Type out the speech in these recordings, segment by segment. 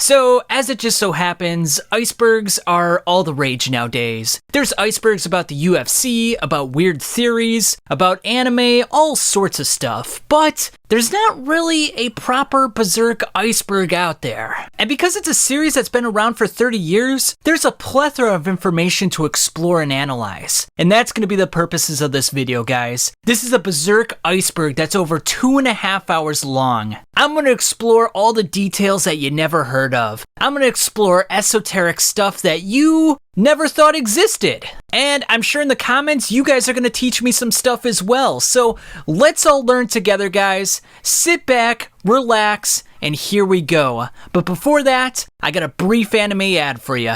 So, as it just so happens, icebergs are all the rage nowadays. There's icebergs about the UFC, about weird theories, about anime, all sorts of stuff, but there's not really a proper Berserk iceberg out there. And because it's a series that's been around for 30 years, there's a plethora of information to explore and analyze. And that's going to be the purposes of this video, guys. This is a Berserk iceberg that's over 2.5 hours long. I'm going to explore all the details that you never heard of. I'm going to explore esoteric stuff that you never thought existed. And I'm sure in the comments, you guys are going to teach me some stuff as well. So let's all learn together, guys. Sit back, relax, and here we go. But before that, I got a brief anime ad for you.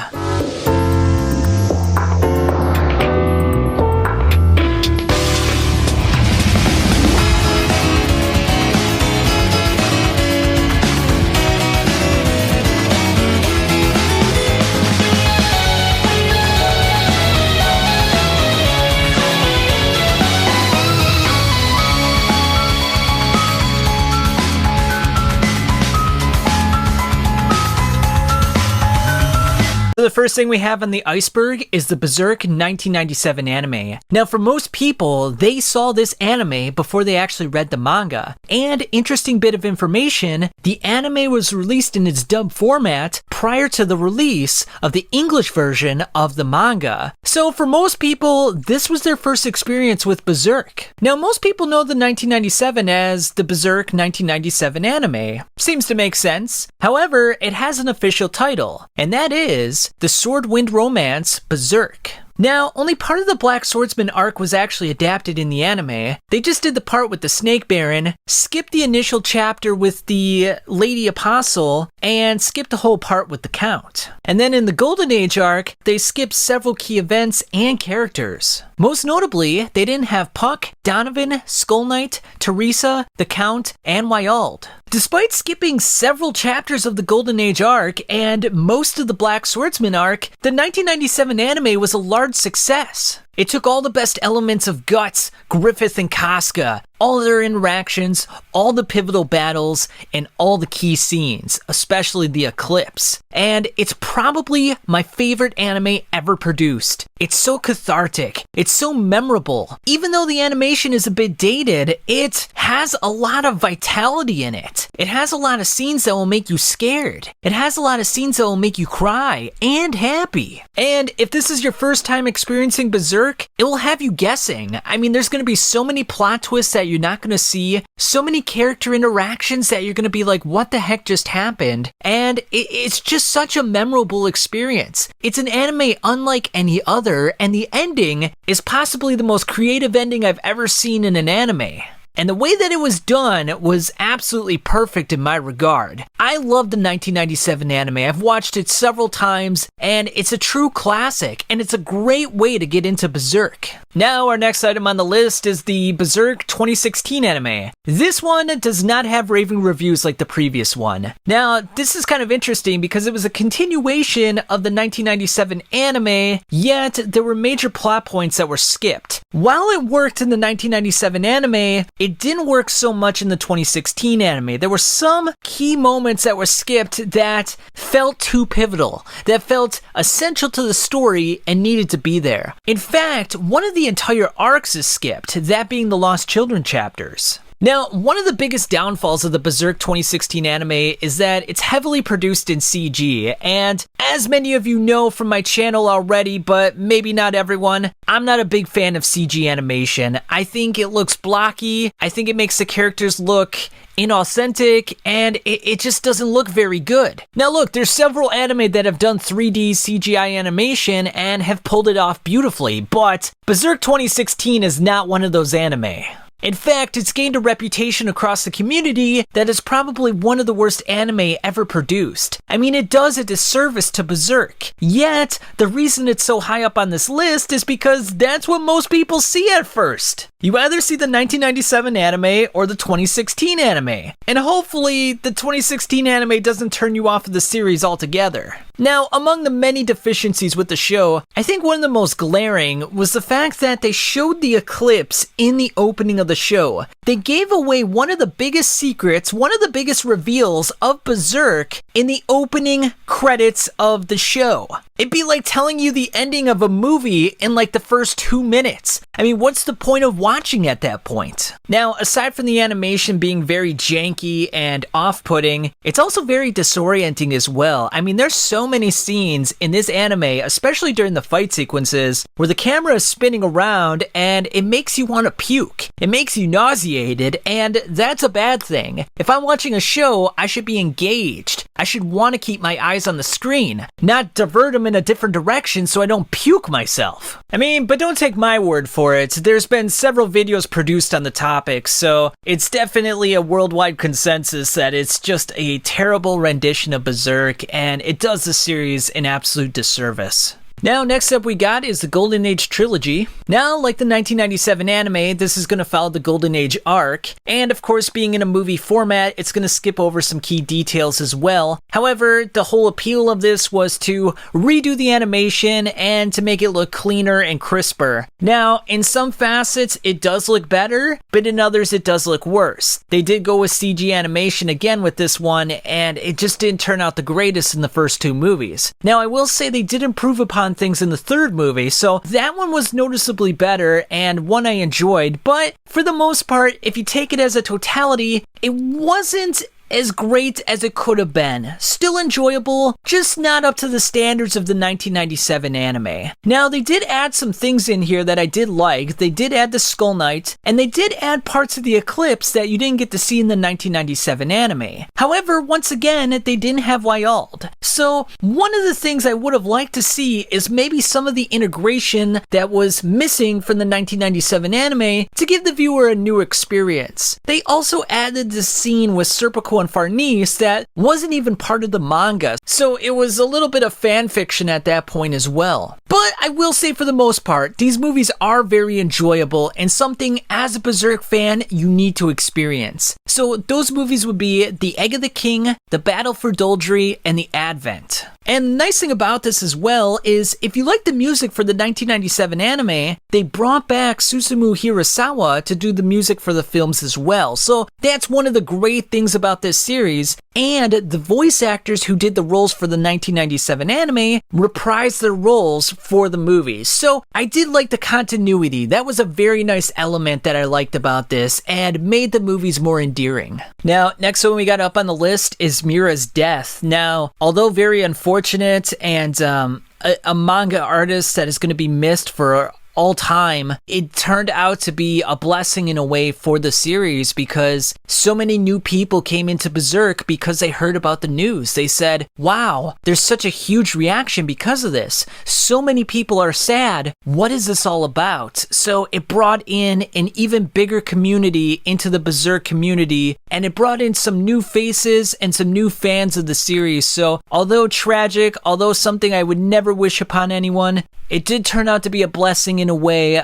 So the first thing we have on the iceberg is the Berserk 1997 anime. Now for most people, they saw this anime before they actually read the manga. And interesting bit of information, the anime was released in its dub format prior to the release of the English version of the manga. So for most people, this was their first experience with Berserk. Now most people know the 1997 as the Berserk 1997 anime. Seems to make sense. However, it has an official title, and that is The Swordwind Romance Berserk. Now, only part of the Black Swordsman arc was actually adapted in the anime. They just did the part with the Snake Baron, skipped the initial chapter with the Lady Apostle, and skipped the whole part with the Count. And then in the Golden Age arc, they skipped several key events and characters. Most notably, they didn't have Puck, Donovan, Skull Knight, Teresa, the Count, and Wyald. Despite skipping several chapters of the Golden Age arc and most of the Black Swordsman arc, the 1997 anime was a large success. It took all the best elements of Gotz, Griffith, and Casca, all their interactions, all the pivotal battles, and all the key scenes, especially the Eclipse. And it's probably my favorite anime ever produced. It's so cathartic. It's so memorable. Even though the animation is a bit dated, it has a lot of vitality in it. It has a lot of scenes that will make you scared. It has a lot of scenes that will make you cry and happy. And if this is your first time experiencing Berserk, it will have you guessing. I mean, there's going to be so many plot twists that you're not going to see, so many character interactions that you're going to be like, what the heck just happened? And it's just such a memorable experience. It's an anime unlike any other, and the ending is possibly the most creative ending I've ever seen in an anime. And the way that it was done was absolutely perfect in my regard. I love the 1997 anime. I've watched it several times, and it's a true classic, and it's a great way to get into Berserk. Now, our next item on the list is the Berserk 2016 anime. This one does not have raving reviews like the previous one. Now, this is kind of interesting because it was a continuation of the 1997 anime, yet there were major plot points that were skipped. While it worked in the 1997 anime, it didn't work so much in the 2016 anime. There were some key moments that were skipped that felt too pivotal, that felt essential to the story and needed to be there. In fact, one of the entire arcs is skipped, that being the Lost Children chapters. Now, one of the biggest downfalls of the Berserk 2016 anime is that it's heavily produced in CG, and as many of you know from my channel already, but maybe not everyone, I'm not a big fan of CG animation. I think it looks blocky, I think it makes the characters look inauthentic, and it just doesn't look very good. Now look, there's several anime that have done 3D CGI animation and have pulled it off beautifully, but Berserk 2016 is not one of those anime. In fact, it's gained a reputation across the community that is probably one of the worst anime ever produced. I mean, it does a disservice to Berserk. Yet, the reason it's so high up on this list is because that's what most people see at first. You either see the 1997 anime or the 2016 anime. And hopefully, the 2016 anime doesn't turn you off of the series altogether. Now, among the many deficiencies with the show, I think one of the most glaring was the fact that they showed the eclipse in the opening of of the show. They gave away one of the biggest secrets, one of the biggest reveals of Berserk in the opening credits of the show. It'd be like telling you the ending of a movie in like the first 2 minutes. I mean, what's the point of watching at that point? Now, aside from the animation being very janky and off-putting, it's also very disorienting as well. I mean, there's so many scenes in this anime, especially during the fight sequences, where the camera is spinning around and it makes you want to puke. It makes you nauseated, and that's a bad thing. If I'm watching a show, I should be engaged. I should want to keep my eyes on the screen, not divert them in a different direction so I don't puke myself. I mean, but don't take my word for it. There's been several videos produced on the topic, so it's definitely a worldwide consensus that it's just a terrible rendition of Berserk, and it does the series an absolute disservice. Now, next up we got is the Golden Age Trilogy. Now, like the 1997 anime, this is going to follow the Golden Age arc, and of course, being in a movie format, it's going to skip over some key details as well. However, the whole appeal of this was to redo the animation and to make it look cleaner and crisper. Now, in some facets, it does look better, but in others, it does look worse. They did go with CG animation again with this one, and it just didn't turn out the greatest in the first 2 movies. Now, I will say they did improve upon things in the 3rd movie, so that one was noticeably better and one I enjoyed, but for the most part, if you take it as a totality, it wasn't as great as it could have been. Still enjoyable, just not up to the standards of the 1997 anime. Now, they did add some things in here that I did like. They did add the Skull Knight, and they did add parts of the Eclipse that you didn't get to see in the 1997 anime. However, once again, they didn't have Wyald. So, one of the things I would have liked to see is maybe some of the integration that was missing from the 1997 anime to give the viewer a new experience. They also added the scene with Serpico and Farnese that wasn't even part of the manga, so it was a little bit of fan fiction at that point as well. But I will say, for the most part, these movies are very enjoyable and something as a Berserk fan you need to experience. So those movies would be The Egg of the King, The Battle for Doldry, and The Advent. And the nice thing about this as well is, if you like the music for the 1997 anime, they brought back Susumu Hirasawa to do the music for the films as well. So that's one of the great things about this series, and the voice actors who did the roles for the 1997 anime reprised their roles for the movies. So I did like the continuity. That was a very nice element that I liked about this and made the movies more endearing. Now, next one we got up on the list is Miura's death. Now, although very unfortunate and a manga artist that is going to be missed for all time, it turned out to be a blessing in a way for the series, because so many new people came into Berserk because they heard about the news. They said, wow, there's such a huge reaction because of this. So many people are sad. What is this all about? So it brought in an even bigger community into the Berserk community, and it brought in some new faces and some new fans of the series. So although tragic, although something I would never wish upon anyone, it did turn out to be a blessing in a way.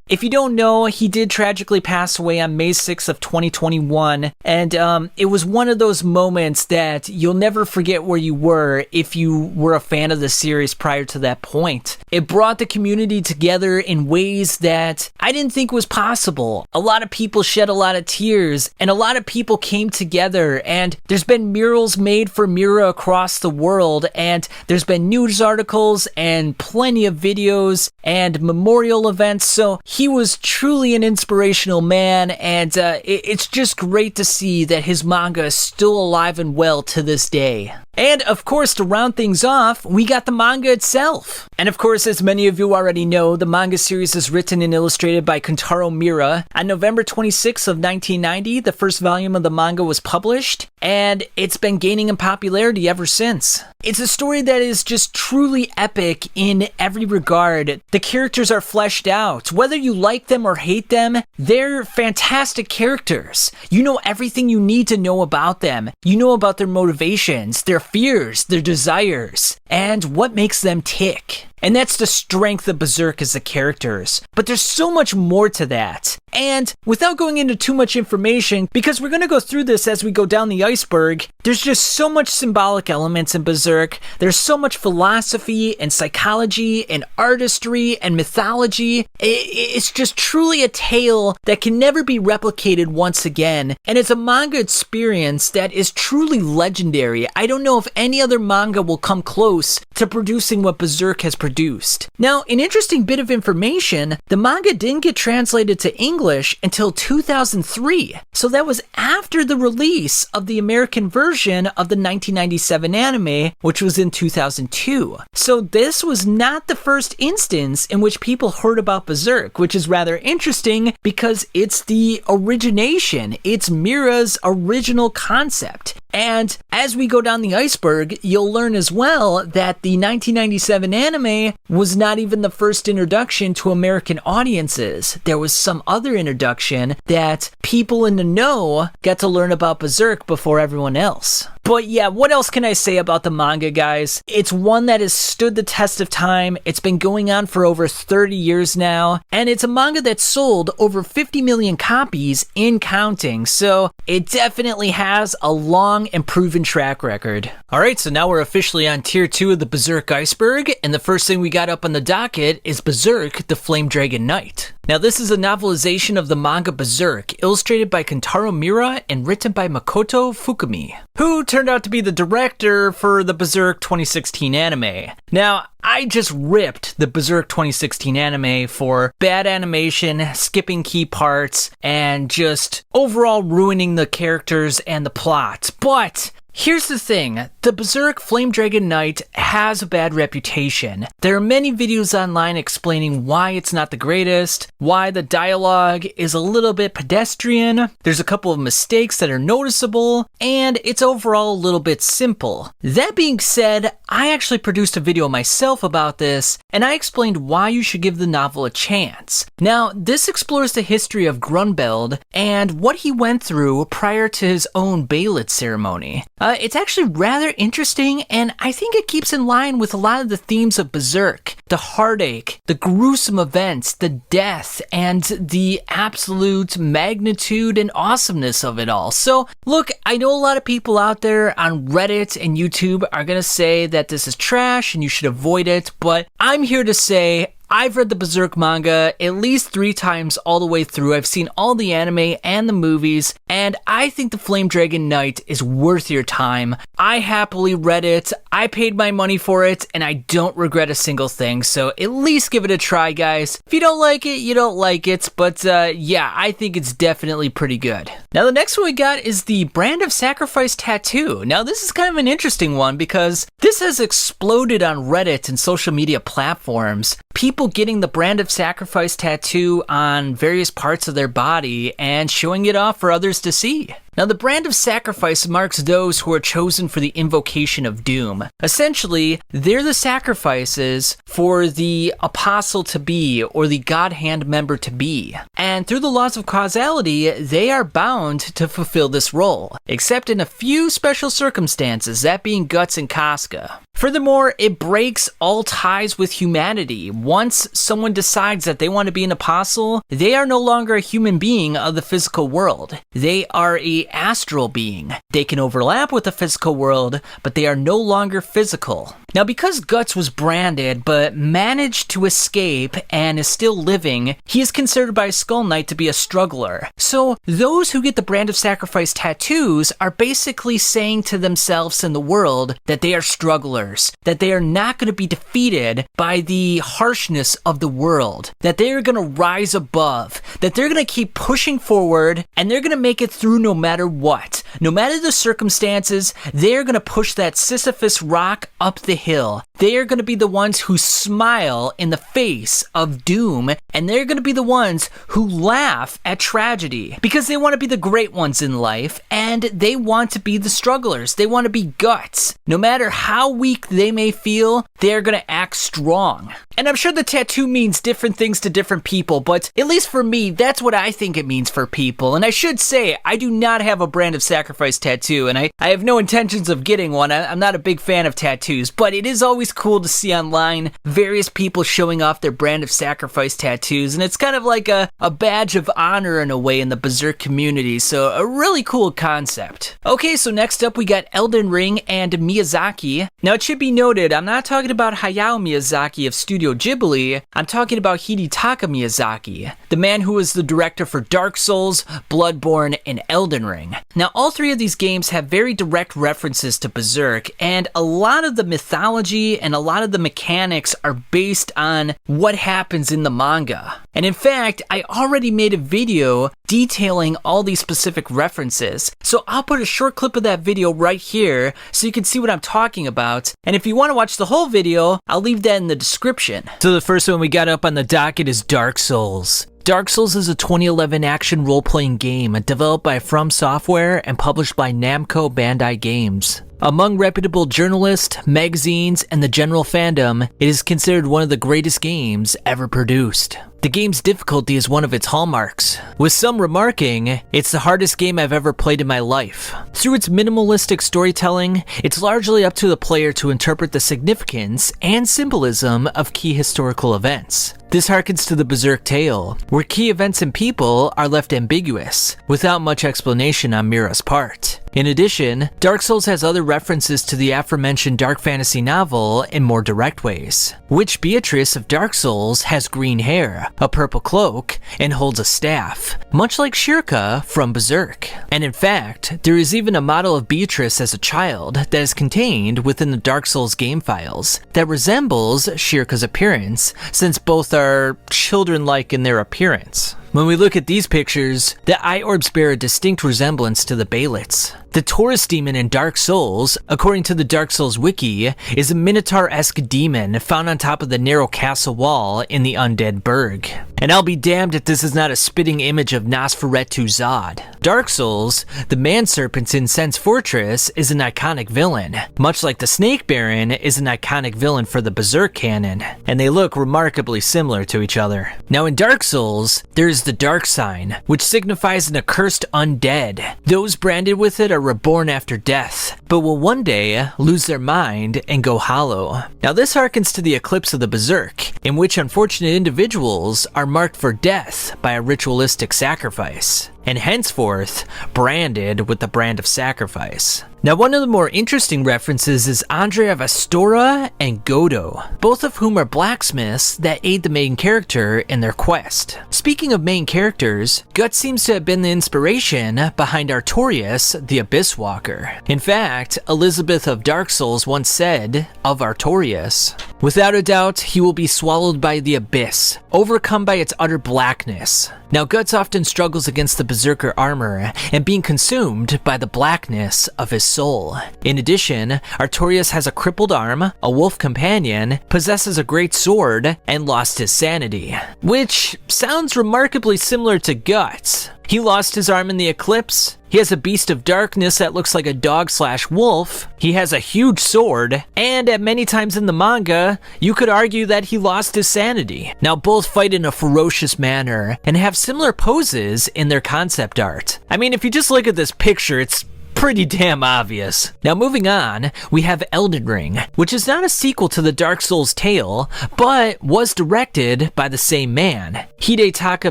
If you don't know, he did tragically pass away on May 6th of 2021, and it was one of those moments that you'll never forget where you were if you were a fan of the series prior to that point. It brought the community together in ways that I didn't think was possible. A lot of people shed a lot of tears, and a lot of people came together, and there's been murals made for Miura across the world, and there's been news articles and plenty of videos and memorial events. So he was truly an inspirational man, and it's just great to see that his manga is still alive and well to this day. And of course, to round things off, we got the manga itself. And of course, as many of you already know, the manga series is written and illustrated by Kentaro Miura. On November 26th of 1990, the first volume of the manga was published, and it's been gaining in popularity ever since. It's a story that is just truly epic in every regard. The characters are fleshed out. Whether you like them or hate them, they're fantastic characters. You know everything you need to know about them. You know about their motivations, their fears, their desires, and what makes them tick. And that's the strength of Berserk as the characters. But there's so much more to that. And without going into too much information, because we're going to go through this as we go down the iceberg, there's just so much symbolic elements in Berserk. There's so much philosophy and psychology and artistry and mythology. It's just truly a tale that can never be replicated once again. And it's a manga experience that is truly legendary. I don't know if any other manga will come close to producing what Berserk has produced. Now, an interesting bit of information, the manga didn't get translated to English until 2003. So that was after the release of the American version of the 1997 anime, which was in 2002. So this was not the first instance in which people heard about Berserk, which is rather interesting because it's the origination. It's Miura's original concept. And as we go down the iceberg, you'll learn as well that the 1997 anime was not even the first introduction to American audiences. There was some other introduction that people in the know got to learn about Berserk before everyone else. But yeah, what else can I say about the manga, guys? It's one that has stood the test of time. It's been going on for over 30 years now, and it's a manga that sold over 50 million copies in counting, so it definitely has a long and proven track record. Alright, so now we're officially on tier 2 of the Berserk Iceberg, and the first thing we got up on the docket is Berserk, the Flame Dragon Knight. Now, this is a novelization of the manga Berserk, illustrated by Kentaro Miura and written by Makoto Fukumi, who turned out to be the director for the Berserk 2016 anime. Now, I just ripped the Berserk 2016 anime for bad animation, skipping key parts, and just overall ruining the characters and the plot. But here's the thing, the Berserk Flame Dragon Knight has a bad reputation. There are many videos online explaining why it's not the greatest, why the dialogue is a little bit pedestrian, there's a couple of mistakes that are noticeable, and it's overall a little bit simple. That being said, I actually produced a video myself about this, and I explained why you should give the novel a chance. Now, this explores the history of Grunbeld and what he went through prior to his own Beilit ceremony. It's actually rather interesting, and I think it keeps in line with a lot of the themes of Berserk. The heartache, the gruesome events, the death, and the absolute magnitude and awesomeness of it all. So, look, I know a lot of people out there on Reddit and YouTube are gonna say that this is trash and you should avoid it, but I'm here to say I've read the Berserk manga at least 3 times all the way through. I've seen all the anime and the movies, and I think the Flame Dragon Knight is worth your time. I happily read it, I paid my money for it, and I don't regret a single thing, so at least give it a try, guys. If you don't like it, you don't like it, but yeah, I think it's definitely pretty good. Now, the next one we got is the Brand of Sacrifice tattoo. Now, this is kind of an interesting one because this has exploded on Reddit and social media platforms. People getting the Brand of Sacrifice tattoo on various parts of their body and showing it off for others to see. Now, the Brand of Sacrifice marks those who are chosen for the invocation of doom. Essentially, they're the sacrifices for the apostle to be or the God Hand member to be. And through the laws of causality, they are bound to fulfill this role, except in a few special circumstances, that being Gotz and Casca. Furthermore, it breaks all ties with humanity. Once someone decides that they want to be an apostle, they are no longer a human being of the physical world. They are an astral being. They can overlap with the physical world, but they are no longer physical. Now, because Gotz was branded but managed to escape and is still living, he is considered by Skull Knight to be a struggler. So those who get the Brand of Sacrifice tattoos are basically saying to themselves in the world that they are strugglers, that they are not going to be defeated by the harshness of the world, that they are going to rise above, that they're going to keep pushing forward, and they're going to make it through no matter what. No matter the circumstances, they're going to push that Sisyphus rock up the hill. They are going to be the ones who smile in the face of doom, and they're going to be the ones who laugh at tragedy because they want to be the great ones in life, and they want to be the strugglers. They want to be Gotz. No matter how weak they may feel, they're going to act strong. And I'm sure the tattoo means different things to different people, but at least for me, that's what I think it means for people. And I should say, I do not have a brand of sacrifice tattoo, and I have no intentions of getting one. I'm not a big fan of tattoos, but it is always cool to see online various people showing off their brand of sacrifice tattoos, and it's kind of like a badge of honor in a way in the Berserk community, so a really cool concept. Okay, so next up we got Elden Ring and Miyazaki. Now it should be noted, I'm not talking about Hayao Miyazaki of Studio Ghibli, I'm talking about Hidetaka Miyazaki, the man who was the director for Dark Souls, Bloodborne, and Elden Ring. Now all three of these games have very direct references to Berserk, and a lot of the mythology and a lot of the mechanics are based on what happens in the manga. And in fact, I already made a video detailing all these specific references, so I'll put a short clip of that video right here so you can see what I'm talking about. And if you want to watch the whole video, I'll leave that in the description. So the first one we got up on the docket is Dark Souls. Dark Souls is a 2011 action role-playing game developed by From Software and published by Namco Bandai Games. Among reputable journalists, magazines, and the general fandom, it is considered one of the greatest games ever produced. The game's difficulty is one of its hallmarks, with some remarking, it's the hardest game I've ever played in my life. Through its minimalistic storytelling, it's largely up to the player to interpret the significance and symbolism of key historical events. This harkens to the Berserk tale, where key events and people are left ambiguous, without much explanation on Miura's part. In addition, Dark Souls has other references to the aforementioned dark fantasy novel in more direct ways. Witch Beatrice of Dark Souls has green hair, a purple cloak, and holds a staff, much like Shirka from Berserk. And in fact, there is even a model of Beatrice as a child that is contained within the Dark Souls game files that resembles Shirka's appearance, since both are children-like in their appearance. When we look at these pictures, the eye orbs bear a distinct resemblance to the Baelits. The Taurus demon in Dark Souls, according to the Dark Souls wiki, is a Minotaur-esque demon found on top of the narrow castle wall in the Undead Burg. And I'll be damned if this is not a spitting image of Nosferatu Zod. Dark Souls, the man-serpent in Sen's Fortress, is an iconic villain, much like the Snake Baron is an iconic villain for the Berserk canon, and they look remarkably similar to each other. Now in Dark Souls, there is the Dark Sign, which signifies an accursed undead. Those branded with it are reborn after death, but will one day lose their mind and go hollow. Now this harkens to the Eclipse of the Berserk, in which unfortunate individuals are marked for death by a ritualistic sacrifice, and henceforth branded with the brand of sacrifice. Now one of the more interesting references is Andrea Vastora and Godo, both of whom are blacksmiths that aid the main character in their quest. Speaking of main characters, Gotz seems to have been the inspiration behind Artorias, the Abyss Walker. In fact, Elizabeth of Dark Souls once said of Artorias, "Without a doubt, he will be swallowed by the abyss, overcome by its utter blackness." Now Gotz often struggles against the Berserker armor and being consumed by the blackness of his soul. In addition, Artorias has a crippled arm, a wolf companion, possesses a great sword, and lost his sanity. Which sounds remarkably similar to Gotz. He lost his arm in the Eclipse, he has a beast of darkness that looks like a dog/wolf, he has a huge sword, and at many times in the manga, you could argue that he lost his sanity. Now both fight in a ferocious manner, and have similar poses in their concept art. I mean, if you just look at this picture, it's pretty damn obvious. Now moving on, we have Elden Ring, which is not a sequel to the Dark Souls tale, but was directed by the same man, Hidetaka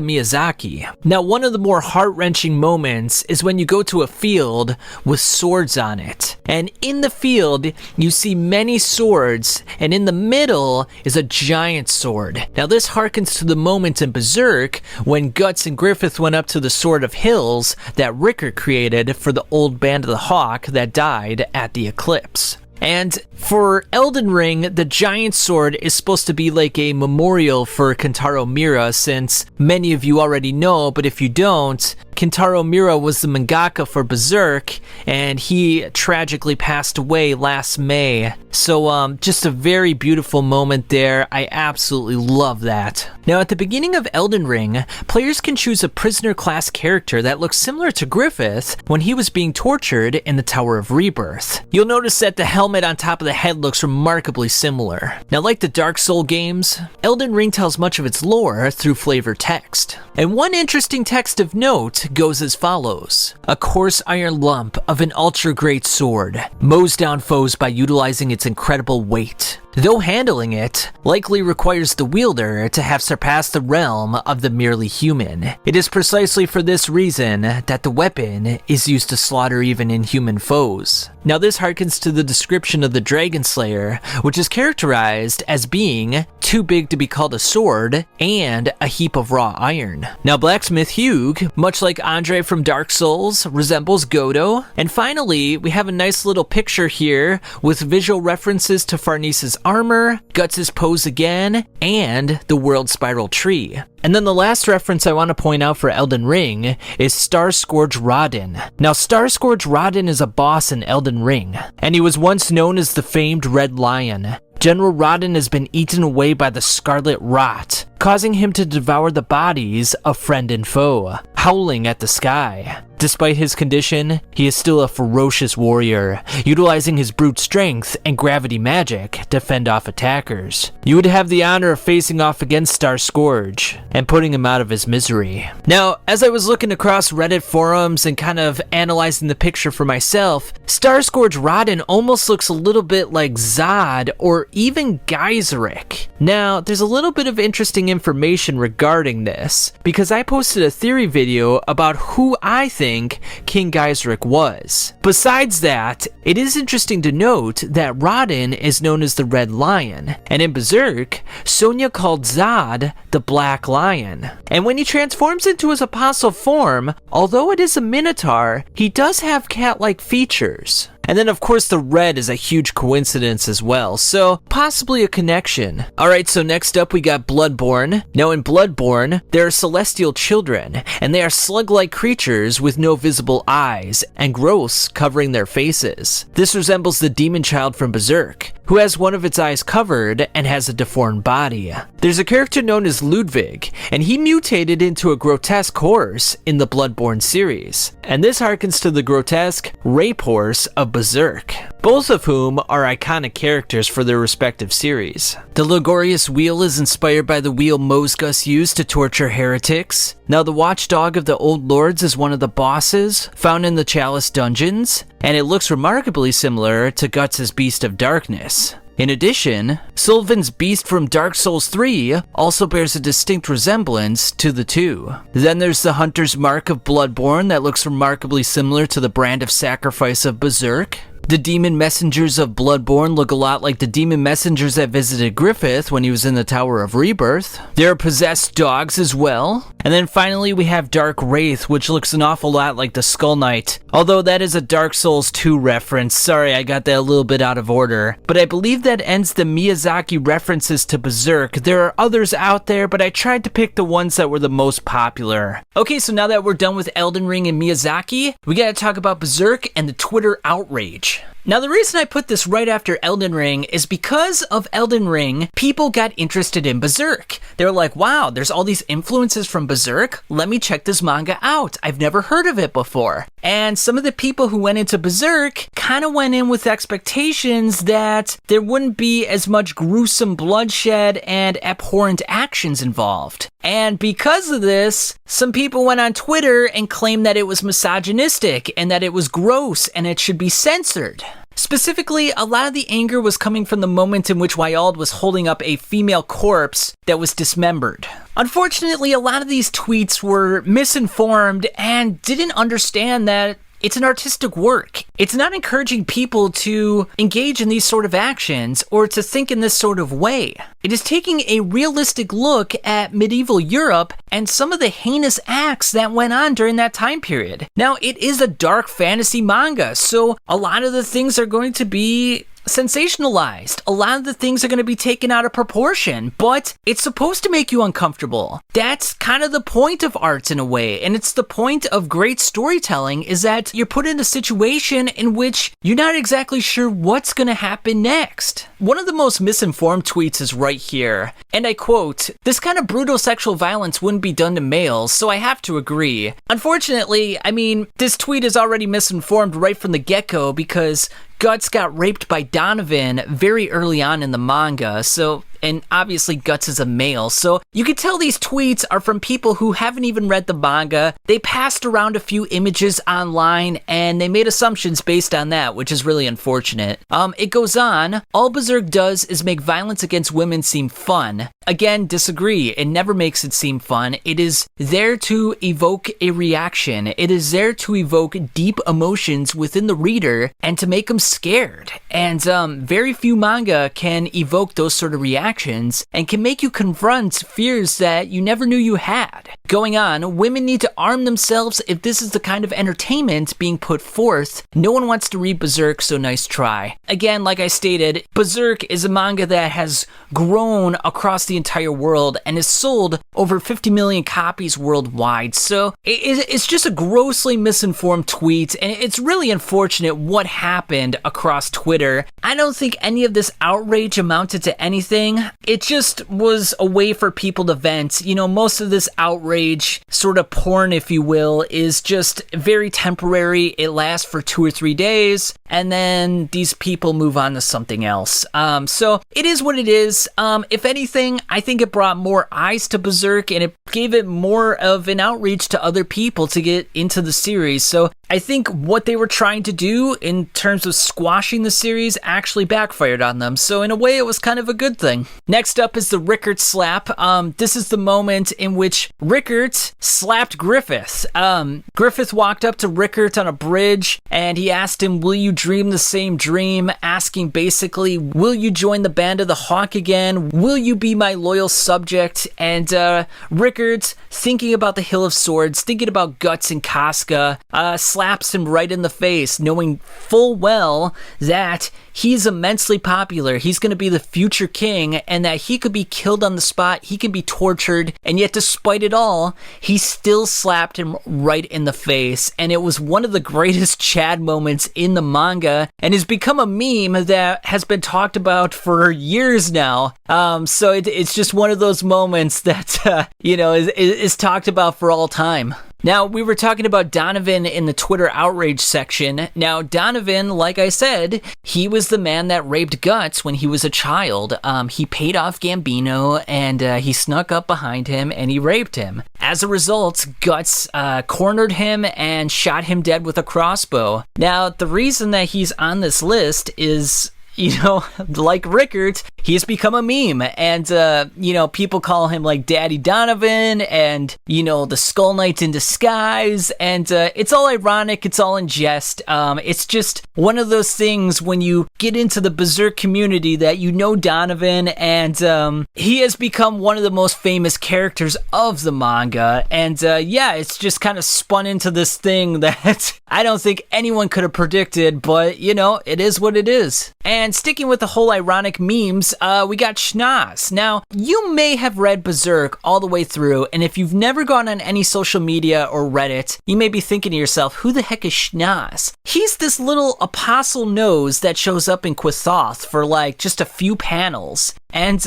Miyazaki. Now one of the more heart-wrenching moments is when you go to a field with swords on it. And in the field, you see many swords, and in the middle is a giant sword. Now this harkens to the moment in Berserk when Guts and Griffith went up to the Sword of Hills that Rickert created for the old Band of the Hawk that died at the Eclipse. And for Elden Ring, the giant sword is supposed to be like a memorial for Kentaro Miura, since many of you already know, but if you don't, Kentaro Miura was the mangaka for Berserk, and he tragically passed away last May. So just a very beautiful moment there. I absolutely love that. Now at the beginning of Elden Ring, players can choose a prisoner class character that looks similar to Griffith when he was being tortured in the Tower of Rebirth. You'll notice that the helmet on top of the head looks remarkably similar. Now like the Dark Souls games, Elden Ring tells much of its lore through flavor text. And one interesting text of note goes as follows. A coarse iron lump of an ultra great sword mows down foes by utilizing its incredible weight. Though handling it likely requires the wielder to have surpassed the realm of the merely human. It is precisely for this reason that the weapon is used to slaughter even inhuman foes. Now this harkens to the description of the Dragon Slayer, which is characterized as being too big to be called a sword and a heap of raw iron. Now Blacksmith Hugh, much like Andre from Dark Souls, resembles Godo. And finally, we have a nice little picture here with visual references to Farnese's armor, Guts' pose again, and the World Spiral Tree. And then the last reference I want to point out for Elden Ring is Starscourge Rodin. Now Starscourge Rodin is a boss in Elden Ring, and he was once known as the famed Red Lion. General Rodin has been eaten away by the Scarlet Rot, causing him to devour the bodies of friend and foe, howling at the sky. Despite his condition, he is still a ferocious warrior, utilizing his brute strength and gravity magic to fend off attackers. You would have the honor of facing off against Starscourge and putting him out of his misery. Now, as I was looking across Reddit forums and kind of analyzing the picture for myself, Starscourge Rodin almost looks a little bit like Zod or even Gaiseric. Now, there's a little bit of interesting information regarding this, because I posted a theory video about who I think King Gaiseric was. Besides that, it is interesting to note that Rodin is known as the Red Lion, and in Berserk, Sonya called Zod the Black Lion. And when he transforms into his apostle form, although it is a minotaur, he does have cat-like features. And then of course the red is a huge coincidence as well, so possibly a connection. Alright, so next up we got Bloodborne. Now in Bloodborne, there are celestial children, and they are slug-like creatures with no visible eyes, and growths covering their faces. This resembles the demon child from Berserk, who has one of its eyes covered and has a deformed body. There's a character known as Ludwig, and he mutated into a grotesque horse in the Bloodborne series. And this harkens to the grotesque rape horse of Berserk, both of whom are iconic characters for their respective series. The laborious wheel is inspired by the wheel Mosgus used to torture heretics. Now the watchdog of the Old Lords is one of the bosses found in the Chalice dungeons, and it looks remarkably similar to Guts' Beast of Darkness. In addition, Sylvan's Beast from Dark Souls 3 also bears a distinct resemblance to the two. Then there's the Hunter's Mark of Bloodborne that looks remarkably similar to the Brand of Sacrifice of Berserk. The demon messengers of Bloodborne look a lot like the demon messengers that visited Griffith when he was in the Tower of Rebirth. There are possessed dogs as well. And then finally we have Dark Wraith, which looks an awful lot like the Skull Knight. Although that is a Dark Souls 2 reference. Sorry, I got that a little bit out of order. But I believe that ends the Miyazaki references to Berserk. There are others out there, but I tried to pick the ones that were the most popular. Okay, so now that we're done with Elden Ring and Miyazaki, we gotta talk about Berserk and the Twitter outrage. Now the reason I put this right after Elden Ring is because of Elden Ring, people got interested in Berserk. They were like, wow, there's all these influences from Berserk, let me check this manga out. I've never heard of it before. And some of the people who went into Berserk kind of went in with expectations that there wouldn't be as much gruesome bloodshed and abhorrent actions involved. And because of this, some people went on Twitter and claimed that it was misogynistic and that it was gross and it should be censored. Specifically, a lot of the anger was coming from the moment in which Wyald was holding up a female corpse that was dismembered. Unfortunately, a lot of these tweets were misinformed and didn't understand that it's an artistic work. It's not encouraging people to engage in these sort of actions or to think in this sort of way. It is taking a realistic look at medieval Europe and some of the heinous acts that went on during that time period. Now, it is a dark fantasy manga, so a lot of the things are going to be sensationalized. A lot of the things are going to be taken out of proportion, but it's supposed to make you uncomfortable. That's kind of the point of art in a way, and it's the point of great storytelling is that you're put in a situation in which you're not exactly sure what's going to happen next. One of the most misinformed tweets is right here, and I quote, "This kind of brutal sexual violence wouldn't be done to males, so I have to agree." Unfortunately, I mean, this tweet is already misinformed right from the get-go because Gotz got raped by Donovan very early on in the manga, and obviously Gotz is a male, so you can tell these tweets are from people who haven't even read the manga. They passed around a few images online, and they made assumptions based on that, which is really unfortunate. It goes on, "All Berserk does is make violence against women seem fun." Again, disagree. It never makes it seem fun. It is there to evoke a reaction. It is there to evoke deep emotions within the reader and to make them scared. And very few manga can evoke those sort of reactions and can make you confront fears that you never knew you had. Going on, women need to arm themselves if this is the kind of entertainment being put forth. No one wants to read Berserk, so nice try. Again, like I stated, Berserk is a manga that has grown across the entire world and has sold over 50 million copies worldwide. So it's just a grossly misinformed tweet, and it's really unfortunate what happened across Twitter. I don't think any of this outrage amounted to anything. It just was a way for people to vent. You know, most of this outrage, sort of porn, if you will, is just very temporary. It lasts for 2 or 3 days, and then these people move on to something else. So it is what it is. If anything, I think it brought more eyes to Berserk, and it gave it more of an outreach to other people to get into the series. So I think what they were trying to do in terms of squashing the series actually backfired on them. So in a way, it was kind of a good thing. Next up is the Rickert slap. This is the moment in which Rickert slapped Griffith. Griffith walked up to Rickert on a bridge, and he asked him, "Will you dream the same dream?" Asking basically, "Will you join the band of the Hawk again? Will you be my loyal subject?" And Rickert, thinking about the Hill of Swords, thinking about Gotz and Casca, slaps him right in the face, knowing full well that he's immensely popular. He's going to be the future king, and that he could be killed on the spot. He can be tortured, and yet despite it all, he still slapped him right in the face. And it was one of the greatest Chad moments in the manga, and has become a meme that has been talked about for years now. So it's just one of those moments that is talked about for all time. Now, we were talking about Donovan in the Twitter outrage section. Now, Donovan, like I said, he was the man that raped Gotz when he was a child. He paid off Gambino, and he snuck up behind him, and he raped him. As a result, Gotz cornered him and shot him dead with a crossbow. Now, the reason that he's on this list is, like Rickert, he's become a meme, and people call him like Daddy Donovan, and the Skull Knight in disguise, and it's all ironic, it's all in jest. It's just one of those things when you get into the Berserk community that Donovan, and he has become one of the most famous characters of the manga, and it's just kind of spun into this thing that I don't think anyone could have predicted, but it is what it is. And sticking with the whole ironic memes, we got Schnoz. Now, you may have read Berserk all the way through, and if you've never gone on any social media or Reddit, you may be thinking to yourself, who the heck is Schnoz? He's this little apostle nose that shows up in Quathoth for like just a few panels. And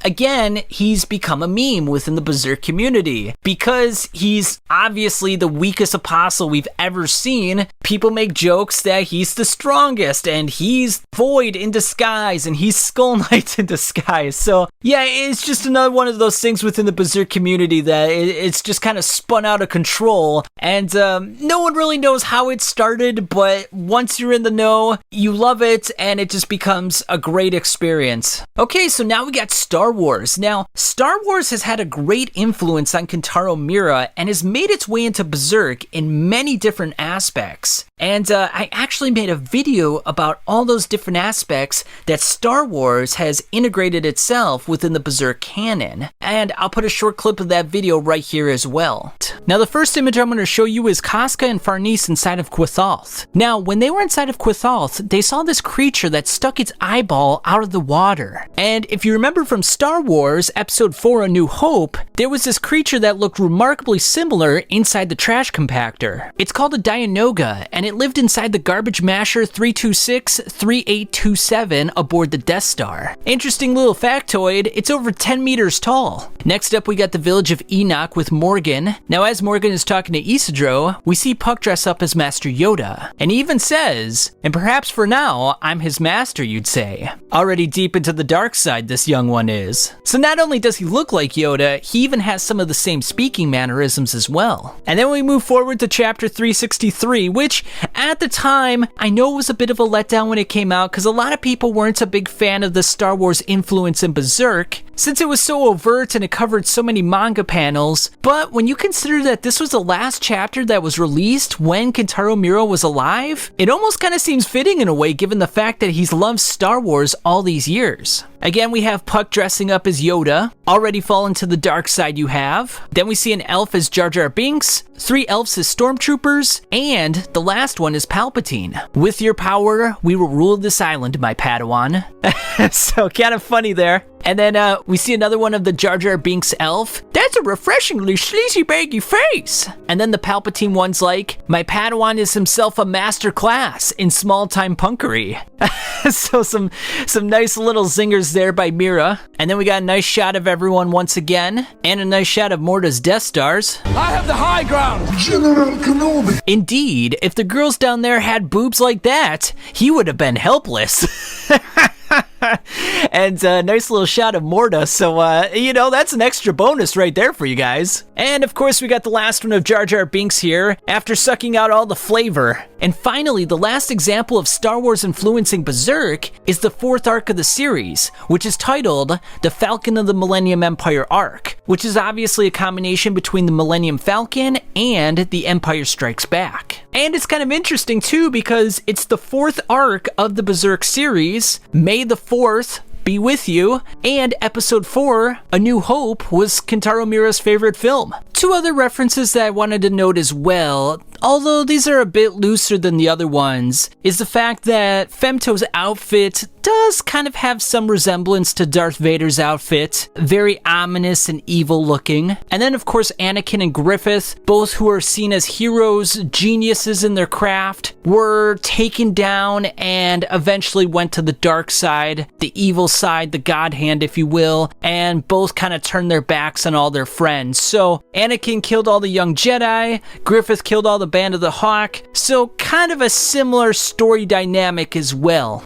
again, he's become a meme within the Berserk community because he's obviously the weakest apostle we've ever seen. People make jokes that he's the strongest, and he's Void in disguise, and he's Skull Knight in disguise. So yeah, it's just another one of those things within the Berserk community that it's just kind of spun out of control, and no one really knows how it started, but once you're in the know, you love it, and it just becomes a great experience. Okay, so now we got Star Wars. Now, Star Wars has had a great influence on Kentaro Miura and has made its way into Berserk in many different aspects. And I actually made a video about all those different aspects that Star Wars has integrated itself within the Berserk canon. And I'll put a short clip of that video right here as well. Now the first image I'm going to show you is Casca and Farnese inside of Quathalth. Now when they were inside of Quathalth, they saw this creature that stuck its eyeball out of the water. And if you remember from Star Wars Episode 4 A New Hope, there was this creature that looked remarkably similar inside the trash compactor. It's called a Dianoga, and it lived inside the garbage masher 326-3827 aboard the Death Star. Interesting little factoid, it's over 10 meters tall. Next up we got the village of Enoch with Morgan. Now as Morgan is talking to Isidro, we see Puck dress up as Master Yoda. And he even says, and perhaps for now, I'm his master, you'd say. Already deep into the dark side this young one is. So not only does he look like Yoda, he even has some of the same speaking mannerisms as well. And then we move forward to chapter 363, which at the time, I know it was a bit of a letdown when it came out because a lot of people weren't a big fan of the Star Wars influence in Berserk, since it was so overt and it covered so many manga panels. But when you consider that this was the last chapter that was released when Kentaro Miura was alive, it almost kind of seems fitting in a way given the fact that he's loved Star Wars all these years. Again, we have Puck dressing up as Yoda, already fallen to the dark side you have. Then we see an elf as Jar Jar Binks, 3 elves as stormtroopers, and the last one is Palpatine. With your power, we will rule this island, my Padawan. So kind of funny there. And then we see another one of the Jar Jar Binks elf. That's a refreshingly sleazy baggy face. And then the Palpatine one's like, my Padawan is himself a master class in small time punkery. So some nice little zingers there by Miura. And then we got a nice shot of everyone once again, and a nice shot of Morta's Death Stars. I have the high ground! General Kenobi! Indeed, if the girls down there had boobs like that, he would have been helpless. And a nice little shot of Morta, so, you know, that's an extra bonus right there for you guys. And of course, we got the last one of Jar Jar Binks here, after sucking out all the flavor. And finally, the last example of Star Wars influencing Berserk is the 4th arc of the series, which is titled The Falcon of the Millennium Empire Arc, which is obviously a combination between the Millennium Falcon and The Empire Strikes Back. And it's kind of interesting too because it's the 4th arc of the Berserk series, May the 4th be with you, and episode 4, A New Hope, was Kentaro Miura's favorite film. 2 other references that I wanted to note as well, although these are a bit looser than the other ones, is the fact that Femto's outfit does kind of have some resemblance to Darth Vader's outfit, very ominous and evil looking. And then of course Anakin and Griffith, both who are seen as heroes, geniuses in their craft, were taken down and eventually went to the dark side, the evil side, the God Hand if you will, and both kind of turned their backs on all their friends. So Anakin killed all the young Jedi, Griffith killed all the Band of the Hawk, so kind of a similar story dynamic as well.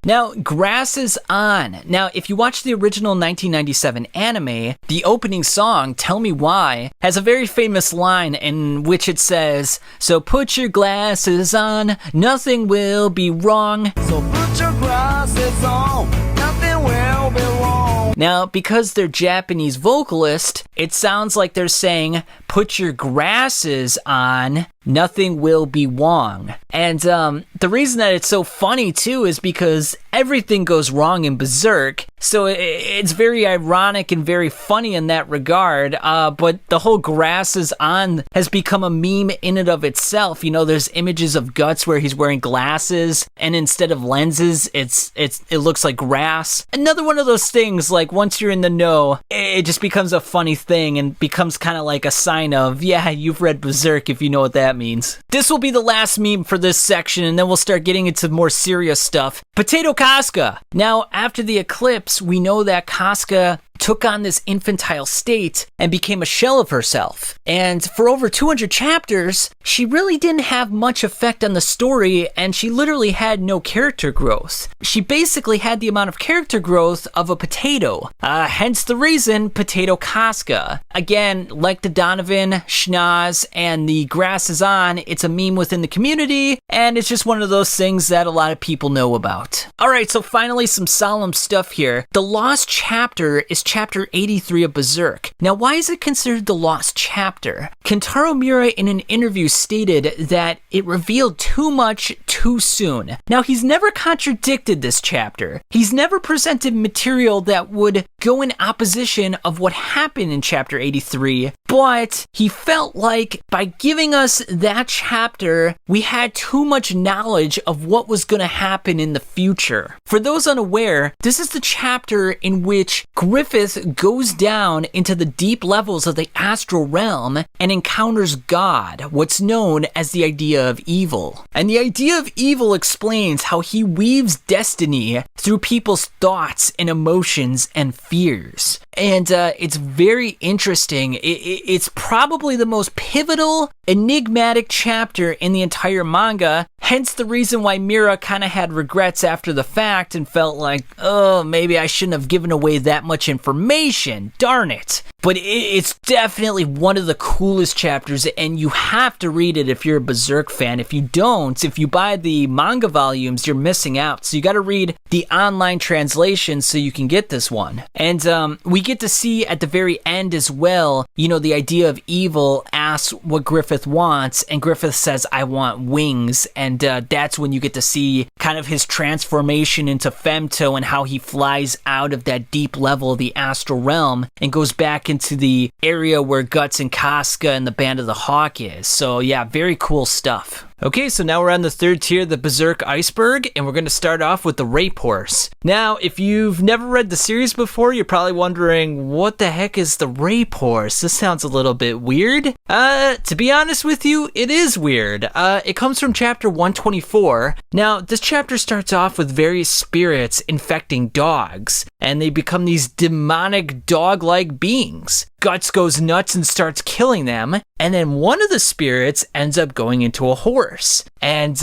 Now, Grass is On. Now, if you watch the original 1997 anime, the opening song, Tell Me Why, has a very famous line in which it says, so put your glasses on, nothing will be wrong. So put your glasses on, nothing will be wrong. Now, because they're Japanese vocalist, it sounds like they're saying, put your grasses on, nothing will be wrong. And the reason that it's so funny too is because everything goes wrong in Berserk, so it's very ironic and very funny in that regard, but the whole glasses on has become a meme in and of itself. You know, there's images of Gotz where he's wearing glasses, and instead of lenses, it looks like grass. Another one of those things, like once you're in the know, it just becomes a funny thing and becomes kind of like a sign of, yeah, you've read Berserk if you know what that means. This will be the last meme for this section, and then we'll start getting into more serious stuff. Potato Casca. Now, after the eclipse, we know that Casca took on this infantile state and became a shell of herself. And for over 200 chapters, she really didn't have much effect on the story, and she literally had no character growth. She basically had the amount of character growth of a potato, hence the reason Potato Casca. Again, like the Donovan, Schnoz, and the Grass is On, it's a meme within the community, and it's just one of those things that a lot of people know about. Alright, so finally some solemn stuff here. The lost chapter is chapter 83 of Berserk. Now, why is it considered the lost chapter? Kentaro Miura in an interview stated that it revealed too much too soon. Now, he's never contradicted this chapter. He's never presented material that would go in opposition of what happened in chapter 83, but he felt like by giving us that chapter, we had too much knowledge of what was going to happen in the future. For those unaware, this is the chapter in which Griffith goes down into the deep levels of the astral realm and encounters God, what's known as the idea of evil. And the idea of evil explains how he weaves destiny through people's thoughts and emotions and fears. And it's very interesting. It's probably the most pivotal, enigmatic chapter in the entire manga, hence the reason why Miura kind of had regrets after the fact and felt like, oh, maybe I shouldn't have given away that much information, darn it. But it's definitely one of the coolest chapters, and you have to read it if you're a Berserk fan. If you don't, if you buy the manga volumes, you're missing out. So you got to read the online translation so you can get this one. And we get to see at the very end as well, you know, the idea of evil asks what Griffith wants, and Griffith says, I want wings. And that's when you get to see kind of his transformation into Femto and how he flies out of that deep level of the astral realm and goes back into the area where Gotz and Casca and the Band of the Hawk is. So yeah, very cool stuff. Okay, so now we're on the third tier, the Berserk Iceberg, and we're going to start off with the Rape Horse. Now, if you've never read the series before, you're probably wondering, what the heck is the Rape Horse? This sounds a little bit weird. To be honest with you, it is weird. It comes from chapter 124. Now, this chapter starts off with various spirits infecting dogs, and they become these demonic dog-like beings. Gotz goes nuts and starts killing them, and then one of the spirits ends up going into a horse. And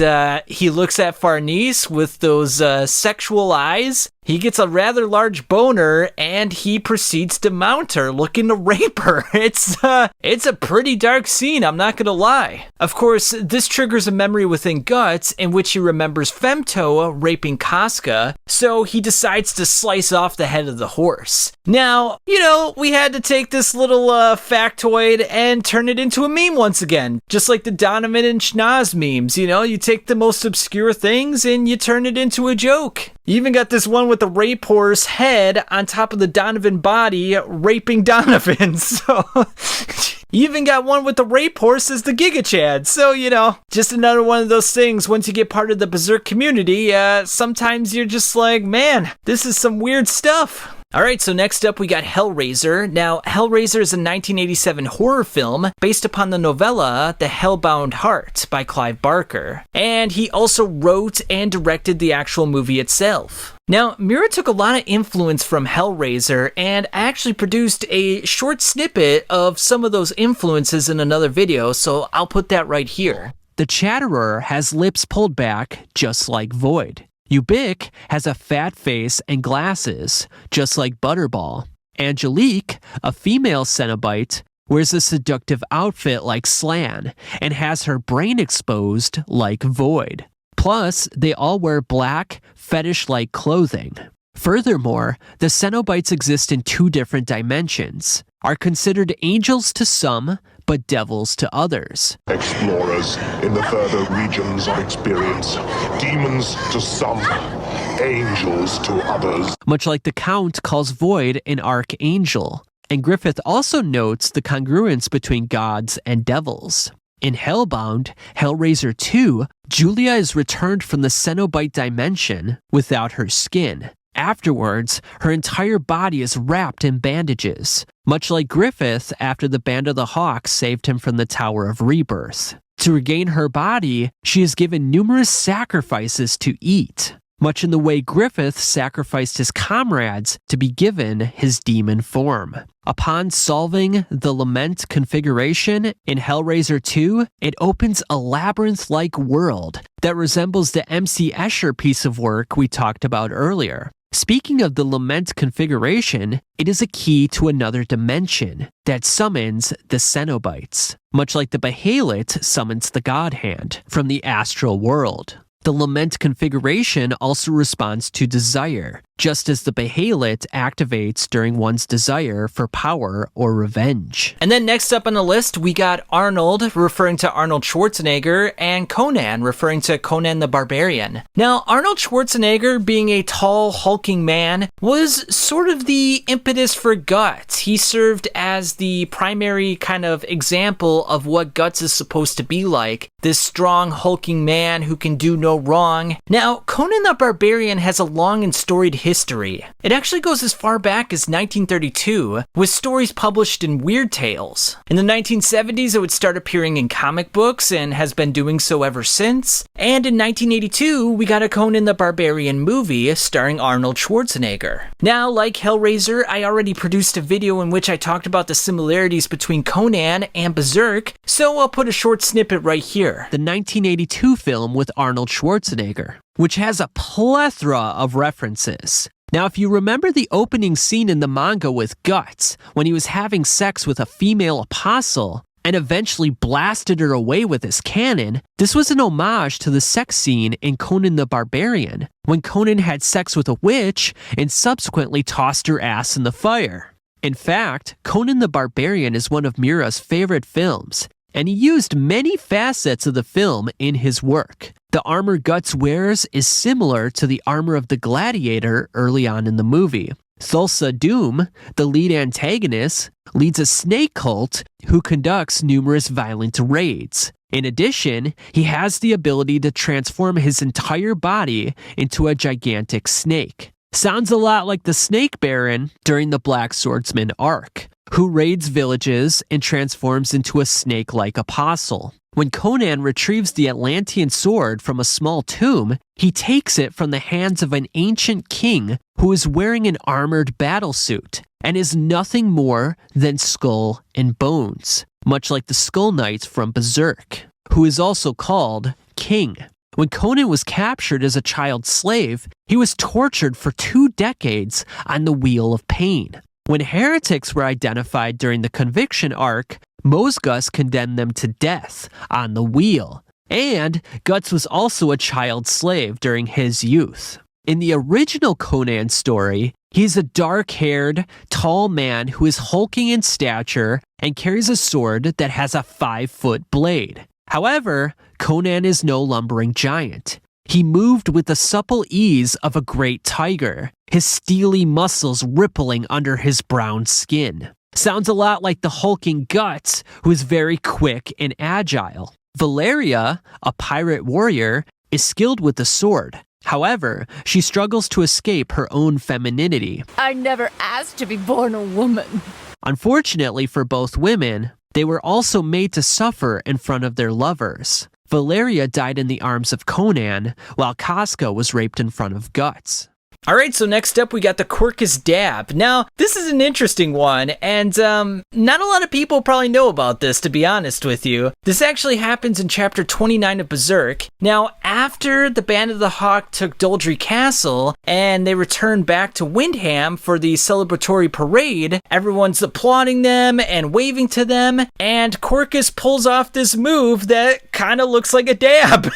he looks at Farnese with those sexual eyes. He gets a rather large boner, and he proceeds to mount her, looking to rape her. It's a pretty dark scene, I'm not gonna lie. Of course, this triggers a memory within Gotz in which he remembers Femto raping Casca, so he decides to slice off the head of the horse. Now, you know, we had to take this little factoid and turn it into a meme once again, just like the Donovan and Schnoz memes. You know, you take the most obscure things and you turn it into a joke. You even got this one with the rape horse head on top of the Donovan body raping Donovan. So you even got one with the rape horse as the Giga Chad. So, you know, just another one of those things. Once you get part of the Berserk community, sometimes you're just like, man, this is some weird stuff. Alright, so next up we got Hellraiser. Now, Hellraiser is a 1987 horror film based upon the novella The Hellbound Heart by Clive Barker. And he also wrote and directed the actual movie itself. Now, Miura took a lot of influence from Hellraiser, and I actually produced a short snippet of some of those influences in another video, so I'll put that right here. The Chatterer has lips pulled back, just like Void. Ubique has a fat face and glasses, just like Butterball. Angelique, a female Cenobite, wears a seductive outfit like Slan and has her brain exposed like Void. Plus, they all wear black, fetish-like clothing. Furthermore, the Cenobites exist in two different dimensions, are considered angels to some, but devils to others. Explorers in the further regions of experience, demons to some, angels to others. Much like the Count calls Void an archangel, and Griffith also notes the congruence between gods and devils. In Hellbound, Hellraiser 2, Julia is returned from the Cenobite dimension without her skin. Afterwards, her entire body is wrapped in bandages, much like Griffith after the Band of the Hawk saved him from the Tower of Rebirth. To regain her body, she is given numerous sacrifices to eat, much in the way Griffith sacrificed his comrades to be given his demon form. Upon solving the Lament configuration in Hellraiser 2, it opens a labyrinth-like world that resembles the MC Escher piece of work we talked about earlier. Speaking of the Lament configuration, it is a key to another dimension that summons the Cenobites, much like the Behelit summons the God Hand from the astral world. The Lament configuration also responds to desire, just as the Behelit activates during one's desire for power or revenge. And then next up on the list, we got Arnold, referring to Arnold Schwarzenegger, and Conan, referring to Conan the Barbarian. Now, Arnold Schwarzenegger, being a tall, hulking man, was sort of the impetus for Gotz. He served as the primary kind of example of what Gotz is supposed to be like. This strong, hulking man who can do no wrong. Now, Conan the Barbarian has a long and storied history. It actually goes as far back as 1932, with stories published in Weird Tales. In the 1970s, it would start appearing in comic books and has been doing so ever since. And in 1982, we got a Conan the Barbarian movie starring Arnold Schwarzenegger. Now, like Hellraiser, I already produced a video in which I talked about the similarities between Conan and Berserk, so I'll put a short snippet right here. The 1982 film with Arnold Schwarzenegger, which has a plethora of references. Now, if you remember the opening scene in the manga with Gotz, when he was having sex with a female apostle and eventually blasted her away with his cannon, this was an homage to the sex scene in Conan the Barbarian, when Conan had sex with a witch and subsequently tossed her ass in the fire. In fact, Conan the Barbarian is one of Miura's favorite films, and he used many facets of the film in his work. The armor Gotz wears is similar to the armor of the gladiator early on in the movie. Thulsa Doom, the lead antagonist, leads a snake cult who conducts numerous violent raids. In addition, he has the ability to transform his entire body into a gigantic snake. Sounds a lot like the Snake Baron during the Black Swordsman arc, who raids villages and transforms into a snake-like apostle. When Conan retrieves the Atlantean sword from a small tomb, he takes it from the hands of an ancient king who is wearing an armored battlesuit and is nothing more than skull and bones, much like the Skull Knight from Berserk, who is also called King. When Conan was captured as a child slave, he was tortured for 2 decades on the Wheel of Pain. When heretics were identified during the Conviction arc, Mosgus condemned them to death on the wheel. And Gotz was also a child slave during his youth. In the original Conan story, he's a dark-haired, tall man who is hulking in stature and carries a sword that has a 5-foot blade. However, Conan is no lumbering giant. He moved with the supple ease of a great tiger, his steely muscles rippling under his brown skin. Sounds a lot like the hulking Gotz, who is very quick and agile. Valeria, a pirate warrior, is skilled with the sword. However, she struggles to escape her own femininity. I never asked to be born a woman. Unfortunately for both women, they were also made to suffer in front of their lovers. Valeria died in the arms of Conan, while Casca was raped in front of Gotz. Alright, so next up we got the Corkus dab. Now, this is an interesting one, and not a lot of people probably know about this, to be honest with you. This actually happens in chapter 29 of Berserk. Now, after the Band of the Hawk took Doldry Castle, and they returned back to Windham for the celebratory parade, everyone's applauding them and waving to them, and Corkus pulls off this move that kind of looks like a dab.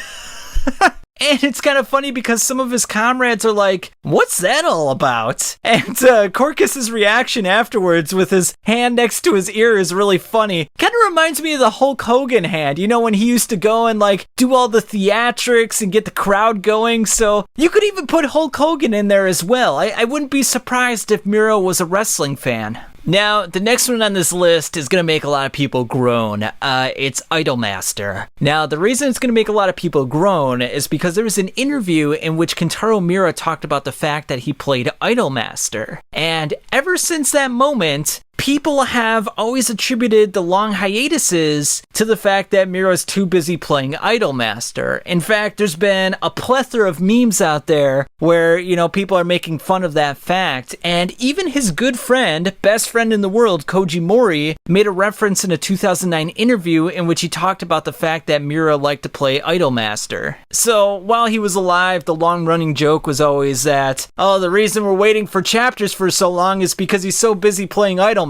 And it's kind of funny because some of his comrades are like, what's that all about? And Corkus's reaction afterwards with his hand next to his ear is really funny. Kind of reminds me of the Hulk Hogan hand, you know, when he used to go and like do all the theatrics and get the crowd going. So you could even put Hulk Hogan in there as well. I wouldn't be surprised if Miura was a wrestling fan. Now, the next one on this list is going to make a lot of people groan. It's Idolmaster. Now, the reason it's going to make a lot of people groan is because there was an interview in which Kentaro Miura talked about the fact that he played Idolmaster. And ever since that moment, people have always attributed the long hiatuses to the fact that Miura's too busy playing Idolmaster. In fact, there's been a plethora of memes out there where, you know, people are making fun of that fact. And even his good friend, best friend in the world, Kouji Mori, made a reference in a 2009 interview in which he talked about the fact that Miura liked to play Idolmaster. So while he was alive, the long-running joke was always that, oh, the reason we're waiting for chapters for so long is because he's so busy playing Idolmaster.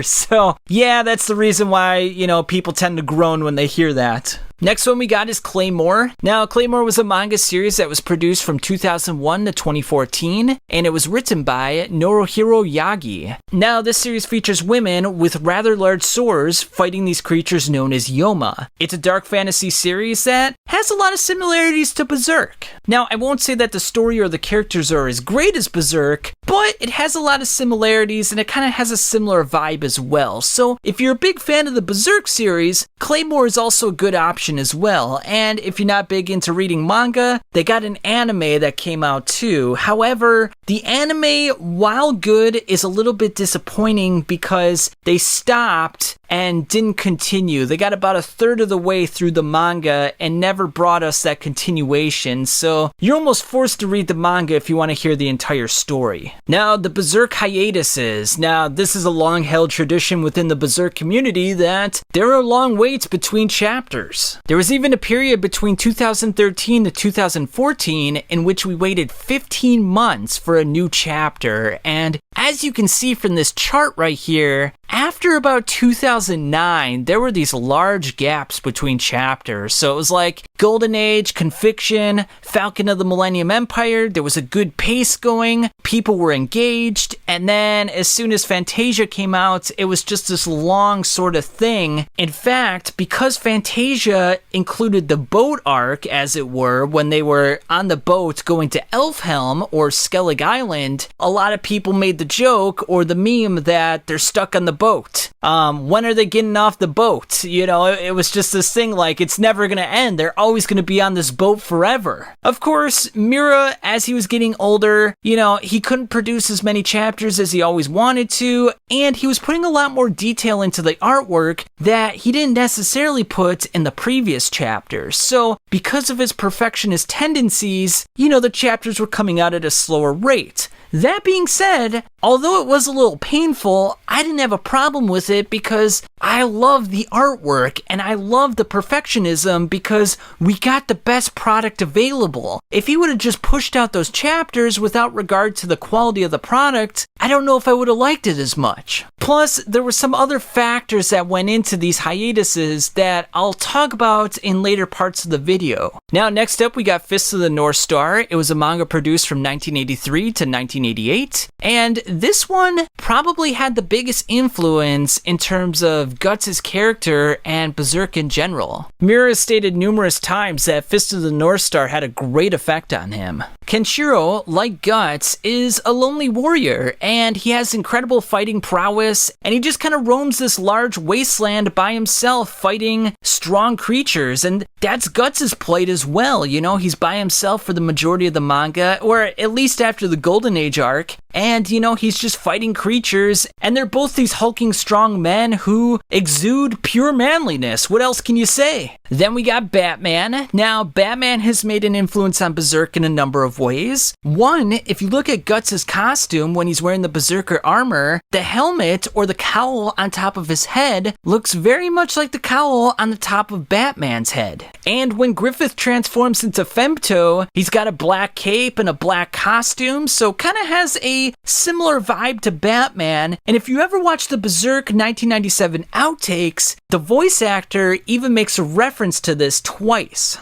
So yeah, that's the reason why, you know, people tend to groan when they hear that. Next one we got is Claymore. Now, Claymore was a manga series that was produced from 2001 to 2014, and it was written by Norohiro Yagi. Now, this series features women with rather large swords fighting these creatures known as Yoma. It's a dark fantasy series that has a lot of similarities to Berserk. Now, I won't say that the story or the characters are as great as Berserk, but it has a lot of similarities and it kind of has a similar vibe as well. So if you're a big fan of the Berserk series, Claymore is also a good option as well. And if you're not big into reading manga, they got an anime that came out too. However, the anime, while good, is a little bit disappointing because they stopped and didn't continue. They got about a third of the way through the manga and never brought us that continuation. So you're almost forced to read the manga if you want to hear the entire story. Now, the Berserk hiatuses. Now, this is a long-held tradition within the Berserk community that there are long waits between chapters. There was even a period between 2013 to 2014 in which we waited 15 months for a new chapter. And as you can see from this chart right here, after about 2009, there were these large gaps between chapters. So it was like Golden Age, Conviction, Falcon of the Millennium Empire. There was a good pace going. People were engaged. And then as soon as Fantasia came out, it was just this long sort of thing. In fact, because Fantasia included the boat arc, as it were, when they were on the boat going to Elfhelm or Skellig Island, a lot of people made the joke or the meme that they're stuck on the boat. When are they getting off the boat? You know, it was just this thing like it's never going to end. They're always going to be on this boat forever. Of course, Miura, as he was getting older, you know, he couldn't produce as many chapters as he always wanted to, and he was putting a lot more detail into the artwork that he didn't necessarily put in the previous chapters. So, because of his perfectionist tendencies, you know, the chapters were coming out at a slower rate. That being said, although it was a little painful, I didn't have a problem with it because I love the artwork and I love the perfectionism because we got the best product available. If he would have just pushed out those chapters without regard to the quality of the product, I don't know if I would have liked it as much. Plus, there were some other factors that went into these hiatuses that I'll talk about in later parts of the video. Now, next up, we got Fist of the North Star. It was a manga produced from 1983 to 1988, and this one probably had the biggest influence in terms of Guts' character and Berserk in general. Miura has stated numerous times that Fist of the North Star had a great effect on him. Kenshiro, like Guts, is a lonely warrior, and he has incredible fighting prowess, and he just kind of roams this large wasteland by himself fighting strong creatures, and that's Guts' plight as well. You know, he's by himself for the majority of the manga, or at least after the Golden Age arc, and you know, he's just fighting creatures, and they're both these hulking strong men who exude pure manliness. What else can you say? Then we got Batman. Now, Batman has made an influence on Berserk in a number of ways. One, if you look at Guts' costume when he's wearing the Berserker armor, the helmet or the cowl on top of his head looks very much like the cowl on the top of Batman's head. And when Griffith transforms into Femto, he's got a black cape and a black costume, so kind of has a similar vibe to Batman. And if you ever watch the Berserk 1997 outtakes, the voice actor even makes a reference to this twice.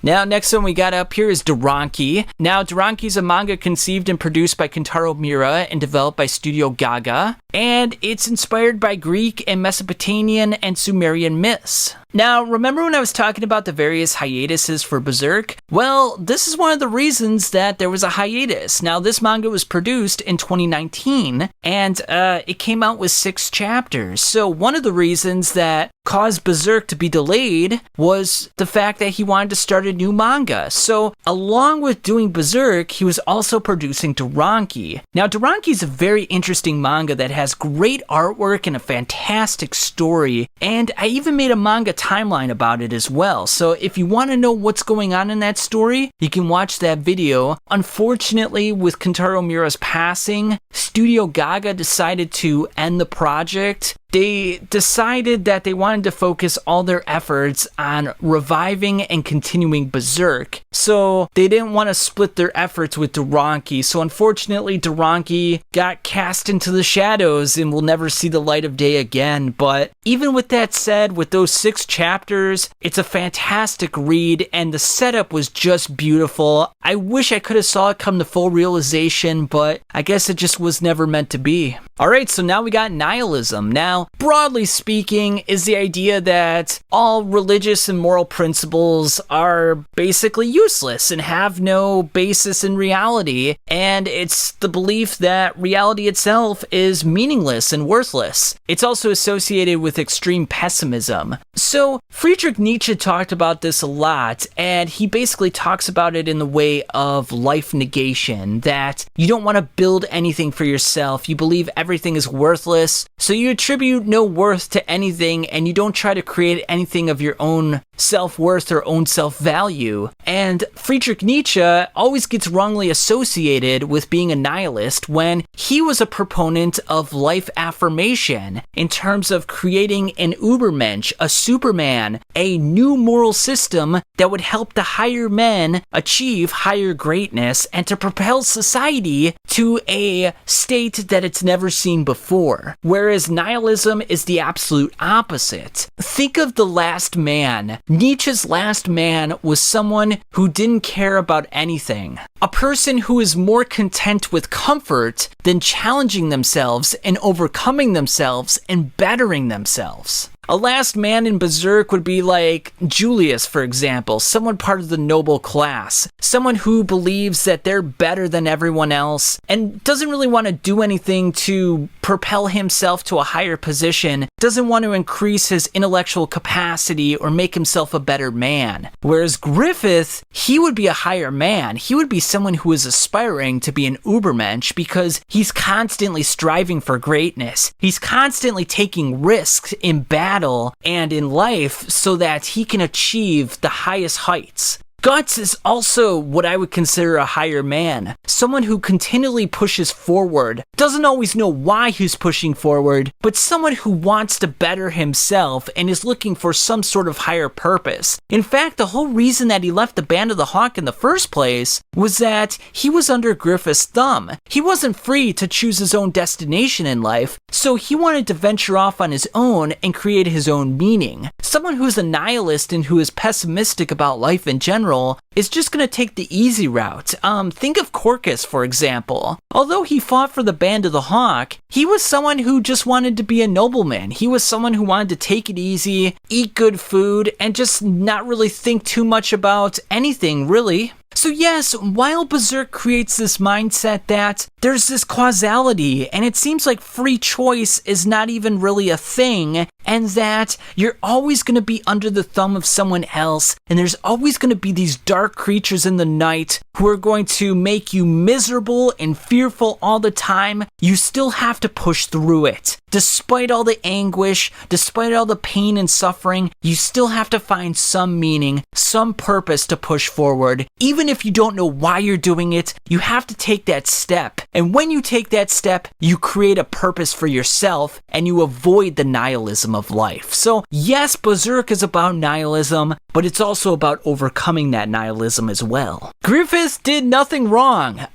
Now, next one we got up here is Duranki. Now, Duranki is a manga conceived and produced by Kentaro Miura and developed by Studio Gaga, and it's inspired by Greek and Mesopotamian and Sumerian myths. Now, remember when I was talking about the various hiatuses for Berserk? Well, this is one of the reasons that there was a hiatus. Now, this manga was produced in 2019, and it came out with 6 chapters. So one of the reasons that caused Berserk to be delayed was the fact that he wanted to start a new manga. So along with doing Berserk, he was also producing Duranki. Now, Duranki is a very interesting manga that has great artwork and a fantastic story, and I even made a manga timeline about it as well. So if you want to know what's going on in that story, you can watch that video. Unfortunately, with Kentaro Miura's passing, Studio Gaga decided to end the project, they decided that they wanted to focus all their efforts on reviving and continuing Berserk. So they didn't want to split their efforts with Duranki. So unfortunately, Duranki got cast into the shadows and will never see the light of day again. But even with that said, with those 6 chapters, it's a fantastic read and the setup was just beautiful. I wish I could have saw it come to full realization, but I guess it just was never meant to be. Alright, so now we got Nihilism. Now, broadly speaking, is the idea that all religious and moral principles are basically useless and have no basis in reality, and it's the belief that reality itself is meaningless and worthless. It's also associated with extreme pessimism. So, Friedrich Nietzsche talked about this a lot, and he basically talks about it in the way of life negation, that you don't want to build anything for yourself, you believe everything is worthless, so you attribute no worth to anything and you don't try to create anything of your own self-worth or own self-value. And Friedrich Nietzsche always gets wrongly associated with being a nihilist when he was a proponent of life affirmation in terms of creating an Übermensch, a Superman, a new moral system that would help the higher men achieve higher greatness and to propel society to a state that it's never seen before. Whereas nihilism is the absolute opposite. Think of The Last Man. Nietzsche's last man was someone who didn't care about anything. A person who is more content with comfort than challenging themselves and overcoming themselves and bettering themselves. A last man in Berserk would be like Julius, for example, someone part of the noble class, someone who believes that they're better than everyone else and doesn't really want to do anything to propel himself to a higher position, doesn't want to increase his intellectual capacity or make himself a better man. Whereas Griffith, he would be a higher man. He would be someone who is aspiring to be an Übermensch because he's constantly striving for greatness. He's constantly taking risks in battle and in life so that he can achieve the highest heights. Gotz is also what I would consider a higher man, someone who continually pushes forward, doesn't always know why he's pushing forward, but someone who wants to better himself and is looking for some sort of higher purpose. In fact, the whole reason that he left the Band of the Hawk in the first place was that he was under Griffith's thumb. He wasn't free to choose his own destination in life, so he wanted to venture off on his own and create his own meaning. Someone who's a nihilist and who is pessimistic about life in general is just going to take the easy route. Think of Corkus, for example. Although he fought for the Band of the Hawk, he was someone who just wanted to be a nobleman. He was someone who wanted to take it easy, eat good food, and just not really think too much about anything, really. So yes, while Berserk creates this mindset that there's this causality, and it seems like free choice is not even really a thing, and that you're always going to be under the thumb of someone else, and there's always going to be these dark creatures in the night who are going to make you miserable and fearful all the time, you still have to push through it. Despite all the anguish, despite all the pain and suffering, you still have to find some meaning, some purpose to push forward. Even if you don't know why you're doing it, you have to take that step. And when you take that step, you create a purpose for yourself and you avoid the nihilism of life. So yes, Berserk is about nihilism, but it's also about overcoming that nihilism as well. Griffith did nothing wrong.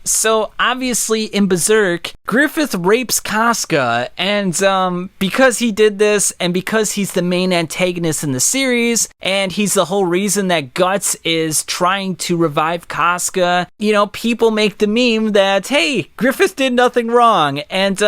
So obviously in Berserk, Griffith rapes Casca, and because he did this, and because he's the main antagonist in the series, and he's the whole reason that Gotz is trying to revive Casca, people make the meme that, hey, Griffith did nothing wrong, and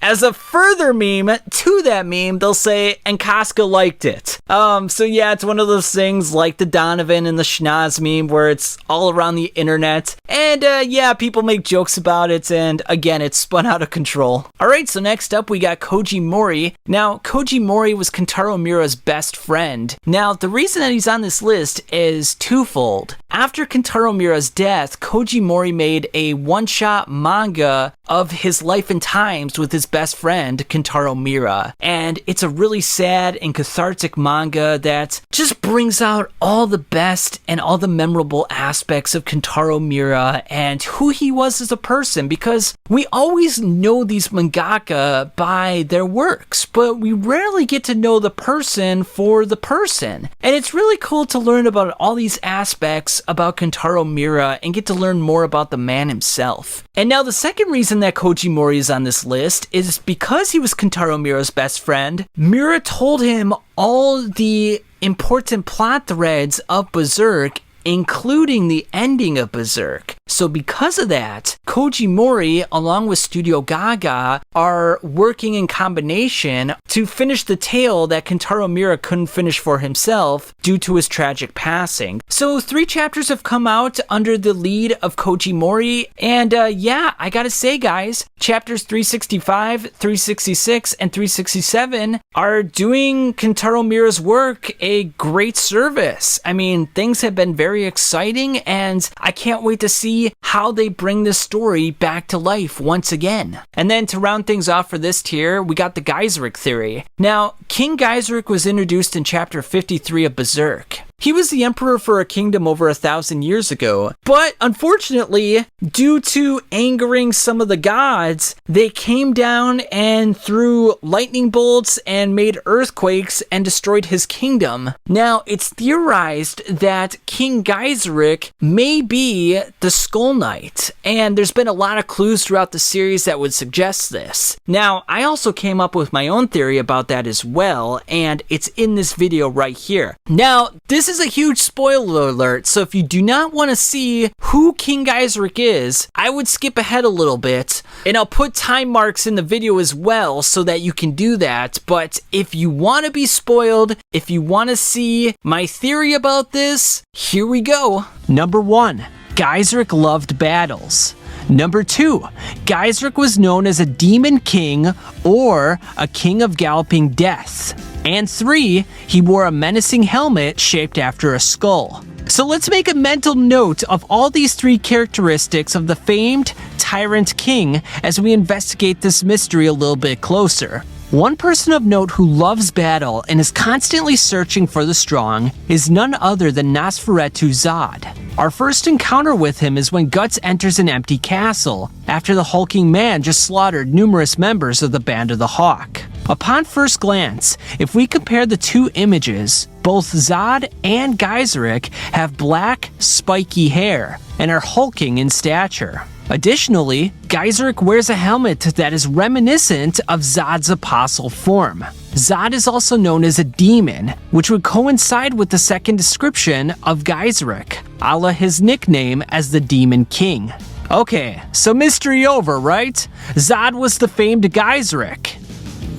as a further meme to that meme, they'll say, and Casca liked it. So yeah, it's one of those things like the Donovan and the Schnoz meme where it's all around the internet, and yeah, people make jokes about it, and again, it's spun out of control. Alright, so next up we got Kouji Mori. Now, Kouji Mori was Kentaro Miura's best friend. Now, the reason that he's on this list is twofold. After Kentaro Miura's death, Kouji Mori made a one-shot manga of his life and times with his best friend, Kentaro Miura. And it's a really sad and cathartic manga that just brings out all the best and all the memorable aspects of Kentaro Miura and who he was as a person, because we always know these mangaka by their works, but we rarely get to know the person for the person. And it's really cool to learn about all these aspects about Kentaro Miura and get to learn more about the man himself. And now the second reason that Kouji Mori is on this list is because he was Kentaro Miura's best friend. Miura told him all the important plot threads of Berserk, including the ending of Berserk. So because of that, Kouji Mori, along with Studio Gaga, are working in combination to finish the tale that Kentaro Miura couldn't finish for himself due to his tragic passing. So 3 chapters have come out under the lead of Kouji Mori, and yeah, I gotta say guys, chapters 365, 366, and 367 are doing Kentaro Miura's work a great service. I mean, things have been very exciting, and I can't wait to see how they bring this story back to life once again. And then to round things off for this tier, we got the Gaiseric theory. Now, King Gaiseric was introduced in chapter 53 of Berserk. He was the emperor for a kingdom over 1,000 years ago, but unfortunately, due to angering some of the gods, they came down and threw lightning bolts and made earthquakes and destroyed his kingdom. Now, it's theorized that King Gaiseric may be the Skull Knight, and there's been a lot of clues throughout the series that would suggest this. Now, I also came up with my own theory about that as well, and it's in this video right here. Now, this is a huge spoiler alert, so if you do not want to see who King Gaiseric is, I would skip ahead a little bit, and I'll put time marks in the video as well so that you can do that. But if you want to be spoiled, if you want to see my theory about this, here we go. Number 1. Gaiseric loved battles. Number 2. Gaiseric was known as a demon king or a king of galloping death. And 3. He wore a menacing helmet shaped after a skull. So let's make a mental note of all these 3 characteristics of the famed Tyrant King as we investigate this mystery a little bit closer. One person of note who loves battle and is constantly searching for the strong is none other than Nosferatu Zod. Our first encounter with him is when Gotz enters an empty castle after the hulking man just slaughtered numerous members of the Band of the Hawk. Upon first glance, if we compare the 2 images, both Zod and Gaiseric have black, spiky hair and are hulking in stature. Additionally, Gaiseric wears a helmet that is reminiscent of Zod's apostle form. Zod is also known as a demon, which would coincide with the second description of Gaiseric, a la his nickname as the Demon King. Okay, so mystery over, right? Zod was the famed Gaiseric.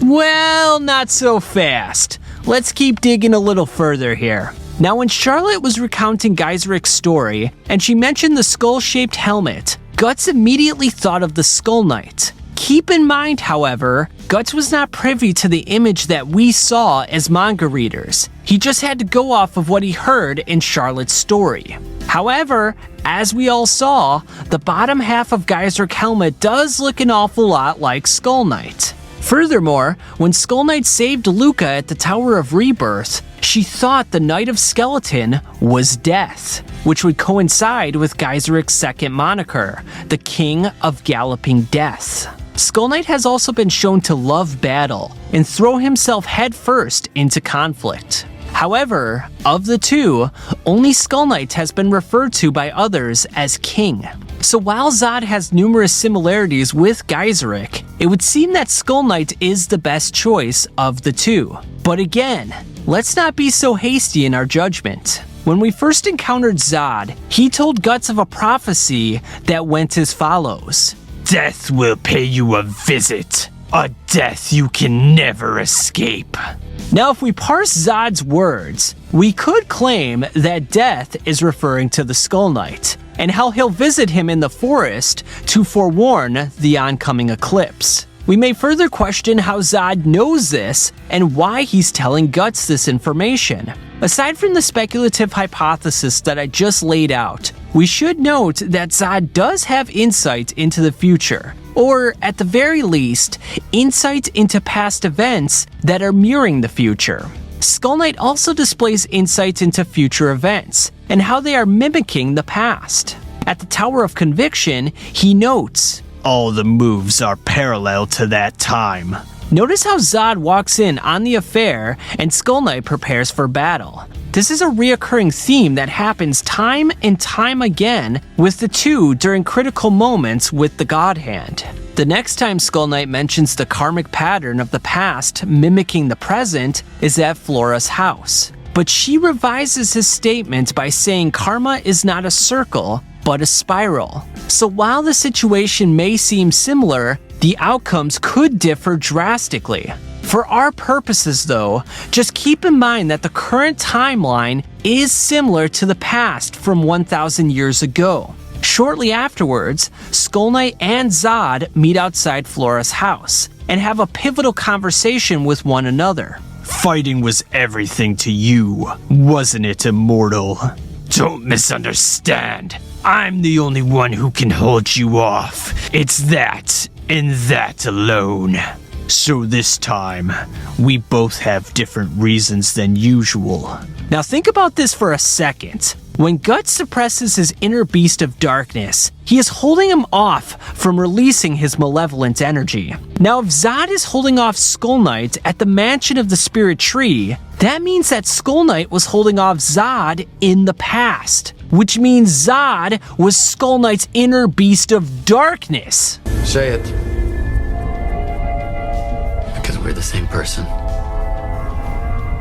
Well, not so fast. Let's keep digging a little further here. Now, when Charlotte was recounting Gaiseric's story, and she mentioned the skull-shaped helmet, Gotz immediately thought of the Skull Knight. Keep in mind, however, Gotz was not privy to the image that we saw as manga readers. He just had to go off of what he heard in Charlotte's story. However, as we all saw, the bottom half of Gaiseric's helmet does look an awful lot like Skull Knight. Furthermore, when Skull Knight saved Luca at the Tower of Rebirth, she thought the Knight of Skeleton was Death, which would coincide with Gaiseric's second moniker, the King of Galloping Death. Skull Knight has also been shown to love battle and throw himself headfirst into conflict. However, of the 2, only Skull Knight has been referred to by others as King. So while Zod has numerous similarities with Gaiseric, it would seem that Skull Knight is the best choice of the 2. But again, let's not be so hasty in our judgment. When we first encountered Zod, he told Gotz of a prophecy that went as follows: "Death will pay you a visit, a death you can never escape." Now, if we parse Zod's words, we could claim that Death is referring to the Skull Knight, and how he'll visit him in the forest to forewarn the oncoming eclipse. We may further question how Zod knows this and why he's telling Gotz this information. Aside from the speculative hypothesis that I just laid out, we should note that Zod does have insight into the future, or at the very least, insight into past events that are mirroring the future. Skull Knight also displays insight into future events and how they are mimicking the past. At the Tower of Conviction, he notes, "All the moves are parallel to that time." Notice how Zod walks in on the affair and Skull Knight prepares for battle. This is a reoccurring theme that happens time and time again with the two during critical moments with the God Hand. The next time Skull Knight mentions the karmic pattern of the past mimicking the present is at Flora's house. But she revises his statement by saying karma is not a circle, but a spiral. So while the situation may seem similar, the outcomes could differ drastically. For our purposes though, just keep in mind that the current timeline is similar to the past from 1,000 years ago. Shortly afterwards, Skull Knight and Zod meet outside Flora's house and have a pivotal conversation with one another. "Fighting was everything to you, wasn't it, immortal? Don't misunderstand. I'm the only one who can hold you off. It's that, and that alone. So this time, we both have different reasons than usual." Now think about this for a second. When Gotz suppresses his inner beast of darkness, he is holding him off from releasing his malevolent energy. Now if Zod is holding off Skull Knight at the mansion of the Spirit Tree, that means that Skull Knight was holding off Zod in the past, which means Zod was Skull Knight's inner beast of darkness. Say it. Because we're the same person.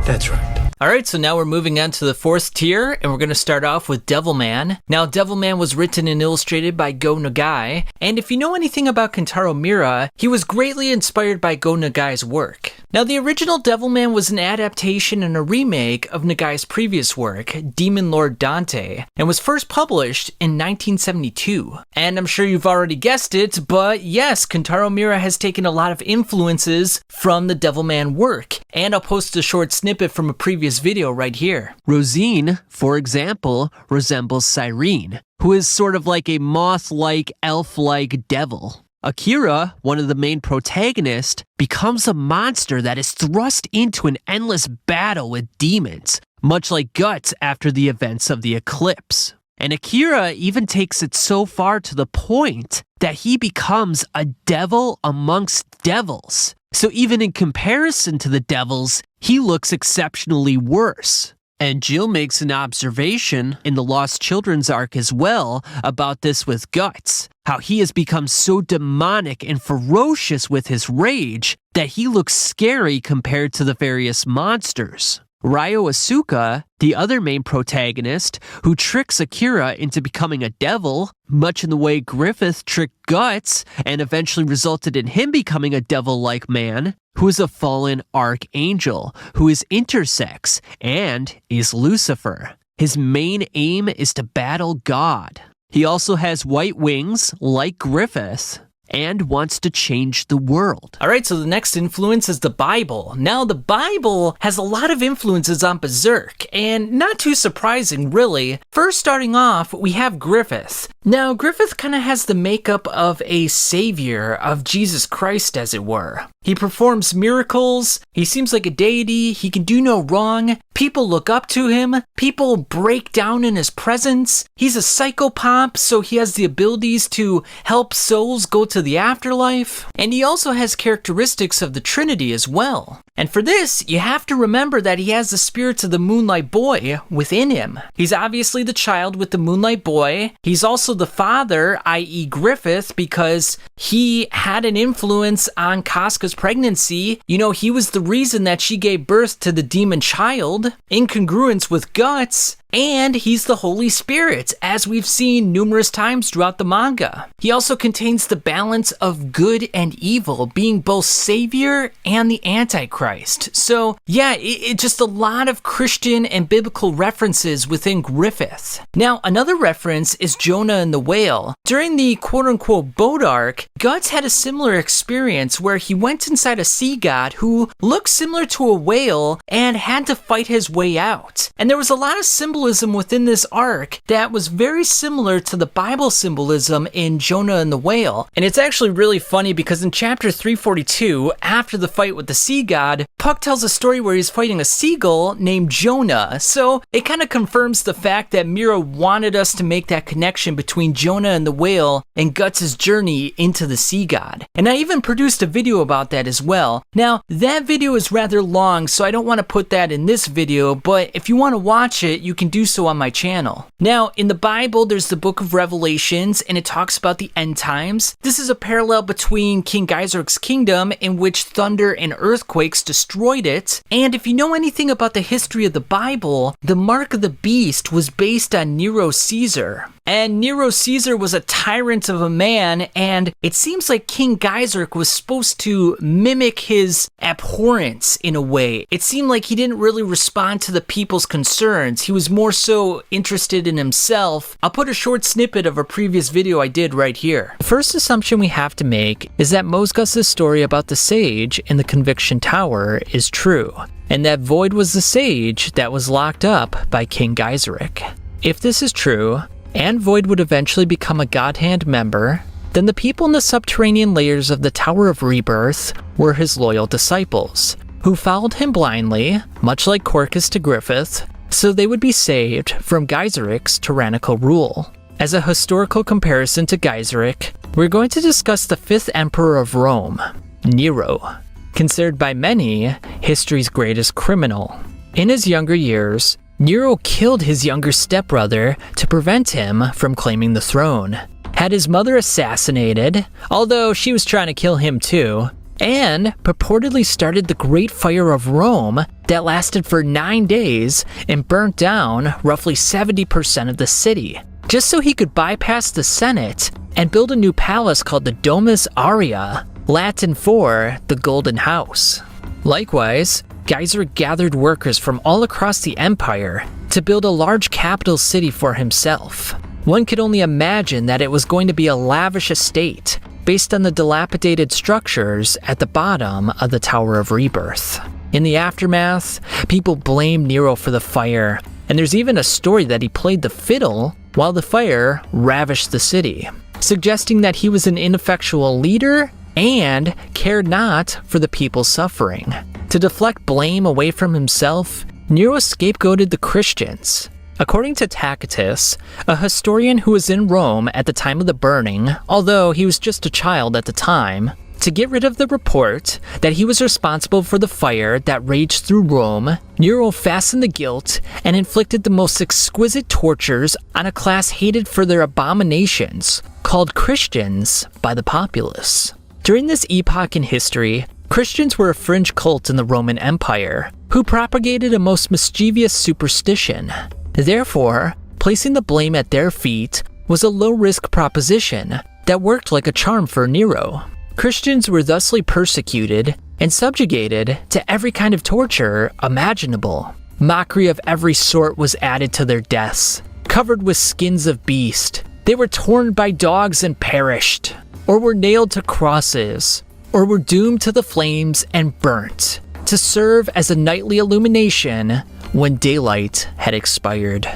That's right. Alright, so now we're moving on to the fourth tier, and we're going to start off with Devilman. Now, Devilman was written and illustrated by Go Nagai, and if you know anything about Kentaro Miura, he was greatly inspired by Go Nagai's work. Now, the original Devilman was an adaptation and a remake of Nagai's previous work, Demon Lord Dante, and was first published in 1972. And I'm sure you've already guessed it, but yes, Kentaro Miura has taken a lot of influences from the Devilman work, and I'll post a short snippet from a previous video right here. Rosine, for example, resembles Cyrene, who is sort of like a moth-like, elf-like devil. Akira, one of the main protagonists, becomes a monster that is thrust into an endless battle with demons, much like Gotz after the events of the eclipse. And Akira even takes it so far to the point that he becomes a devil amongst devils. So even in comparison to the devils, he looks exceptionally worse. And Jill makes an observation in the Lost Children's arc as well about this with Gotz, how he has become so demonic and ferocious with his rage that he looks scary compared to the various monsters. Ryo Asuka, the other main protagonist, who tricks Akira into becoming a devil, much in the way Griffith tricked Gotz and eventually resulted in him becoming a devil-like man, who is a fallen archangel, who is intersex and is Lucifer. His main aim is to battle God. He also has white wings, like Griffith, and wants to change the world. Alright, so the next influence is the Bible. Now, the Bible has a lot of influences on Berserk, and not too surprising, really. First, starting off, we have Griffith. Now, Griffith kind of has the makeup of a savior of Jesus Christ, as it were. He performs miracles, he seems like a deity, he can do no wrong, people look up to him, people break down in his presence, he's a psychopomp, so he has the abilities to help souls go to the afterlife, and he also has characteristics of the Trinity as well. And for this, you have to remember that he has the spirits of the Moonlight Boy within him. He's obviously the child with the Moonlight Boy. He's also the father, i.e. Griffith, because he had an influence on Casca's pregnancy. You know, he was the reason that she gave birth to the demon child. In congruence with Gotz, and he's the Holy Spirit, as we've seen numerous times throughout the manga. He also contains the balance of good and evil, being both Savior and the Antichrist. So yeah, it's just a lot of Christian and biblical references within Griffith. Now, another reference is Jonah and the whale. During the quote-unquote boat arc, Gotz had a similar experience where he went inside a sea god who looked similar to a whale and had to fight his way out. And there was a lot of symbolism within this arc that was very similar to the Bible symbolism in Jonah and the whale. And it's actually really funny because in chapter 342, after the fight with the sea god, Puck tells a story where he's fighting a seagull named Jonah. So it kind of confirms the fact that Miura wanted us to make that connection between Jonah and the whale and Guts' journey into the sea god. And I even produced a video about that as well. Now, that video is rather long, so I don't want to put that in this video, but if you want to watch it, you can do so on my channel. Now, in the Bible, there's the book of Revelations, and it talks about the end times. This is a parallel between King Gaiseric's kingdom, in which thunder and earthquakes destroyed it. And if you know anything about the history of the Bible, the mark of the beast was based on Nero Caesar. And Nero Caesar was a tyrant of a man, and it seems like King Gaiseric was supposed to mimic his abhorrence in a way. It seemed like he didn't really respond to the people's concerns. He was more so interested in himself. I'll put a short snippet of a previous video I did right here. The first assumption we have to make is that Mosgus' story about the sage in the Conviction Tower is true, and that Void was the sage that was locked up by King Gaiseric. If this is true, and Void would eventually become a Godhand member, then the people in the subterranean layers of the Tower of Rebirth were his loyal disciples, who followed him blindly, much like Corkus to Griffith, so they would be saved from Gaiseric's tyrannical rule. As a historical comparison to Gaiseric, we're going to discuss the 5th Emperor of Rome, Nero, considered by many history's greatest criminal. In his younger years, Nero killed his younger stepbrother to prevent him from claiming the throne, had his mother assassinated, although she was trying to kill him too, and purportedly started the Great Fire of Rome that lasted for 9 days and burnt down roughly 70% of the city, just so he could bypass the Senate and build a new palace called the Domus Aurea, Latin for the Golden House. Likewise, Gaiseric gathered workers from all across the empire to build a large capital city for himself. One could only imagine that it was going to be a lavish estate based on the dilapidated structures at the bottom of the Tower of Rebirth. In the aftermath, people blamed Nero for the fire, and there's even a story that he played the fiddle while the fire ravished the city, suggesting that he was an ineffectual leader and cared not for the people suffering. To deflect blame away from himself, Nero scapegoated the Christians. According to Tacitus, a historian who was in Rome at the time of the burning, although he was just a child at the time, to get rid of the report that he was responsible for the fire that raged through Rome, Nero fastened the guilt and inflicted the most exquisite tortures on a class hated for their abominations, called Christians by the populace. During this epoch in history, Christians were a fringe cult in the Roman Empire, who propagated a most mischievous superstition. Therefore, placing the blame at their feet was a low-risk proposition that worked like a charm for Nero. Christians were thusly persecuted and subjugated to every kind of torture imaginable. Mockery of every sort was added to their deaths, covered with skins of beast. They were torn by dogs and perished, or were nailed to crosses, or were doomed to the flames and burnt, to serve as a nightly illumination when daylight had expired.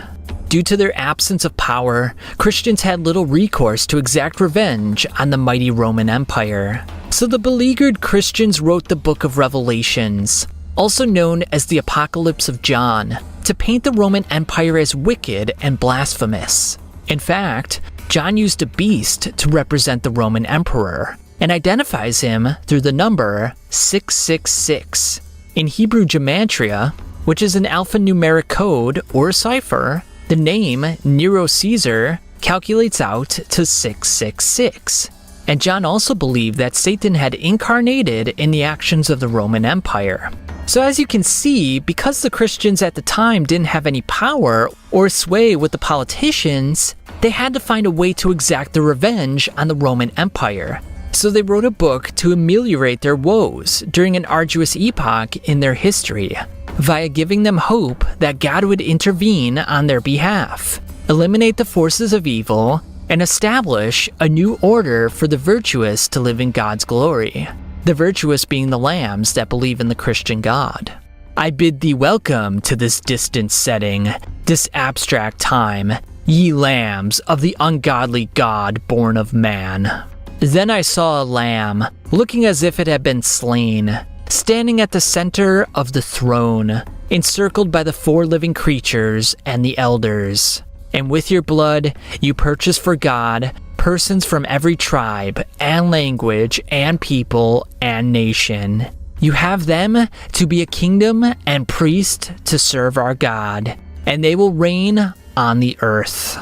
Due to their absence of power, Christians had little recourse to exact revenge on the mighty Roman Empire. So the beleaguered Christians wrote the Book of Revelations, also known as the Apocalypse of John, to paint the Roman Empire as wicked and blasphemous. In fact, John used a beast to represent the Roman emperor, and identifies him through the number 666. In Hebrew gematria, which is an alphanumeric code or cipher, the name Nero Caesar calculates out to 666. And John also believed that Satan had incarnated in the actions of the Roman Empire. So as you can see, because the Christians at the time didn't have any power or sway with the politicians, they had to find a way to exact their revenge on the Roman Empire. So they wrote a book to ameliorate their woes during an arduous epoch in their history, via giving them hope that God would intervene on their behalf, eliminate the forces of evil, and establish a new order for the virtuous to live in God's glory. The virtuous being the lambs that believe in the Christian God. I bid thee welcome to this distant setting, this abstract time, ye lambs of the ungodly God born of man. Then I saw a lamb, looking as if it had been slain, standing at the center of the throne, encircled by the 4 living creatures and the elders. And with your blood you purchased for God persons from every tribe and language and people and nation. You have them to be a kingdom and priest to serve our God, and they will reign on the earth.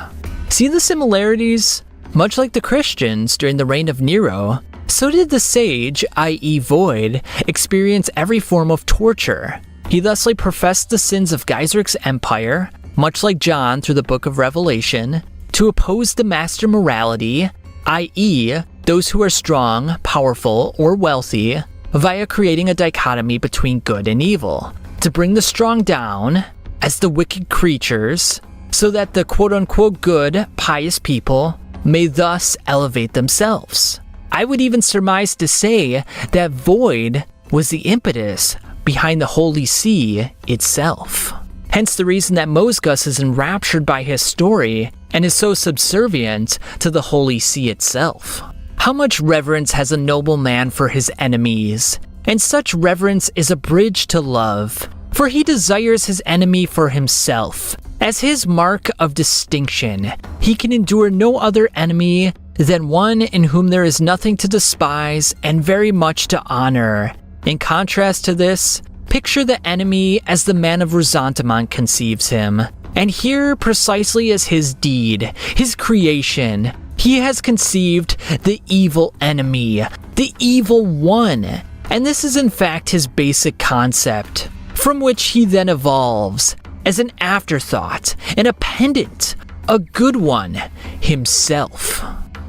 See the similarities? Much like the Christians during the reign of Nero, so did the sage, i.e. Void, experience every form of torture. He thusly professed the sins of Gaiseric's empire, much like John through the book of Revelation, to oppose the master morality, i.e. those who are strong, powerful, or wealthy, via creating a dichotomy between good and evil, to bring the strong down as the wicked creatures, so that the quote-unquote good, pious people may thus elevate themselves. I would even surmise to say that Void was the impetus behind the Holy See itself. Hence the reason that Mosgus is enraptured by his story and is so subservient to the Holy See itself. How much reverence has a noble man for his enemies? And such reverence is a bridge to love, for he desires his enemy for himself. As his mark of distinction, he can endure no other enemy than one in whom there is nothing to despise and very much to honor. In contrast to this, picture the enemy as the man of Rosantamont conceives him, and here precisely as his deed, his creation, he has conceived the evil enemy, the evil one, and this is in fact his basic concept, from which he then evolves as an afterthought, an appendant, a good one, himself.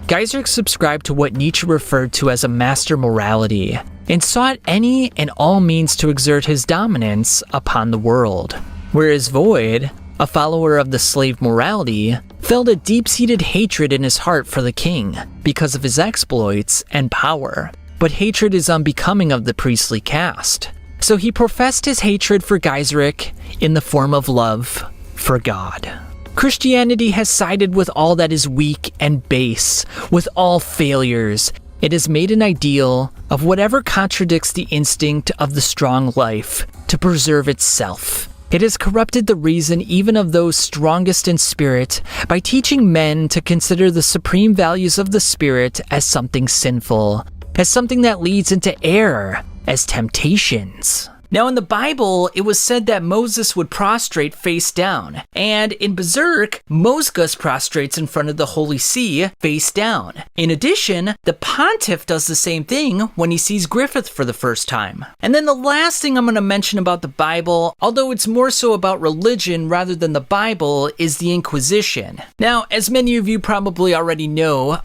Gaiseric subscribed to what Nietzsche referred to as a master morality, and sought any and all means to exert his dominance upon the world, whereas Void, a follower of the slave morality, felt a deep-seated hatred in his heart for the king because of his exploits and power, but hatred is unbecoming of the priestly caste. So he professed his hatred for Gaiseric in the form of love for God. Christianity has sided with all that is weak and base, with all failures. It has made an ideal of whatever contradicts the instinct of the strong life to preserve itself. It has corrupted the reason even of those strongest in spirit by teaching men to consider the supreme values of the spirit as something sinful, as something that leads into error, as temptations. Now in the Bible, it was said that Moses would prostrate face down, and in Berserk, Mosgus prostrates in front of the Holy See face down. In addition, the Pontiff does the same thing when he sees Griffith for the first time. And then the last thing I'm going to mention about the Bible, although it's more so about religion rather than the Bible, is the Inquisition. Now, as many of you probably already know,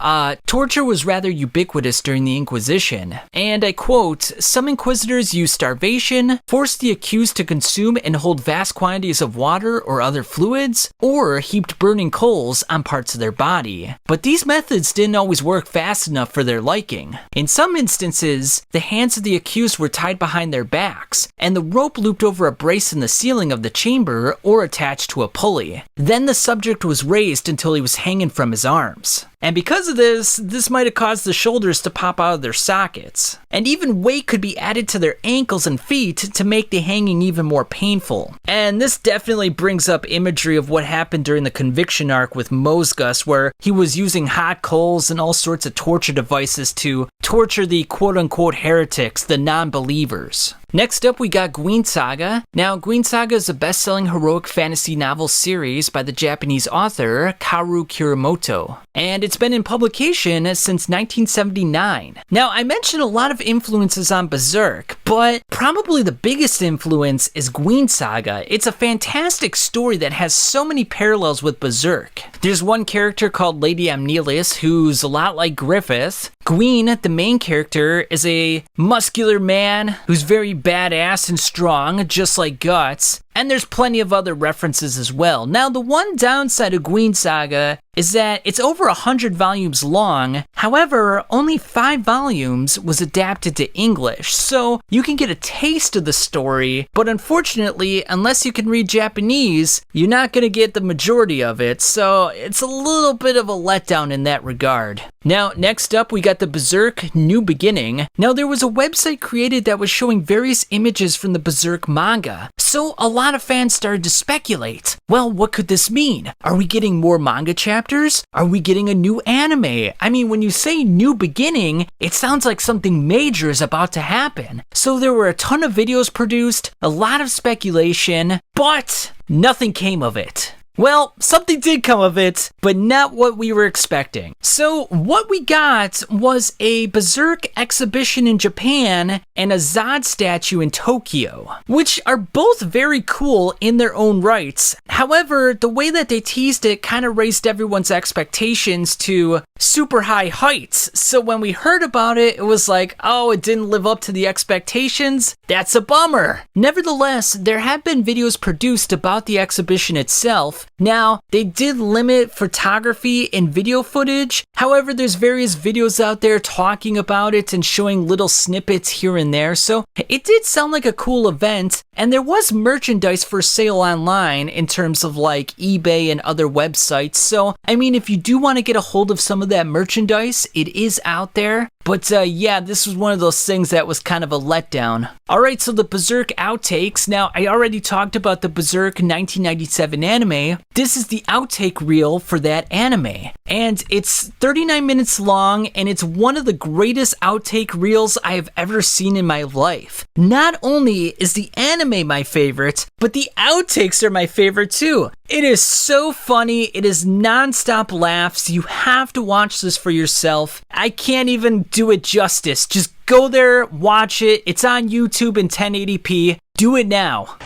torture was rather ubiquitous during the Inquisition, and I quote, "Some inquisitors used starvation, forced the accused to consume and hold vast quantities of water or other fluids, or heaped burning coals on parts of their body. But these methods didn't always work fast enough for their liking. In some instances, the hands of the accused were tied behind their backs, and the rope looped over a brace in the ceiling of the chamber or attached to a pulley. Then the subject was raised until he was hanging from his arms. And because of this might have caused the shoulders to pop out of their sockets. And even weight could be added to their ankles and feet to make the hanging even more painful. And this definitely brings up imagery of what happened during the conviction arc with Mosgus, where he was using hot coals and all sorts of torture devices to torture the quote-unquote heretics, the non-believers. Next up, we got Guin Saga. Now, Guin Saga is a best-selling heroic fantasy novel series by the Japanese author Kaoru Kuramoto, and it's been in publication since 1979. Now, I mentioned a lot of influences on Berserk, but probably the biggest influence is Guin Saga. It's a fantastic story that has so many parallels with Berserk. There's one character called Lady Amnelis who's a lot like Griffith. Guin, the main character, is a muscular man who's very badass and strong, just like Gotz. And there's plenty of other references as well. Now, the one downside of Guin Saga is that it's over 100 volumes long. However, only 5 volumes was adapted to English, so you can get a taste of the story, but unfortunately, unless you can read Japanese, you're not going to get the majority of it, so it's a little bit of a letdown in that regard. Now, next up, we got the Berserk New Beginning. Now, there was a website created that was showing various images from the Berserk manga, so a lot of fans started to speculate. Well, what could this mean? Are we getting more manga chapters? Are we getting a new anime? I mean, when you say New Beginning, it sounds like something major is about to happen. So there were a ton of videos produced, a lot of speculation, but nothing came of it. Well, something did come of it, but not what we were expecting. So what we got was a Berserk exhibition in Japan and a Zod statue in Tokyo, which are both very cool in their own rights. However, the way that they teased it kind of raised everyone's expectations to super high heights. So when we heard about it, it was like, oh, it didn't live up to the expectations? That's a bummer. Nevertheless, there have been videos produced about the exhibition itself. Now, they did limit photography and video footage. However, there's various videos out there talking about it and showing little snippets here and there. So it did sound like a cool event. And there was merchandise for sale online in terms of like eBay and other websites. So, I mean, if you do want to get a hold of some of that merchandise, it is out there. But yeah, this was one of those things that was kind of a letdown. Alright, so the Berserk outtakes. Now, I already talked about the Berserk 1997 anime. This is the outtake reel for that anime. And it's 39 minutes long, and it's one of the greatest outtake reels I have ever seen in my life. Not only is the anime my favorite, but the outtakes are my favorite too. It is so funny. It is non-stop laughs. You have to watch this for yourself. I can't even do it justice. Just go there, watch it. It's on YouTube in 1080p. Do it now.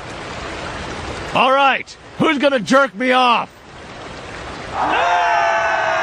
All right, who's gonna jerk me off?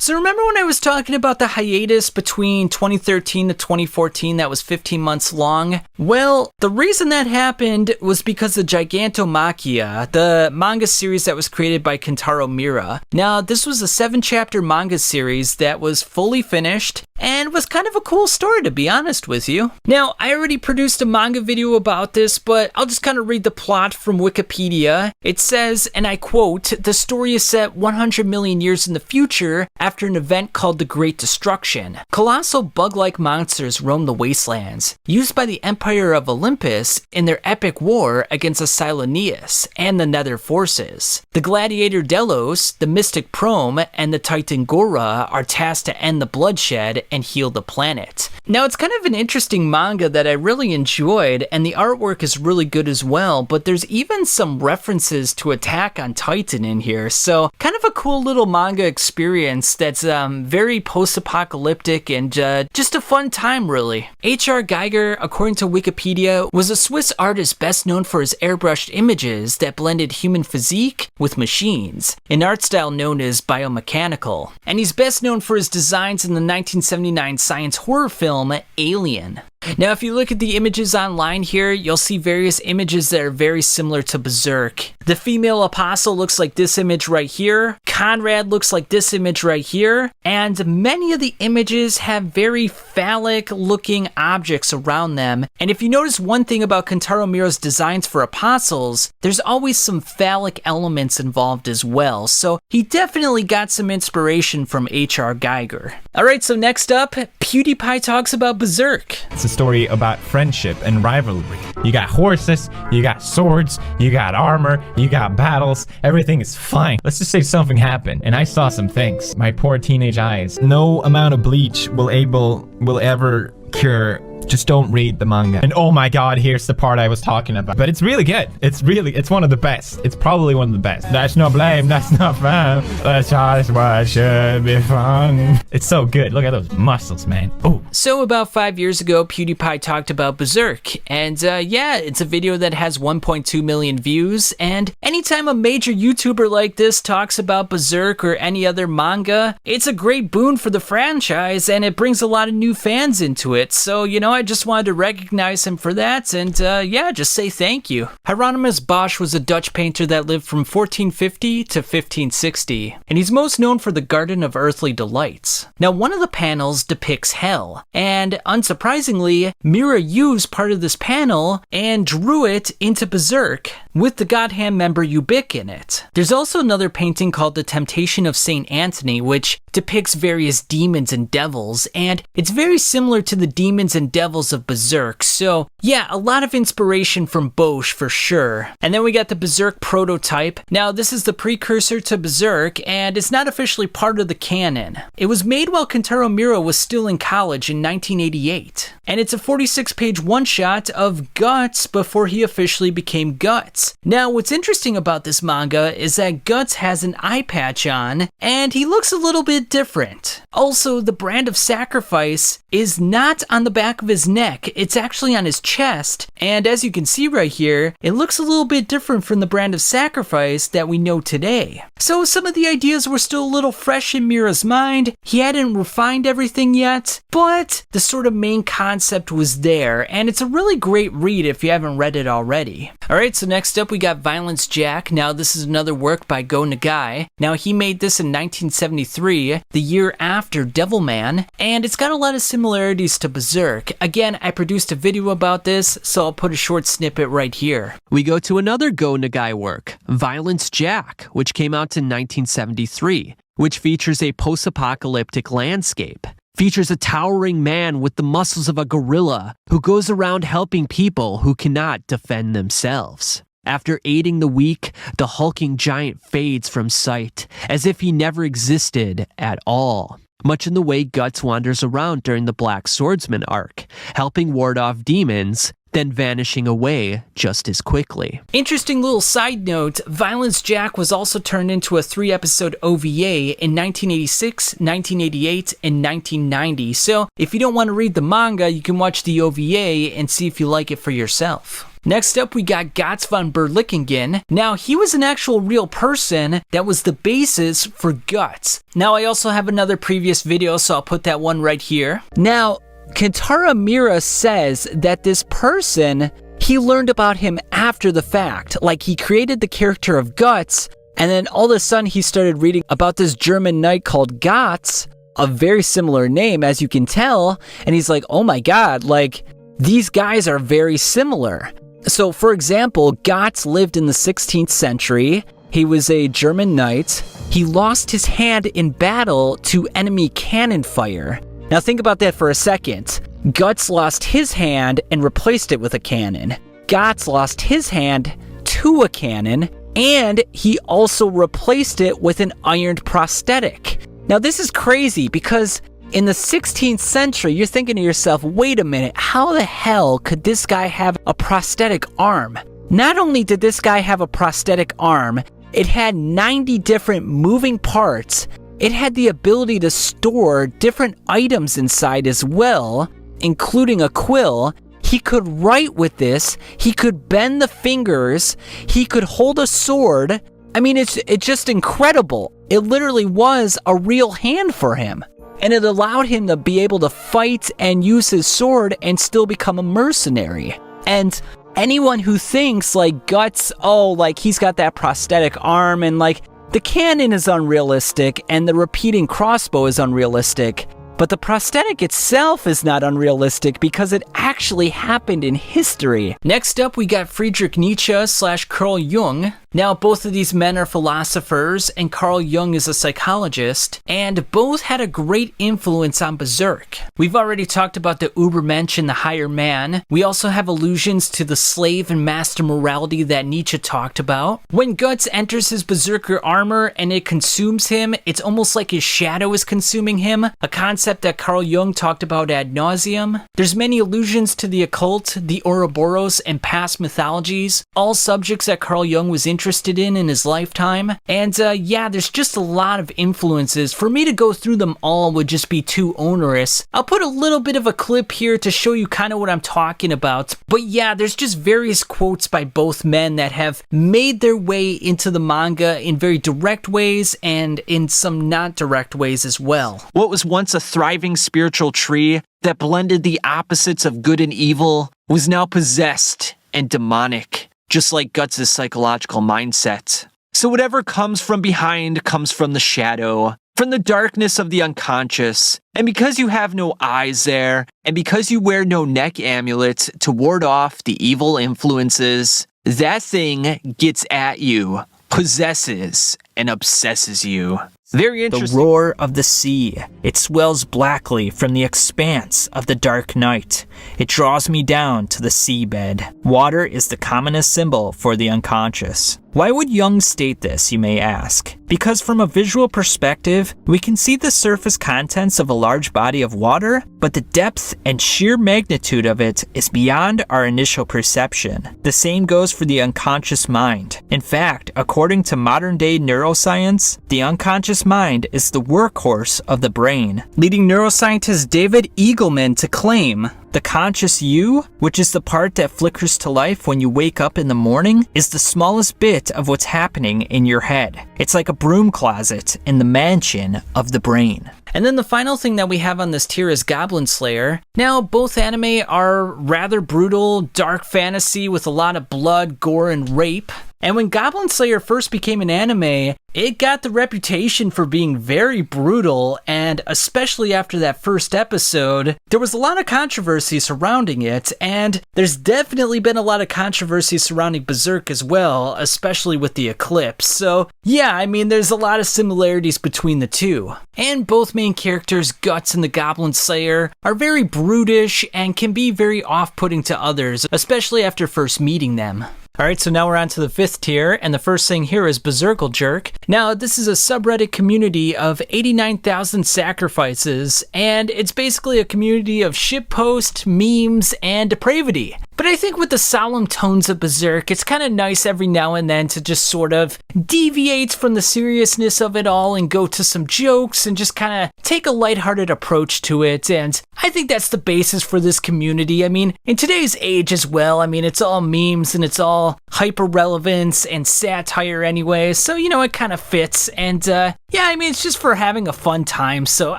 So remember when I was talking about the hiatus between 2013 to 2014 that was 15 months long? Well, the reason that happened was because of Gigantomakhia, the manga series that was created by Kentaro Miura. Now, this was a 7-chapter manga series that was fully finished and was kind of a cool story, to be honest with you. Now, I already produced a manga video about this, but I'll just kind of read the plot from Wikipedia. It says, and I quote, "The story is set 100 million years in the future after an event called the Great Destruction. Colossal bug-like monsters roam the wastelands, used by the Empire of Olympus in their epic war against the Siloneus and the Nether forces. The gladiator Delos, the mystic Prom, and the Titan Gora are tasked to end the bloodshed and heal the planet." Now, it's kind of an interesting manga that I really enjoyed, and the artwork is really good as well, but there's even some references to Attack on Titan in here, so kind of a cool little manga experience that's very post-apocalyptic and just a fun time, really. H.R. Giger, according to Wikipedia, was a Swiss artist best known for his airbrushed images that blended human physique with machines, an art style known as biomechanical. And he's best known for his designs in the 1979 science horror film Alien. Now, if you look at the images online here, you'll see various images that are very similar to Berserk. The female apostle looks like this image right here. Conrad looks like this image right here. And many of the images have very phallic looking objects around them. And if you notice one thing about Kentaro Miura's designs for apostles, there's always some phallic elements involved as well. So he definitely got some inspiration from H.R. Giger. Alright, so next up, Pewdiepie talks about Berserk. It's a story about friendship and rivalry. You got horses, you got swords, you got armor, you got battles, everything is fine. Let's just say something happened and I saw some things. My poor teenage eyes. No amount of bleach will ever cure Just don't read the manga. And oh my god, here's the part I was talking about. But it's really good. It's one of the best. It's probably one of the best. That's no blame, that's not fun. That's just what should be fun. It's so good. Look at those muscles, man. Oh. So about 5 years ago, PewDiePie talked about Berserk, and yeah, it's a video that has 1.2 million views, and anytime a major YouTuber like this talks about Berserk or any other manga, it's a great boon for the franchise, and it brings a lot of new fans into it. So, you know, I just wanted to recognize him for that, and yeah, just say thank you. Hieronymus Bosch was a Dutch painter that lived from 1450 to 1560, and he's most known for the Garden of Earthly Delights. Now, one of the panels depicts hell, and unsurprisingly, Miura used part of this panel and drew it into Berserk with the Godhand member Ubique in it. There's also another painting called The Temptation of St. Anthony, which depicts various demons and devils, and it's very similar to the demons and devils of Berserk. So yeah, a lot of inspiration from Bosch for sure. And then we got the Berserk prototype. Now this is the precursor to Berserk, and it's not officially part of the canon. It was made while Kentaro Miura was still in college in 1988, and it's a 46-page one-shot of Gotz before he officially became Gotz. Now what's interesting about this manga is that Gotz has an eye patch on, and he looks a little bit different. Also, the brand of sacrifice is not on the back of his neck, it's actually on his chest, and as you can see right here, it looks a little bit different from the brand of sacrifice that we know today. So some of the ideas were still a little fresh in Miura's mind, he hadn't refined everything yet, but the sort of main concept was there, and it's a really great read if you haven't read it already. Alright, so next up we got Violence Jack. Now this is another work by Go Nagai. Now he made this in 1973, the year after Devilman, and it's got a lot of similarities to Berserk. Again, I produced a video about this, so I'll put a short snippet right here. We go to another Go Nagai work, Violence Jack, which came out in 1973, which features a post-apocalyptic landscape. Features a towering man with the muscles of a gorilla who goes around helping people who cannot defend themselves. After aiding the weak, the hulking giant fades from sight, as if he never existed at all. Much in the way Gotz wanders around during the Black Swordsman arc, helping ward off demons, then vanishing away just as quickly. Interesting little side note, Violence Jack was also turned into a 3-episode OVA in 1986, 1988, and 1990, so if you don't want to read the manga, you can watch the OVA and see if you like it for yourself. Next up, we got Gotz von Berlichingen. Now, he was an actual real person that was the basis for Gotz. Now, I also have another previous video, so I'll put that one right here. Now, Kentaro Miura says that this person, he learned about him after the fact. Like, he created the character of Gotz, and then all of a sudden he started reading about this German knight called Gotz, a very similar name, as you can tell, and he's like, oh my god, like, these guys are very similar. So, for example, Gotz lived in the 16th century. He was a German knight. He lost his hand in battle to enemy cannon fire. Now think about that for a second. Gotz lost his hand and replaced it with a cannon. Gotz lost his hand to a cannon, and he also replaced it with an ironed prosthetic. Now this is crazy because in the 16th century, you're thinking to yourself, wait a minute, how the hell could this guy have a prosthetic arm? Not only did this guy have a prosthetic arm, it had 90 different moving parts. It had the ability to store different items inside as well, including a quill. He could write with this, he could bend the fingers, he could hold a sword. I mean, it's just incredible. It literally was a real hand for him. And it allowed him to be able to fight and use his sword and still become a mercenary. And anyone who thinks like Gotz, oh, like he's got that prosthetic arm and like the cannon is unrealistic and the repeating crossbow is unrealistic, but the prosthetic itself is not unrealistic because it actually happened in history. Next up, we got Friedrich Nietzsche / Carl Jung. Now, both of these men are philosophers, and Carl Jung is a psychologist, and both had a great influence on Berserk. We've already talked about the Ubermensch and the higher man. We also have allusions to the slave and master morality that Nietzsche talked about. When Gotz enters his Berserker armor and it consumes him, it's almost like his shadow is consuming him, a concept that Carl Jung talked about ad nauseum. There's many allusions to the occult, the Ouroboros, and past mythologies, all subjects that Carl Jung was interested in his lifetime. And yeah, there's just a lot of influences. For me to go through them all would just be too onerous. I'll put a little bit of a clip here to show you kind of what I'm talking about. But yeah, there's just various quotes by both men that have made their way into the manga in very direct ways and in some not direct ways as well. What was once a thriving spiritual tree that blended the opposites of good and evil was now possessed and demonic, just like Guts' psychological mindset. So whatever comes from behind comes from the shadow, from the darkness of the unconscious. And because you have no eyes there, and because you wear no neck amulet to ward off the evil influences, that thing gets at you, possesses, and obsesses you. Very interesting. The roar of the sea. It swells blackly from the expanse of the dark night. It draws me down to the seabed. Water is the commonest symbol for the unconscious. Why would Jung state this, you may ask? Because from a visual perspective, we can see the surface contents of a large body of water, but the depth and sheer magnitude of it is beyond our initial perception. The same goes for the unconscious mind. In fact, according to modern-day neuroscience, the unconscious mind is the workhorse of the brain, leading neuroscientist David Eagleman to claim the conscious you, which is the part that flickers to life when you wake up in the morning, is the smallest bit of what's happening in your head. It's like a broom closet in the mansion of the brain. And then the final thing that we have on this tier is Goblin Slayer. Now, both anime are rather brutal, dark fantasy with a lot of blood, gore, and rape. And when Goblin Slayer first became an anime, it got the reputation for being very brutal, and especially after that first episode, there was a lot of controversy surrounding it, and there's definitely been a lot of controversy surrounding Berserk as well, especially with the eclipse. So yeah, I mean, there's a lot of similarities between the two. And both main characters, Guts and the Goblin Slayer, are very brutish and can be very off-putting to others, especially after first meeting them. Alright, so now we're on to the 5th tier, and the first thing here is Berserkle Jerk. Now, this is a subreddit community of 89,000 sacrifices, and it's basically a community of shitpost, memes, and depravity. But I think with the solemn tones of Berserk, it's kind of nice every now and then to just sort of deviate from the seriousness of it all and go to some jokes and just kind of take a lighthearted approach to it. And I think that's the basis for this community. I mean, in today's age as well, I mean, it's all memes and it's all hyper relevance and satire anyway. So, you know, it kind of fits. And yeah, I mean, it's just for having a fun time. So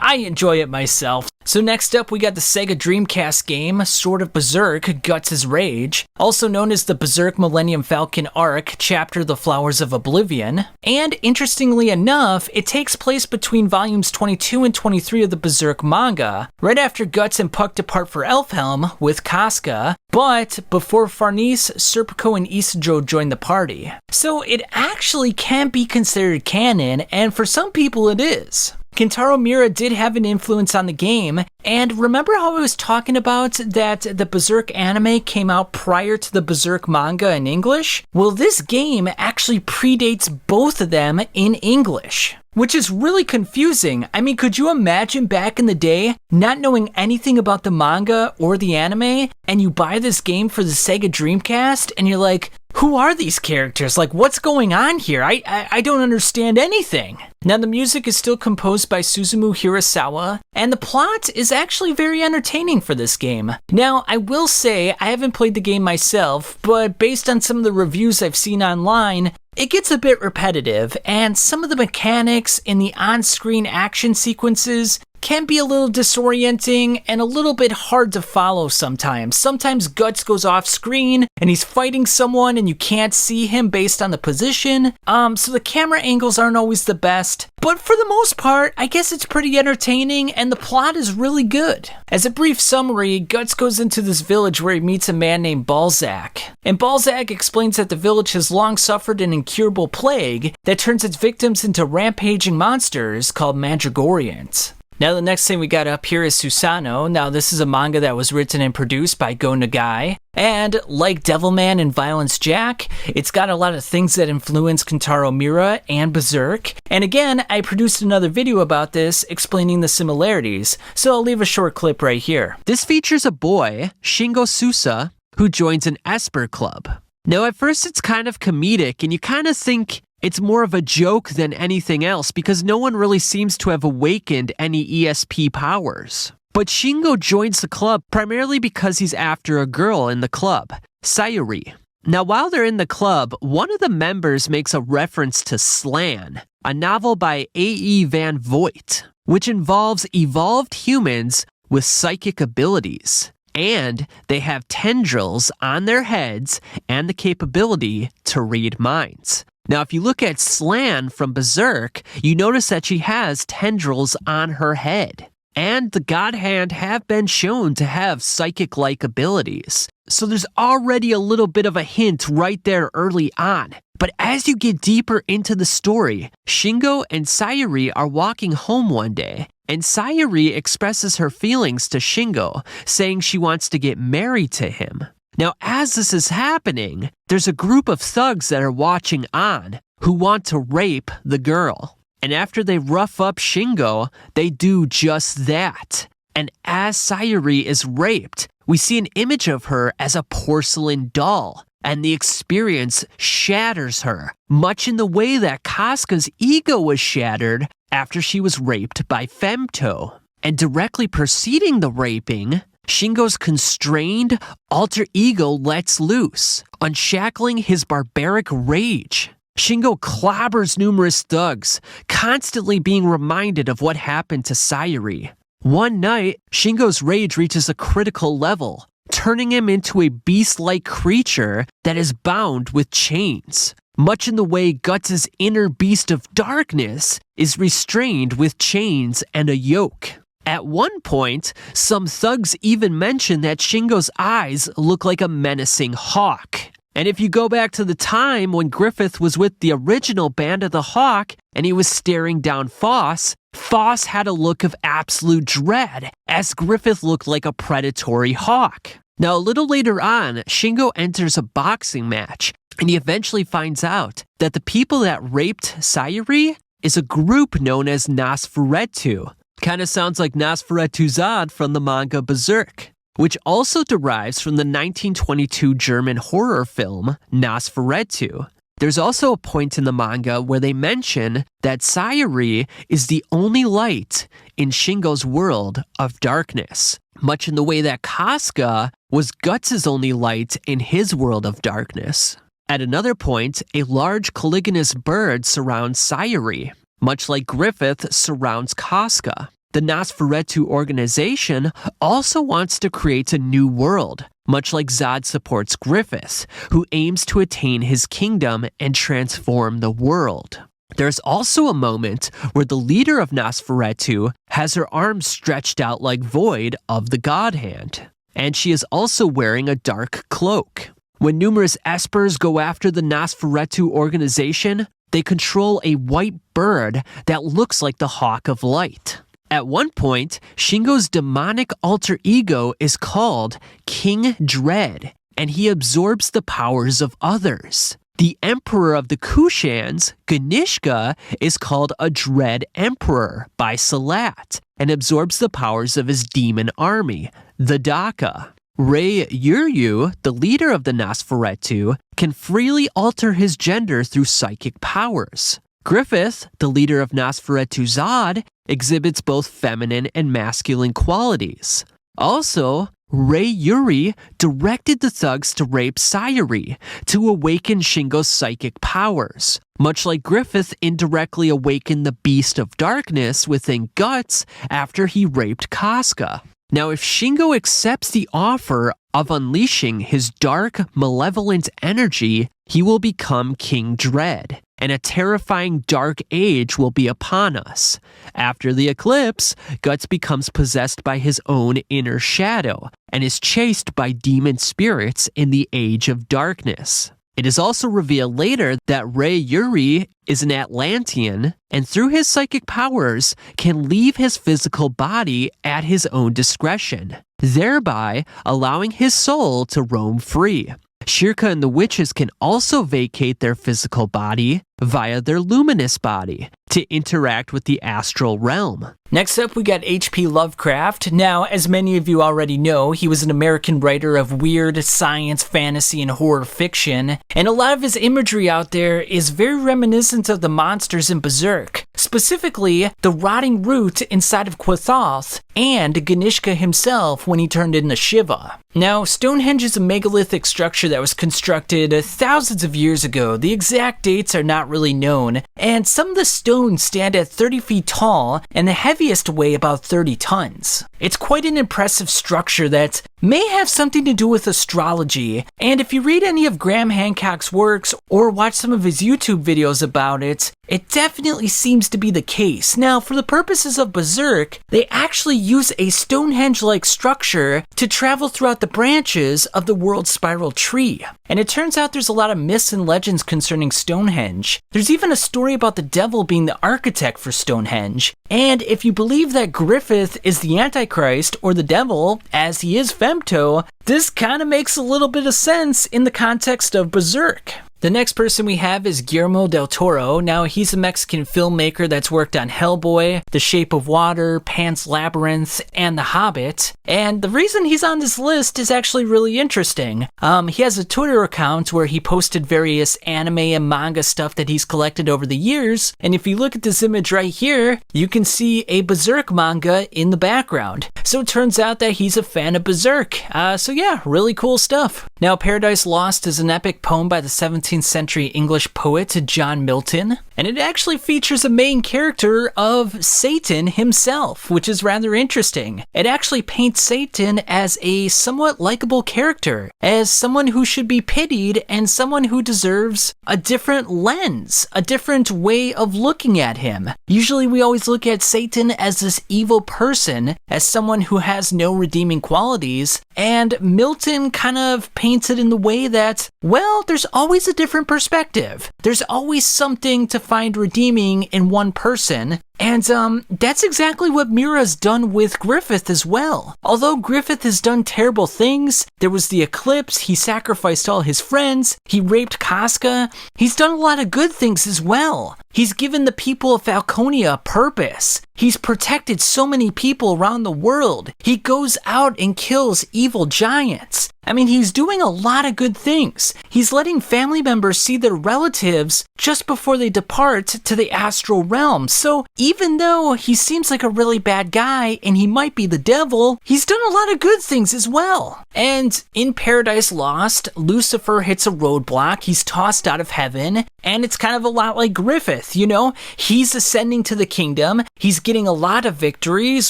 I enjoy it myself. So next up, we got the Sega Dreamcast game, Sword of Berserk, Guts' Rage, also known as the Berserk Millennium Falcon Arc, Chapter The Flowers of Oblivion. And interestingly enough, it takes place between volumes 22 and 23 of the Berserk manga, right after Guts and Puck depart for Elfhelm with Casca, but before Farnese, Serpico, and Isidro join the party. So it actually can be considered canon, and for some people it is. Kentaro Miura did have an influence on the game, and remember how I was talking about that the Berserk anime came out prior to the Berserk manga in English? Well, this game actually predates both of them in English, which is really confusing. I mean, could you imagine back in the day not knowing anything about the manga or the anime, and you buy this game for the Sega Dreamcast, and you're like, who are these characters? Like, what's going on here? I don't understand anything. Now, the music is still composed by Susumu Hirasawa, and the plot is actually very entertaining for this game. Now, I will say, I haven't played the game myself, but based on some of the reviews I've seen online, it gets a bit repetitive, and some of the mechanics in the on-screen action sequences can be a little disorienting and a little bit hard to follow sometimes. Sometimes Guts goes off screen and he's fighting someone and you can't see him based on the position. So the camera angles aren't always the best. But for the most part, I guess it's pretty entertaining and the plot is really good. As a brief summary, Guts goes into this village where he meets a man named Balzac. And Balzac explains that the village has long suffered an incurable plague that turns its victims into rampaging monsters called Mandragorians. Now the next thing we got up here is Susanoo. Now this is a manga that was written and produced by Go Nagai. And like Devilman and Violence Jack, it's got a lot of things that influence Kentaro Miura and Berserk. And again, I produced another video about this explaining the similarities, so I'll leave a short clip right here. This features a boy, Shingo Susa, who joins an Esper club. Now at first it's kind of comedic and you kind of think it's more of a joke than anything else because no one really seems to have awakened any ESP powers. But Shingo joins the club primarily because he's after a girl in the club, Sayuri. Now while they're in the club, one of the members makes a reference to Slan, a novel by A.E. Van Voigt, which involves evolved humans with psychic abilities. And they have tendrils on their heads and the capability to read minds. Now, if you look at Slan from Berserk, you notice that she has tendrils on her head. And the Godhand have been shown to have psychic-like abilities. So there's already a little bit of a hint right there early on. But as you get deeper into the story, Shingo and Sayuri are walking home one day, and Sayuri expresses her feelings to Shingo, saying she wants to get married to him. Now, as this is happening, there's a group of thugs that are watching on who want to rape the girl. And after they rough up Shingo, they do just that. And as Sayuri is raped, we see an image of her as a porcelain doll. And the experience shatters her, much in the way that Casca's ego was shattered after she was raped by Femto. And directly preceding the raping, Shingo's constrained alter ego lets loose, unshackling his barbaric rage. Shingo clobbers numerous thugs, constantly being reminded of what happened to Sayuri. One night, Shingo's rage reaches a critical level, turning him into a beast-like creature that is bound with chains, much in the way Guts' inner beast of darkness is restrained with chains and a yoke. At one point, some thugs even mention that Shingo's eyes look like a menacing hawk. And if you go back to the time when Griffith was with the original Band of the Hawk and he was staring down Foss, Foss had a look of absolute dread as Griffith looked like a predatory hawk. Now a little later on, Shingo enters a boxing match and he eventually finds out that the people that raped Sayuri is a group known as Nosferatu. Kind of sounds like Nosferatu Zod from the manga Berserk, which also derives from the 1922 German horror film Nosferatu. There's also a point in the manga where they mention that Sayuri is the only light in Shingo's world of darkness, much in the way that Casca was Guts' only light in his world of darkness. At another point, a large colligonous bird surrounds Sayuri, much like Griffith surrounds Casca. The Nosferatu organization also wants to create a new world, much like Zod supports Griffith, who aims to attain his kingdom and transform the world. There's also a moment where the leader of Nosferatu has her arms stretched out like Void of the Godhand, and she is also wearing a dark cloak. When numerous Espers go after the Nosferatu organization, they control a white bird that looks like the Hawk of Light. At one point, Shingo's demonic alter ego is called King Dread, and he absorbs the powers of others. The Emperor of the Kushans, Ganishka, is called a Dread Emperor by Salat, and absorbs the powers of his demon army, the Daka. Rei Yuryu, the leader of the Nosferatu, can freely alter his gender through psychic powers. Griffith, the leader of Nosferatu Zod, exhibits both feminine and masculine qualities. Also, Rei Yuri directed the thugs to rape Sayuri to awaken Shingo's psychic powers, much like Griffith indirectly awakened the Beast of Darkness within Gotz after he raped Casca. Now, if Shingo accepts the offer of unleashing his dark, malevolent energy, he will become King Dread, and a terrifying dark age will be upon us. After the eclipse, Gotz becomes possessed by his own inner shadow and is chased by demon spirits in the Age of Darkness. It is also revealed later that Rei Yuri is an Atlantean, and through his psychic powers can leave his physical body at his own discretion, thereby allowing his soul to roam free. Shirka and the witches can also vacate their physical body via their luminous body to interact with the astral realm. Next up, we got H.P. Lovecraft. Now, as many of you already know, he was an American writer of weird science, fantasy, and horror fiction, and a lot of his imagery out there is very reminiscent of the monsters in Berserk, specifically the rotting root inside of Quathoth and Ganishka himself when he turned into Shiva. Now, Stonehenge is a megalithic structure that was constructed thousands of years ago. The exact dates are not really known, and some of the stones stand at 30 feet tall, and the heaviest weigh about 30 tons. It's quite an impressive structure that may have something to do with astrology, and if you read any of Graham Hancock's works or watch some of his YouTube videos about it, it definitely seems to be the case. Now, for the purposes of Berserk, they actually use a Stonehenge-like structure to travel throughout the branches of the world spiral tree. And it turns out there's a lot of myths and legends concerning Stonehenge. There's even a story about the devil being the architect for Stonehenge. And if you believe that Griffith is the Antichrist or the devil, as he is Femto, this kind of makes a little bit of sense in the context of Berserk. The next person we have is Guillermo del Toro. Now, he's a Mexican filmmaker that's worked on Hellboy, The Shape of Water, Pan's Labyrinth, and The Hobbit. And the reason he's on this list is actually really interesting. He has a Twitter account where he posted various anime and manga stuff that he's collected over the years. And if you look at this image right here, you can see a Berserk manga in the background. So it turns out that he's a fan of Berserk. So yeah, really cool stuff. Now, Paradise Lost is an epic poem by the 17th century English poet John Milton, and it actually features a main character of Satan himself, which is rather interesting. It actually paints Satan as a somewhat likable character, as someone who should be pitied and someone who deserves a different lens, a different way of looking at him. Usually we always look at Satan as this evil person, as someone who has no redeeming qualities, and Milton kind of paints it in the way that, well, there's always a different perspective. There's always something to find redeeming in one person. And that's exactly what Miura's done with Griffith as well. Although Griffith has done terrible things, there was the eclipse, he sacrificed all his friends, he raped Casca, he's done a lot of good things as well. He's given the people of Falconia a purpose. He's protected so many people around the world. He goes out and kills evil giants. I mean, he's doing a lot of good things. He's letting family members see their relatives just before they depart to the astral realm. So even though he seems like a really bad guy and he might be the devil, he's done a lot of good things as well. And in Paradise Lost, Lucifer hits a roadblock, he's tossed out of heaven, and it's kind of a lot like Griffith, you know? He's ascending to the kingdom, he's getting a lot of victories,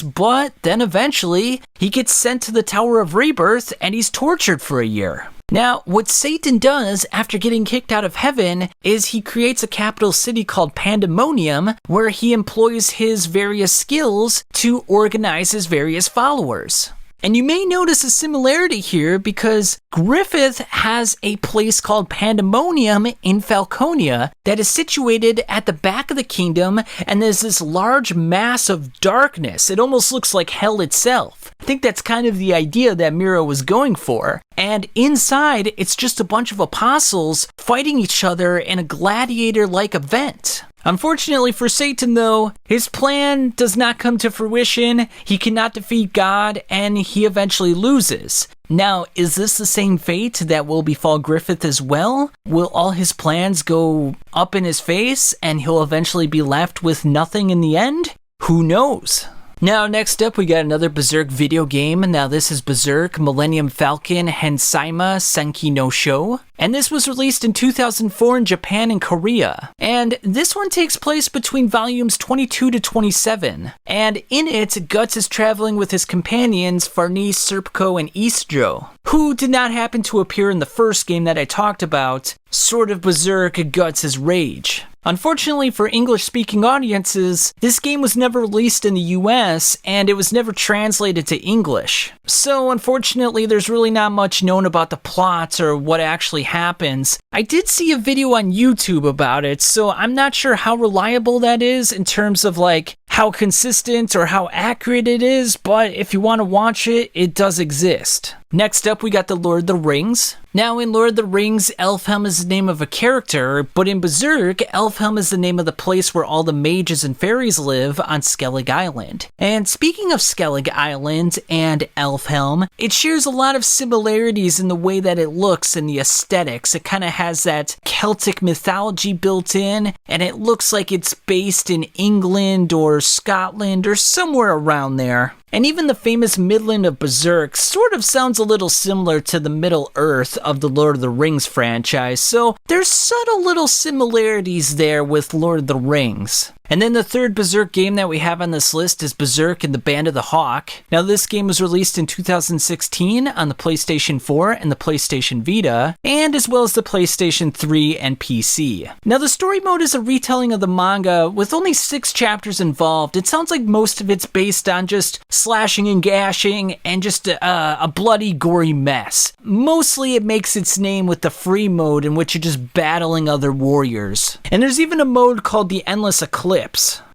but then eventually he gets sent to the Tower of Rebirth and he's tortured for a year. Now, what Satan does after getting kicked out of heaven is he creates a capital city called Pandemonium, where he employs his various skills to organize his various followers. And you may notice a similarity here because Griffith has a place called Pandemonium in Falconia that is situated at the back of the kingdom, and there's this large mass of darkness. It almost looks like hell itself. I think that's kind of the idea that Miura was going for. And inside, it's just a bunch of apostles fighting each other in a gladiator-like event. Unfortunately for Satan, though, his plan does not come to fruition, he cannot defeat God, and he eventually loses. Now, is this the same fate that will befall Griffith as well? Will all his plans go up in his face, and he'll eventually be left with nothing in the end? Who knows? Now, next up, we got another Berserk video game. Now, this is Berserk Millennium Falcon Hensaima Senki no Sho. And this was released in 2004 in Japan and Korea. And this one takes place between volumes 22 to 27. And in it, Gotz is traveling with his companions Farnese, Serpko, and Istro, who did not happen to appear in the first game that I talked about, Sword of Berserk Guts' Rage. Unfortunately for English-speaking audiences, this game was never released in the US, and it was never translated to English. So unfortunately, there's really not much known about the plot or what actually happens. I did see a video on YouTube about it, so I'm not sure how reliable that is in terms of like how consistent or how accurate it is, but if you want to watch it, it does exist. Next up, we got the Lord of the Rings. Now, in Lord of the Rings, Elfhelm is the name of a character, but in Berserk, Elfhelm is the name of the place where all the mages and fairies live on Skellig Island. And speaking of Skellig Island and Elfhelm, it shares a lot of similarities in the way that it looks and the aesthetics. It kind of has that Celtic mythology built in, and it looks like it's based in England or Scotland or somewhere around there. And even the famous Midland of Berserk sort of sounds a little similar to the Middle Earth of the Lord of the Rings franchise, so there's subtle little similarities there with Lord of the Rings. And then the third Berserk game that we have on this list is Berserk and the Band of the Hawk. Now, this game was released in 2016 on the PlayStation 4 and the PlayStation Vita, and as well as the PlayStation 3 and PC. Now, the story mode is a retelling of the manga with only 6 chapters involved. It sounds like most of it's based on just slashing and gashing and just a bloody, gory mess. Mostly it makes its name with the free mode in which you're just battling other warriors. And there's even a mode called the Endless Eclipse.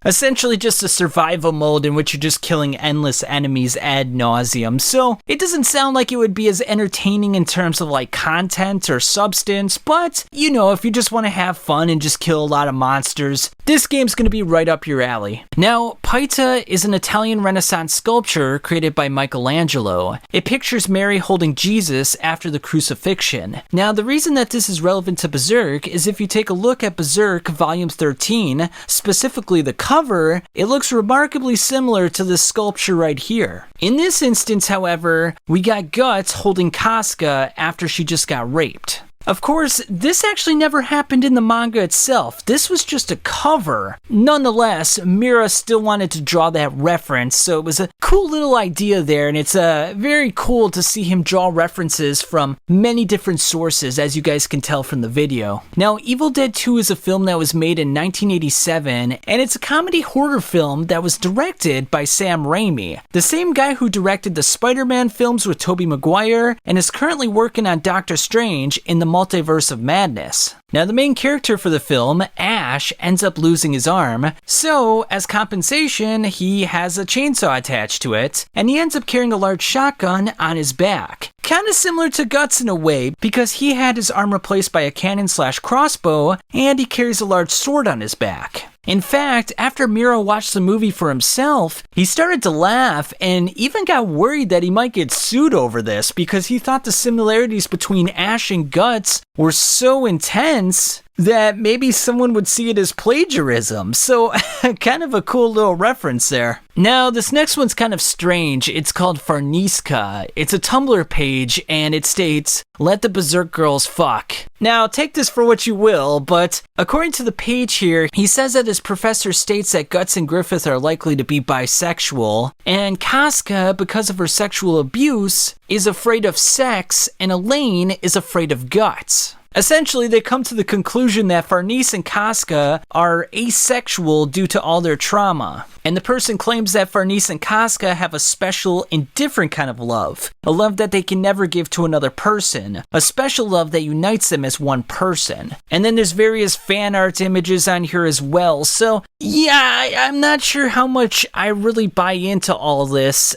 Essentially just a survival mode in which you're just killing endless enemies ad nauseum. So it doesn't sound like it would be as entertaining in terms of like content or substance, but you know, if you just want to have fun and just kill a lot of monsters, this game's going to be right up your alley. Now, Pieta is an Italian Renaissance sculpture created by Michelangelo. It pictures Mary holding Jesus after the crucifixion. Now, the reason that this is relevant to Berserk is if you take a look at Berserk Volume 13, specifically the cover, it looks remarkably similar to this sculpture right here. In this instance, however, we got Gotz holding Casca after she just got raped. Of course, this actually never happened in the manga itself. This was just a cover. Nonetheless, Miura still wanted to draw that reference, so it was a cool little idea there, and it's very cool to see him draw references from many different sources, as you guys can tell from the video. Now, Evil Dead 2 is a film that was made in 1987, and it's a comedy horror film that was directed by Sam Raimi, the same guy who directed the Spider-Man films with Tobey Maguire, and is currently working on Doctor Strange in the Multiverse of Madness. Now, the main character for the film, Ash, ends up losing his arm, so as compensation, he has a chainsaw attached to it, and he ends up carrying a large shotgun on his back. Kind of similar to Gotz in a way, because he had his arm replaced by a cannon/crossbow, and he carries a large sword on his back. In fact, after Miura watched the movie for himself, he started to laugh and even got worried that he might get sued over this because he thought the similarities between Ash and Gotz were so intense that maybe someone would see it as plagiarism. So, kind of a cool little reference there. Now, this next one's kind of strange. It's called Farniska. It's a Tumblr page, and it states, "Let the Berserk girls fuck." Now, take this for what you will, but according to the page here, he says that his professor states that Gotz and Griffith are likely to be bisexual, and Casca, because of her sexual abuse, is afraid of sex, and Elaine is afraid of Gotz. Essentially, they come to the conclusion that Farnese and Casca are asexual due to all their trauma. And the person claims that Farnese and Casca have a special and different kind of love. A love that they can never give to another person. A special love that unites them as one person. And then there's various fan art images on here as well. So, yeah, I'm not sure how much I really buy into all this.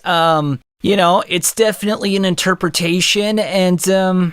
You know, it's definitely an interpretation, and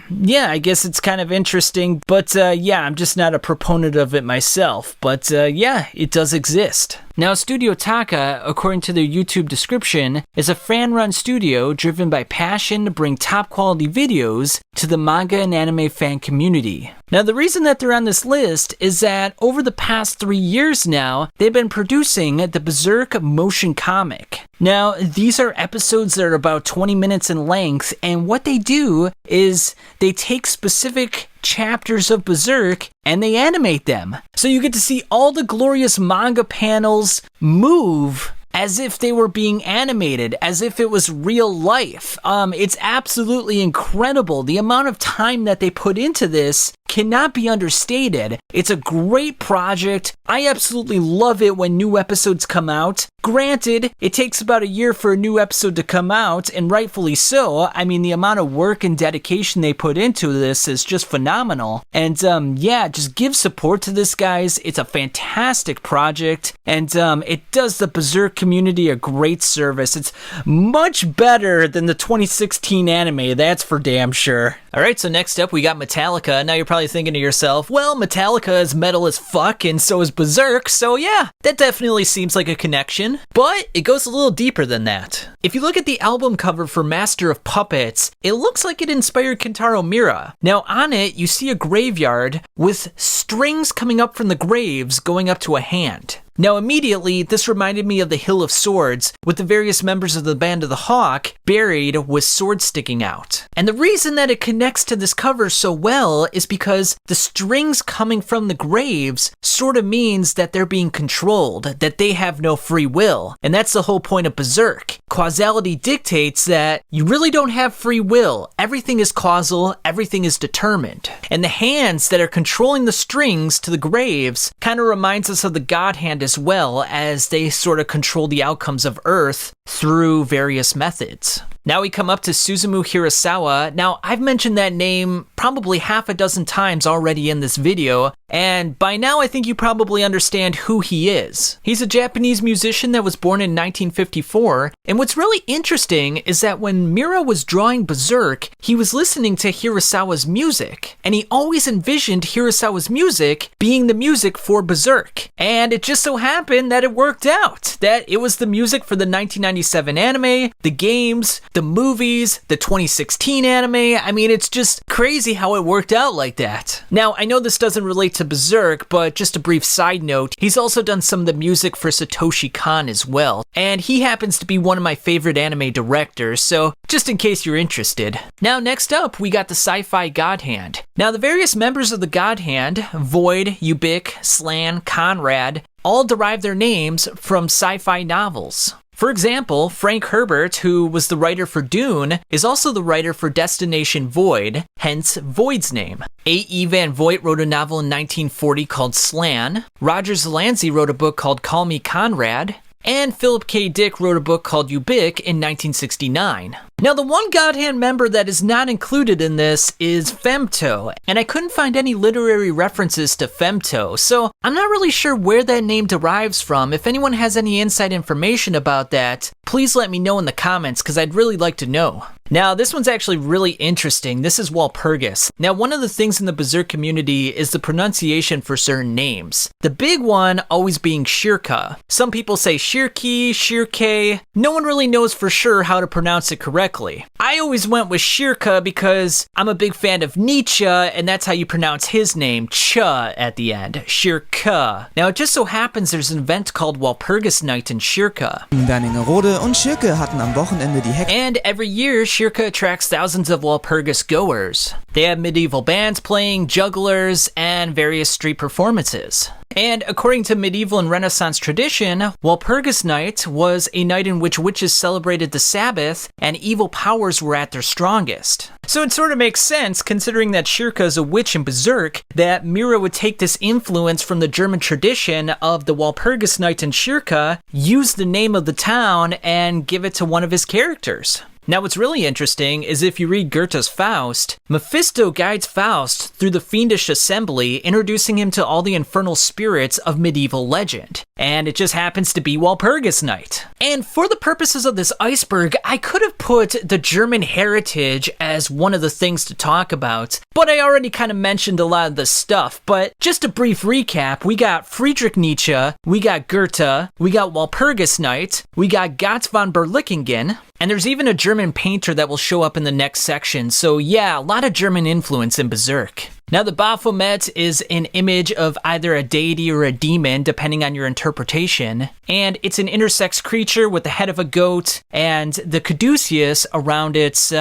yeah, I guess it's kind of interesting, but yeah, I'm just not a proponent of it myself, but yeah, it does exist. Now, Studio Taka, according to their YouTube description, is a fan-run studio driven by passion to bring top-quality videos to the manga and anime fan community. Now, the reason that they're on this list is that over the past 3 years now, they've been producing the Berserk motion comic. Now, these are episodes that are about 20 minutes in length, and what they do is they take specific chapters of Berserk and they animate them. So you get to see all the glorious manga panels move as if they were being animated, as if it was real life. It's absolutely incredible. The amount of time that they put into this cannot be understated. It's a great project. I absolutely love it when new episodes come out. Granted, it takes about a year for a new episode to come out, and rightfully so. I mean, the amount of work and dedication they put into this is just phenomenal. And yeah, just give support to this, guys. It's a fantastic project, and it does the Berserk community a great service. It's much better than the 2016 anime, that's for damn sure. Alright, so next up we got Metallica. Now you're probably thinking to yourself, well, Metallica is metal as fuck, and so is Berserk, so yeah, that definitely seems like a connection. But it goes a little deeper than that. If you look at the album cover for Master of Puppets, it looks like it inspired Kentaro Miura. Now on it, you see a graveyard with strings coming up from the graves going up to a hand. Now immediately, this reminded me of the Hill of Swords, with the various members of the Band of the Hawk buried with swords sticking out. And the reason that it connects to this cover so well is because the strings coming from the graves sort of means that they're being controlled, that they have no free will. And that's the whole point of Berserk. Causality dictates that you really don't have free will. Everything is causal, everything is determined. And the hands that are controlling the strings to the graves kind of reminds us of the God Hand as well, as they sort of control the outcomes of Earth through various methods. Now we come up to Susumu Hirasawa. Now, I've mentioned that name probably half a dozen times already in this video, and by now I think you probably understand who he is. He's a Japanese musician that was born in 1954, and what's really interesting is that when Miura was drawing Berserk, he was listening to Hirasawa's music, and he always envisioned Hirasawa's music being the music for Berserk. And it just so happened that it worked out, that it was the music for the 1997 anime, the games, the movies, the 2016 anime. I mean, it's just crazy how it worked out like that. Now, I know this doesn't relate to Berserk, but just a brief side note, he's also done some of the music for Satoshi Kon as well, and he happens to be one of my favorite anime directors, so just in case you're interested. Now, next up, we got the Sci-Fi Godhand. Now, the various members of the Godhand, Void, Ubik, Slan, Conrad, all derive their names from sci-fi novels. For example, Frank Herbert, who was the writer for Dune, is also the writer for Destination Void, hence Void's name. A.E. Van Vogt wrote a novel in 1940 called Slan, Roger Zelansky wrote a book called Call Me Conrad, and Philip K. Dick wrote a book called Ubik in 1969. Now, the one Godhand member that is not included in this is Femto, and I couldn't find any literary references to Femto, so I'm not really sure where that name derives from. If anyone has any inside information about that, please let me know in the comments, because I'd really like to know. Now, this one's actually really interesting. This is Walpurgis. Now, one of the things in the Berserk community is the pronunciation for certain names. The big one always being Shirka. Some people say Shirki, Shirke. No one really knows for sure how to pronounce it correctly. I always went with Shirka because I'm a big fan of Nietzsche, and that's how you pronounce his name, Cha at the end, Shirka. Now, it just so happens there's an event called Walpurgis Night in Shirka. Wernigerode und Schirke hatten am Wochenende die And every year, Shirka attracts thousands of Walpurgis goers. They have medieval bands playing, jugglers, and various street performances. And according to medieval and Renaissance tradition, Walpurgis Night was a night in which witches celebrated the Sabbath and evil powers were at their strongest. So it sort of makes sense, considering that Shirka is a witch in Berserk, that Miura would take this influence from the German tradition of the Walpurgis Night in Shirka, use the name of the town, and give it to one of his characters. Now, what's really interesting is if you read Goethe's Faust, Mephisto guides Faust through the fiendish assembly, introducing him to all the infernal spirits of medieval legend. And it just happens to be Walpurgis Night. And for the purposes of this iceberg, I could have put the German heritage as one of the things to talk about, but I already kind of mentioned a lot of the stuff. But just a brief recap, we got Friedrich Nietzsche, we got Goethe, we got Walpurgis Night, we got Gotz von Berlichingen, and there's even a German painter that will show up in the next section, so yeah, a lot of German influence in Berserk. Now, the Baphomet is an image of either a deity or a demon, depending on your interpretation, and it's an intersex creature with the head of a goat and the caduceus around its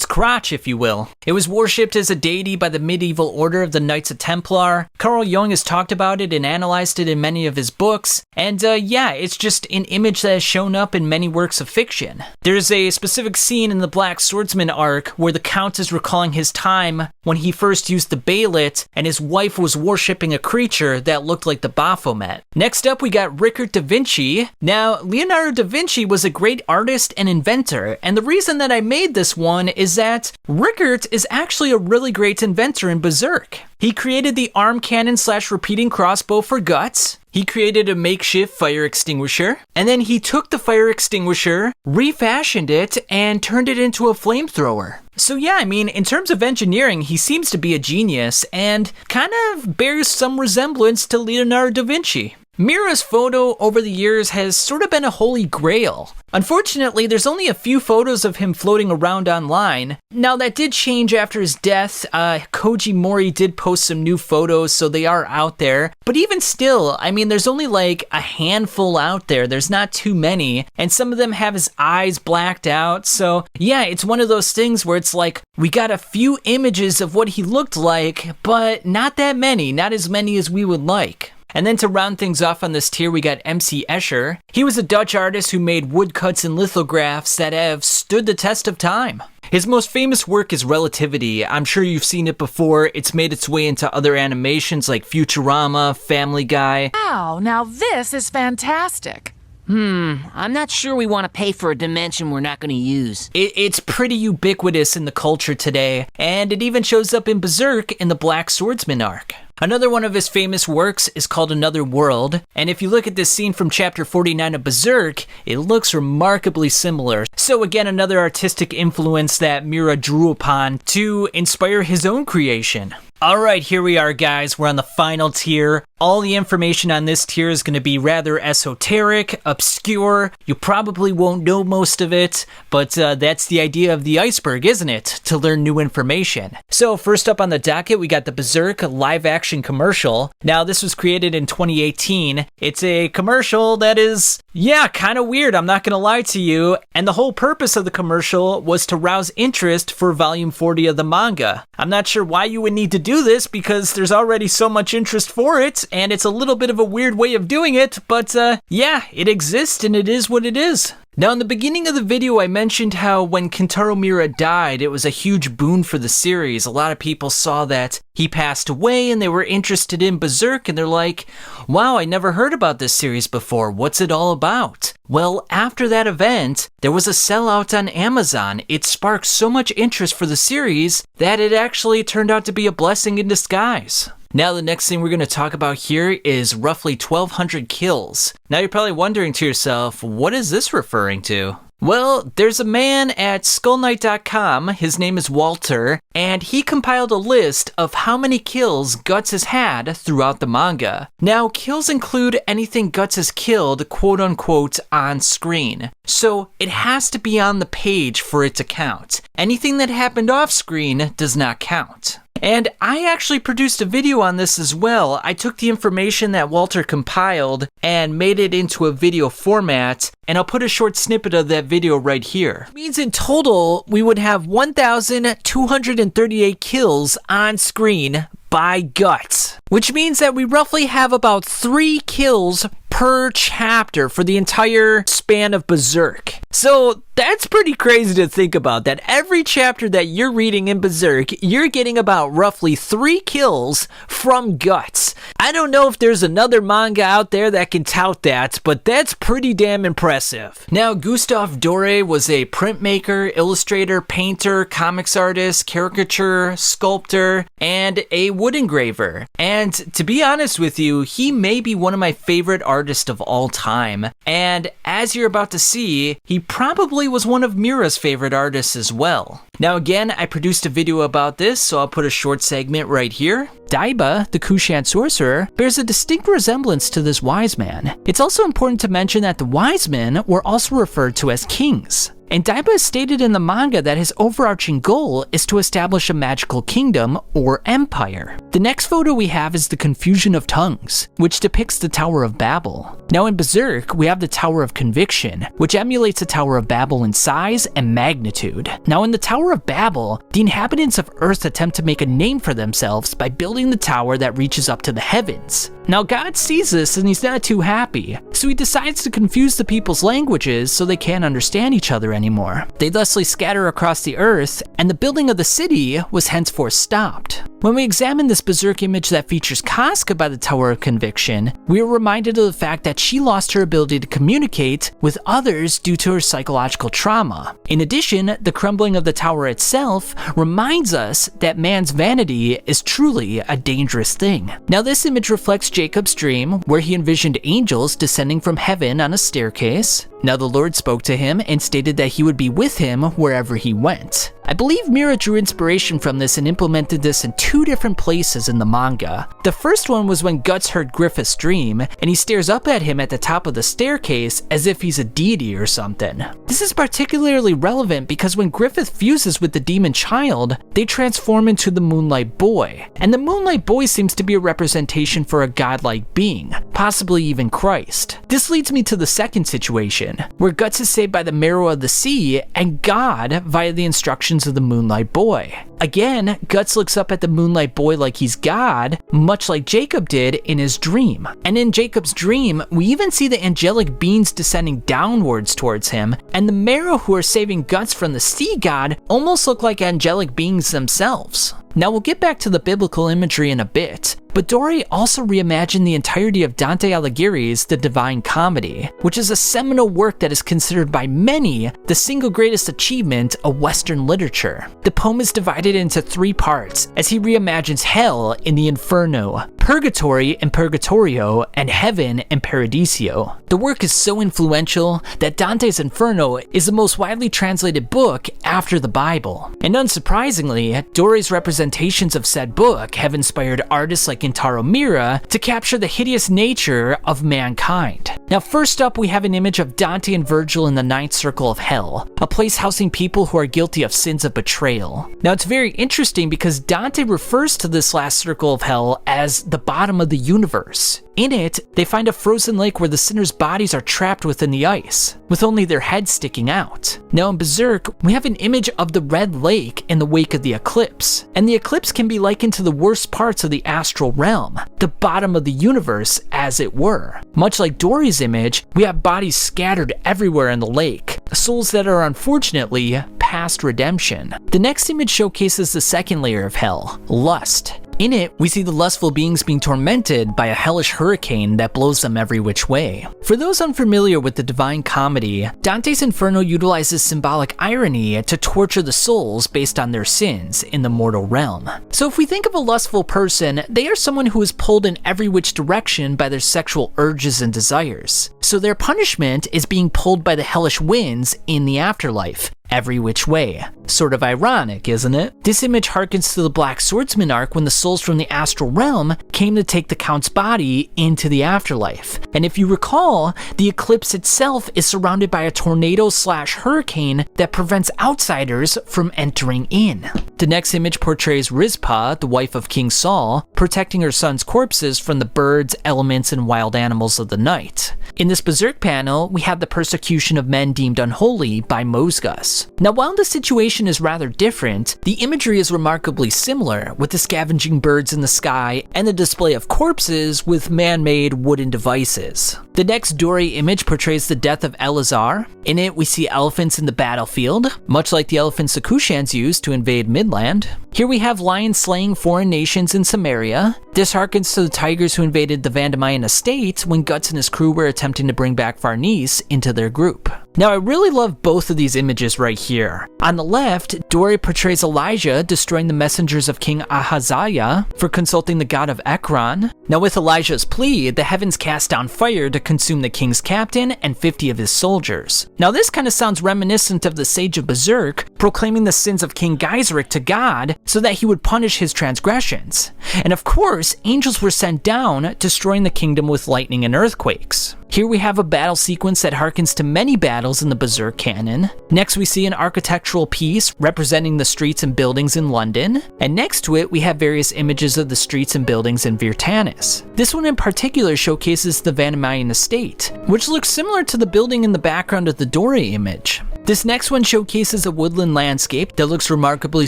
crotch, if you will. It was worshipped as a deity by the medieval order of the Knights of Templar. Carl Jung has talked about it and analyzed it in many of his books, and yeah, it's just an image that has shown up in many works of fiction. There's a specific scene in the Black Swordsman arc where the Count is recalling his time when he first used the Baylet and his wife was worshipping a creature that looked like the Baphomet. Next up, we got Rickert da Vinci. Now, Leonardo da Vinci was a great artist and inventor, and the reason that I made this one is that Rickert is actually a really great inventor in Berserk. He created the arm cannon / repeating crossbow for Gotz. He created a makeshift fire extinguisher, and then he took the fire extinguisher, refashioned it, and turned it into a flamethrower. So yeah, I mean, in terms of engineering, he seems to be a genius, and kind of bears some resemblance to Leonardo da Vinci. Miura's photo over the years has sort of been a holy grail. Unfortunately, there's only a few photos of him floating around online. Now, that did change after his death. Kouji Mori did post some new photos, so they are out there. But even still, I mean, there's only like a handful out there. There's not too many, and some of them have his eyes blacked out. So yeah, it's one of those things where it's like, we got a few images of what he looked like, but not that many, not as many as we would like. And then to round things off on this tier, we got MC Escher. He was a Dutch artist who made woodcuts and lithographs that have stood the test of time. His most famous work is Relativity. I'm sure you've seen it before. It's made its way into other animations like Futurama, Family Guy. Wow, now this is fantastic. I'm not sure we want to pay for a dimension we're not going to use. It's pretty ubiquitous in the culture today, and it even shows up in Berserk in the Black Swordsman arc. Another one of his famous works is called Another World, and if you look at this scene from chapter 49 of Berserk, it looks remarkably similar. So again, another artistic influence that Miura drew upon to inspire his own creation. Alright, here we are, guys. We're on the final tier. All the information on this tier is going to be rather esoteric, obscure. You probably won't know most of it, but that's the idea of the iceberg, isn't it? To learn new information. So first up on the docket, we got the Berserk live-action commercial. Now, this was created in 2018. It's a commercial that is, yeah, kind of weird, I'm not going to lie to you. And the whole purpose of the commercial was to rouse interest for volume 40 of the manga. I'm not sure why you would need to do this because there's already so much interest for it, and it's a little bit of a weird way of doing it, but yeah, it exists and it is what it is. Now, in the beginning of the video, I mentioned how when Kentaro Miura died, it was a huge boon for the series. A lot of people saw that he passed away and they were interested in Berserk, and they're like, wow, I never heard about this series before. What's it all about? Well, after that event, there was a sellout on Amazon. It sparked so much interest for the series that it actually turned out to be a blessing in disguise. Now, the next thing we're going to talk about here is roughly 1,200 kills. Now, you're probably wondering to yourself, what is this referring to? Well, there's a man at skullknight.com, his name is Walter, and he compiled a list of how many kills Gotz has had throughout the manga. Now, kills include anything Gotz has killed, quote-unquote, on screen. So, it has to be on the page for it to count. Anything that happened off screen does not count. And I actually produced a video on this as well. I took the information that Walter compiled and made it into a video format, and I'll put a short snippet of that video right here. It means in total, we would have 1,238 kills on screen by Gotz, which means that we roughly have about 3 kills per chapter for the entire span of Berserk. So that's pretty crazy to think about, that every chapter that you're reading in Berserk, you're getting about roughly 3 kills from Gotz. I don't know if there's another manga out there that can tout that, but that's pretty damn impressive. Now, Gustave Doré was a printmaker, illustrator, painter, comics artist, caricature, sculptor, and a wood engraver. And to be honest with you, he may be one of my favorite artists of all time. And as you're about to see, he probably was one of Miura's favorite artists as well. Now again, I produced a video about this, so I'll put a short segment right here. Daiba, the Kushan sorcerer, bears a distinct resemblance to this wise man. It's also important to mention that the wise men were also referred to as kings. and Daiba has stated in the manga that his overarching goal is to establish a magical kingdom or empire. The next photo we have is the Confusion of Tongues, which depicts the Tower of Babel. Now in Berserk, we have the Tower of Conviction, which emulates the Tower of Babel in size and magnitude. Now in the Tower of Babel, the inhabitants of Earth attempt to make a name for themselves by building the tower that reaches up to the heavens. Now God sees this and he's not too happy, so he decides to confuse the people's languages so they can't understand each other anymore. They thusly scatter across the earth, and the building of the city was henceforth stopped. When we examine this Berserk image that features Casca by the Tower of Conviction, we are reminded of the fact that she lost her ability to communicate with others due to her psychological trauma. In addition, the crumbling of the tower itself reminds us that man's vanity is truly a dangerous thing. Now this image reflects Jacob's dream, where he envisioned angels descending from heaven on a staircase. Now the Lord spoke to him and stated that he would be with him wherever he went. I believe Miura drew inspiration from this and implemented this in two different places in the manga. The first one was when Gotz heard Griffith's dream, and he stares up at him at the top of the staircase as if he's a deity or something. This is particularly relevant because when Griffith fuses with the demon child, they transform into the Moonlight Boy, and the Moonlight Boy seems to be a representation for a godlike being, possibly even Christ. This leads me to the second situation, where Gotz is saved by the marrow of the sea and God via the instructions of the Moonlight Boy. Again, Gotz looks up at the Moonlight Boy like he's God, much like Jacob did in his dream. And in Jacob's dream, we even see the angelic beings descending downwards towards him, and the marrow who are saving Gotz from the sea god almost look like angelic beings themselves. Now we'll get back to the biblical imagery in a bit, but Dori also reimagined the entirety of Dante Alighieri's The Divine Comedy, which is a seminal work that is considered by many the single greatest achievement of Western literature. The poem is divided into three parts, as he reimagines hell in the Inferno, purgatory in Purgatorio, and heaven in Paradiso. The work is so influential that Dante's Inferno is the most widely translated book after the Bible. And unsurprisingly, Dori's representations of said book have inspired artists like Intaro Miura to capture the hideous nature of mankind. Now first up, we have an image of Dante and Virgil in the Ninth Circle of Hell, a place housing people who are guilty of sins of betrayal. Now it's very interesting because Dante refers to this last circle of hell as the bottom of the universe. In it, they find a frozen lake where the sinners' bodies are trapped within the ice, with only their heads sticking out. Now in Berserk, we have an image of the Red Lake in the wake of the eclipse, and the eclipse can be likened to the worst parts of the astral realm, the bottom of the universe as it were. Much like Dori's image, we have bodies scattered everywhere in the lake, souls that are unfortunately past redemption. The next image showcases the second layer of hell, lust. In it, we see the lustful beings being tormented by a hellish hurricane that blows them every which way. For those unfamiliar with the Divine Comedy, Dante's Inferno utilizes symbolic irony to torture the souls based on their sins in the mortal realm. So if we think of a lustful person, they are someone who is pulled in every which direction by their sexual urges and desires. So their punishment is being pulled by the hellish winds in the afterlife, every which way. Sort of ironic, isn't it? This image harkens to the Black Swordsman arc when the souls from the astral realm came to take the Count's body into the afterlife. And if you recall, the eclipse itself is surrounded by a tornado/hurricane that prevents outsiders from entering in. The next image portrays Rizpah, the wife of King Saul, protecting her son's corpses from the birds, elements, and wild animals of the night. In this Berserk panel, we have the persecution of men deemed unholy by Mosgus. Now while the situation is rather different, the imagery is remarkably similar, with the scavenging birds in the sky and the display of corpses with man-made wooden devices. The next Dori image portrays the death of Elazar. In it, we see elephants in the battlefield, much like the elephants the Kushans used to invade Midland. Here we have lions slaying foreign nations in Samaria. This harkens to the tigers who invaded the Vandamayan estate when Gotz and his crew were attempting to bring back Farnese into their group. Now I really love both of these images right here. On the left, Dori portrays Elijah destroying the messengers of King Ahaziah for consulting the god of Ekron. Now with Elijah's plea, the heavens cast down fire to consume the king's captain and 50 of his soldiers. Now this kind of sounds reminiscent of the Sage of Berserk, proclaiming the sins of King Gaiseric to God so that he would punish his transgressions. And of course, angels were sent down, destroying the kingdom with lightning and earthquakes. Here we have a battle sequence that harkens to many battles in the Berserk canon. Next we see an architectural piece representing the streets and buildings in London, and next to it we have various images of the streets and buildings in Virtanis. This one in particular showcases the Vanamayan estate, which looks similar to the building in the background of the Dore image. This next one showcases a woodland landscape that looks remarkably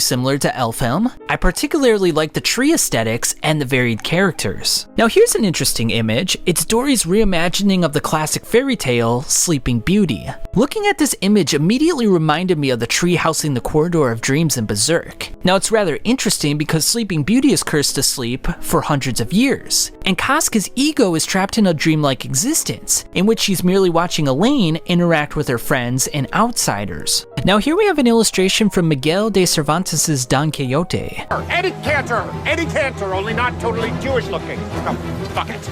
similar to Elfhelm. I particularly like the tree aesthetics and the varied characters. Now here's an interesting image. It's Dore's reimagining of the classic fairy tale, Sleeping Beauty. Looking at this image immediately reminded me of the tree housing the Corridor of Dreams in Berserk. Now it's rather interesting because Sleeping Beauty is cursed to sleep for hundreds of years, and Casca's ego is trapped in a dreamlike existence, in which she's merely watching Elaine interact with her friends and outsiders. Now here we have an illustration from Miguel de Cervantes' Don Quixote. Eddie Cantor, only not totally Jewish looking. Oh, fuck it.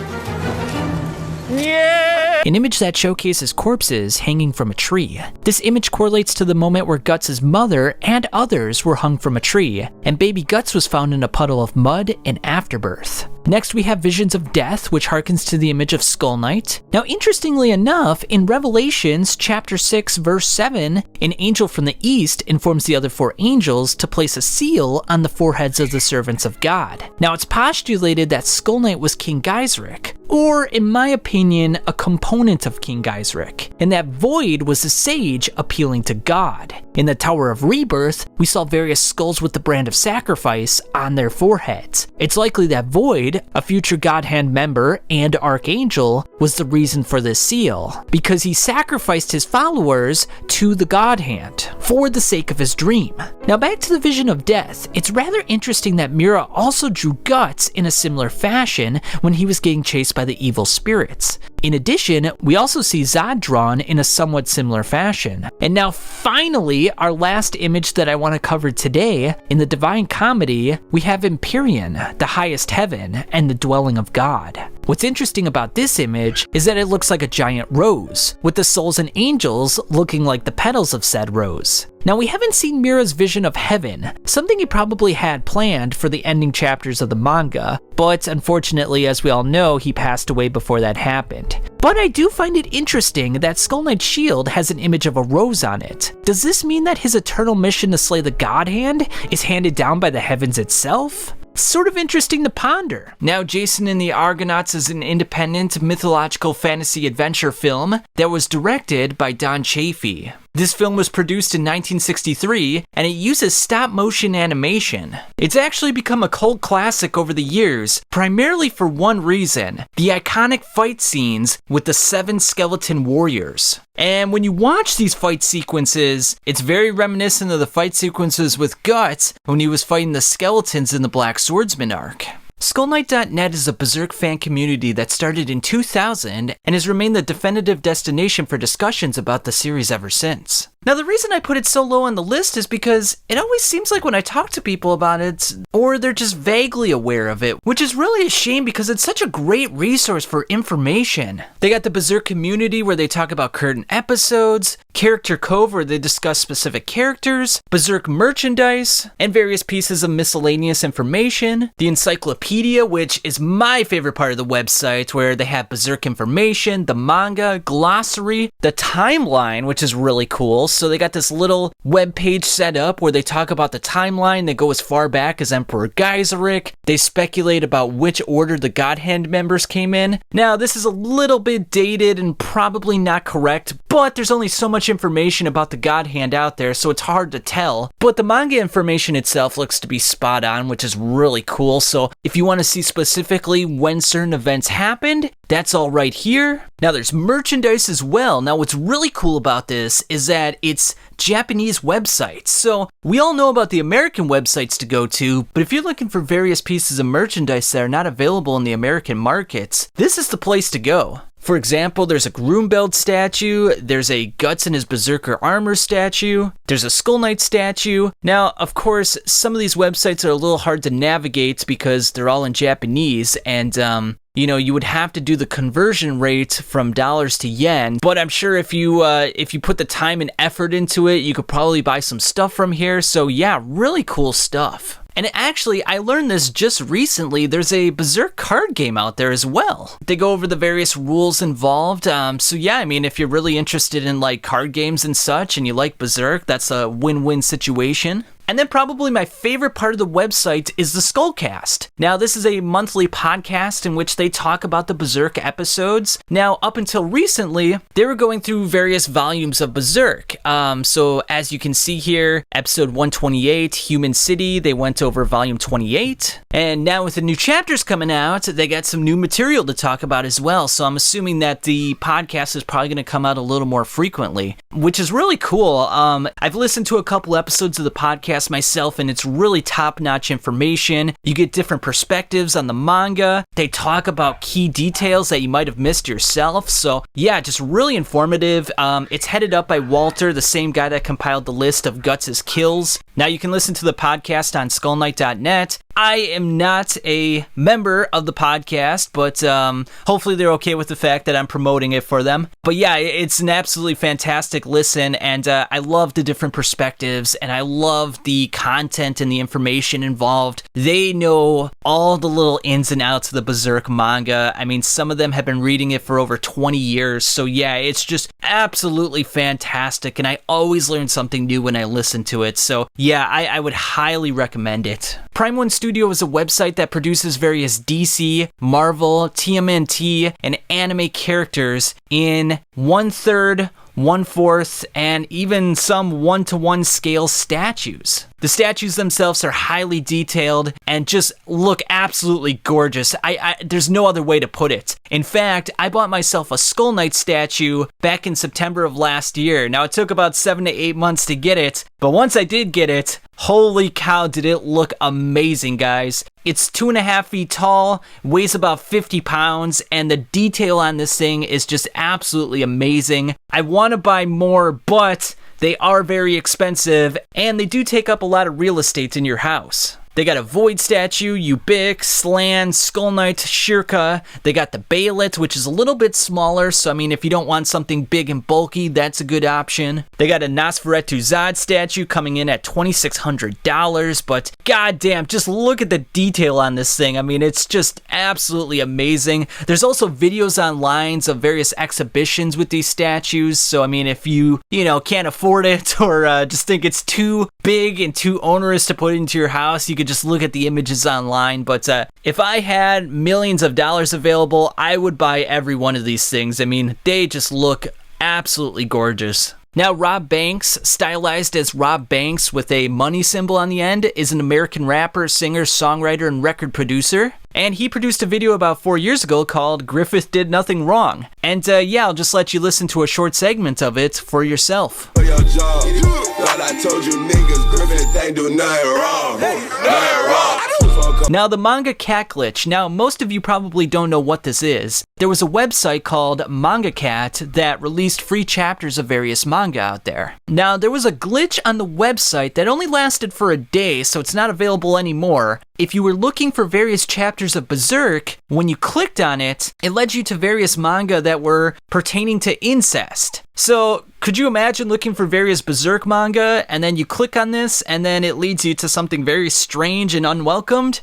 Yeah! An image that showcases corpses hanging from a tree. This image correlates to the moment where Guts' mother and others were hung from a tree, and baby Guts was found in a puddle of mud in afterbirth. Next we have visions of death, which harkens to the image of Skull Knight. Now interestingly enough, in Revelations chapter 6 verse 7, an angel from the east informs the other 4 angels to place a seal on the foreheads of the servants of God. Now it's postulated that Skull Knight was King Gaiseric, or in my opinion, a component of King Gaiseric, and that Void was a sage appealing to God. In the Tower of Rebirth, we saw various skulls with the brand of sacrifice on their foreheads. It's likely that Void, a future Godhand member and Archangel, was the reason for this seal, because he sacrificed his followers to the Godhand for the sake of his dream. Now back to the vision of death, it's rather interesting that Miura also drew Guts in a similar fashion when he was getting chased by the evil spirits. In addition, we also see Zod drawn in a somewhat similar fashion. And now finally, our last image that I want to cover today, in the Divine Comedy, we have Empyrean, the highest heaven, and the dwelling of God. What's interesting about this image is that it looks like a giant rose, with the souls and angels looking like the petals of said rose. Now we haven't seen Miura's vision of heaven, something he probably had planned for the ending chapters of the manga, but unfortunately, as we all know, he passed away before that happened. But I do find it interesting that Skull Knight's shield has an image of a rose on it. Does this mean that his eternal mission to slay the Godhand is handed down by the heavens itself? Sort of interesting to ponder. Now, Jason and the Argonauts is an independent mythological fantasy adventure film that was directed by Don Chaffee. This film was produced in 1963, and it uses stop-motion animation. It's actually become a cult classic over the years, primarily for one reason: the iconic fight scenes with the 7 skeleton warriors. And when you watch these fight sequences, it's very reminiscent of the fight sequences with Guts when he was fighting the skeletons in the Black Swordsman arc. SkullKnight.net is a Berserk fan community that started in 2000 and has remained the definitive destination for discussions about the series ever since. Now, the reason I put it so low on the list is because it always seems like when I talk to people about it, or they're just vaguely aware of it, which is really a shame because it's such a great resource for information. They got the Berserk community where they talk about current episodes, Character Cove where they discuss specific characters, Berserk merchandise, and various pieces of miscellaneous information, the encyclopedia, which is my favorite part of the website, where they have Berserk information, the manga, glossary, the timeline, which is really cool. So they got this little web page set up where they talk about the timeline. They go as far back as Emperor Gaiseric. They speculate about which order the Godhand members came in. Now, this is a little bit dated and probably not correct, but there's only so much information about the Godhand out there, so it's hard to tell. But the manga information itself looks to be spot on, which is really cool. So if you want to see specifically when certain events happened, that's all right here. Now there's merchandise as well. Now what's really cool about this is that it's Japanese websites. So we all know about the American websites to go to, but if you're looking for various pieces of merchandise that are not available in the American markets, this is the place to go. For example, there's a Groombeld statue, there's a Guts in his Berserker armor statue, there's a Skull Knight statue. Now, of course, some of these websites are a little hard to navigate because they're all in Japanese, and you would have to do the conversion rate from dollars to yen. But I'm sure if you put the time and effort into it, you could probably buy some stuff from here. So yeah, really cool stuff. And actually, I learned this just recently. There's a Berserk card game out there as well. They go over the various rules involved. So yeah, I mean, if you're really interested in like card games and such, and you like Berserk, that's a win-win situation. And then probably my favorite part of the website is the Skullcast. Now, this is a monthly podcast in which they talk about the Berserk episodes. Now, up until recently, they were going through various volumes of Berserk. So as you can see here, episode 128, Human City, they went over volume 28. And now with the new chapters coming out, they got some new material to talk about as well. So I'm assuming that the podcast is probably going to come out a little more frequently, which is really cool. I've listened to a couple episodes of the podcast myself, and it's really top-notch information. You get different perspectives on the manga. They talk about key details that you might have missed yourself. So yeah, just really informative. It's headed up by Walter, the same guy that compiled the list of Guts' kills. Now you can listen to the podcast on skullknight.net. I am not a member of the podcast, but hopefully they're okay with the fact that I'm promoting it for them. But yeah, it's an absolutely fantastic listen, and I love the different perspectives, and I love the content and the information involved. They know all the little ins and outs of the Berserk manga. I mean, some of them have been reading it for over 20 years, so yeah, it's just absolutely fantastic, and I always learn something new when I listen to it. So yeah, I would highly recommend it. Prime One Studio is a website that produces various DC, Marvel, TMNT, and anime characters in 1/3, 1/4, and even some 1-to-1 scale statues. The statues themselves are highly detailed and just look absolutely gorgeous. There's no other way to put it. In fact, I bought myself a Skull Knight statue back in September of last year. Now, it took about 7 to 8 months to get it, but once I did get it, holy cow, did it look amazing, guys. It's 2.5 feet tall, weighs about 50 pounds, and the detail on this thing is just absolutely amazing. I want to buy more, but they are very expensive, and they do take up a lot of real estate in your house. They got a Void statue, Ubik, Slan, Skull Knight, Shirka. They got the Baelit, which is a little bit smaller, so I mean, if you don't want something big and bulky, that's a good option. They got a Nosferatu Zod statue coming in at $2,600, but goddamn, just look at the detail on this thing. I mean, it's just absolutely amazing. There's also videos online of various exhibitions with these statues, so I mean, if you can't afford it or just think it's too big and too onerous to put into your house, you could just look at the images online. But if I had millions of dollars available, I would buy every one of these things. I mean, they just look absolutely gorgeous. Now, Rob Banks, stylized as Rob Banks with a money symbol on the end, is an American rapper, singer, songwriter, and record producer. And he produced a video about 4 years ago called Griffith Did Nothing Wrong. And yeah, I'll just let you listen to a short segment of it for yourself. I told you niggas, Griffith ain't do nothing wrong. Nothing wrong. Now, the manga cat glitch. Now, most of you probably don't know what this is. There was a website called Manga Cat that released free chapters of various manga out there. Now, there was a glitch on the website that only lasted for a day, so it's not available anymore. If you were looking for various chapters of Berserk, when you clicked on it, it led you to various manga that were pertaining to incest. So, could you imagine looking for various Berserk manga, and then you click on this, and then it leads you to something very strange and unwelcomed?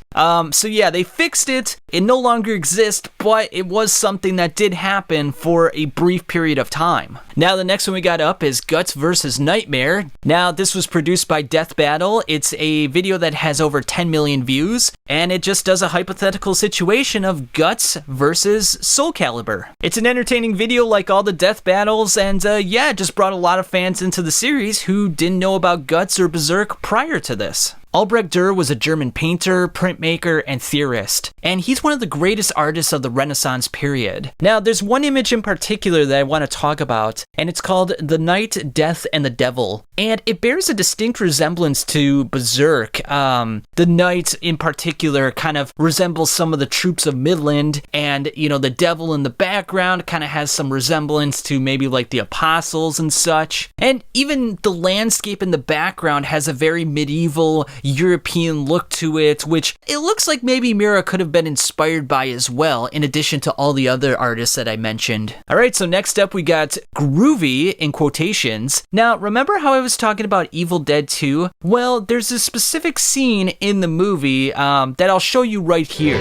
So yeah, they fixed it. It no longer exists, but it was something that did happen for a brief period of time. Now, the next one we got up is Guts vs. Nightmare. Now, this was produced by Death Battle. It's a video that has over 10 million views, and it just does a hypothetical situation of Guts versus Soul Calibur. It's an entertaining video like all the Death Battles, and yeah, it just brought a lot of fans into the series who didn't know about Guts or Berserk prior to this. Albrecht Dürer was a German painter, printmaker, and theorist, and he's one of the greatest artists of the Renaissance period. Now, there's one image in particular that I want to talk about, and it's called The Night, Death, and the Devil. and it bears a distinct resemblance to Berserk. The knight in particular kind of resembles some of the troops of Midland, and the devil in the background kind of has some resemblance to maybe like the apostles and such. And even the landscape in the background has a very medieval European look to it, which it looks like maybe Miura could have been inspired by as well, in addition to all the other artists that I mentioned. Alright, so next up we got groovy in quotations. Now, remember how I was talking about Evil Dead 2? Well, there's a specific scene in the movie that I'll show you right here.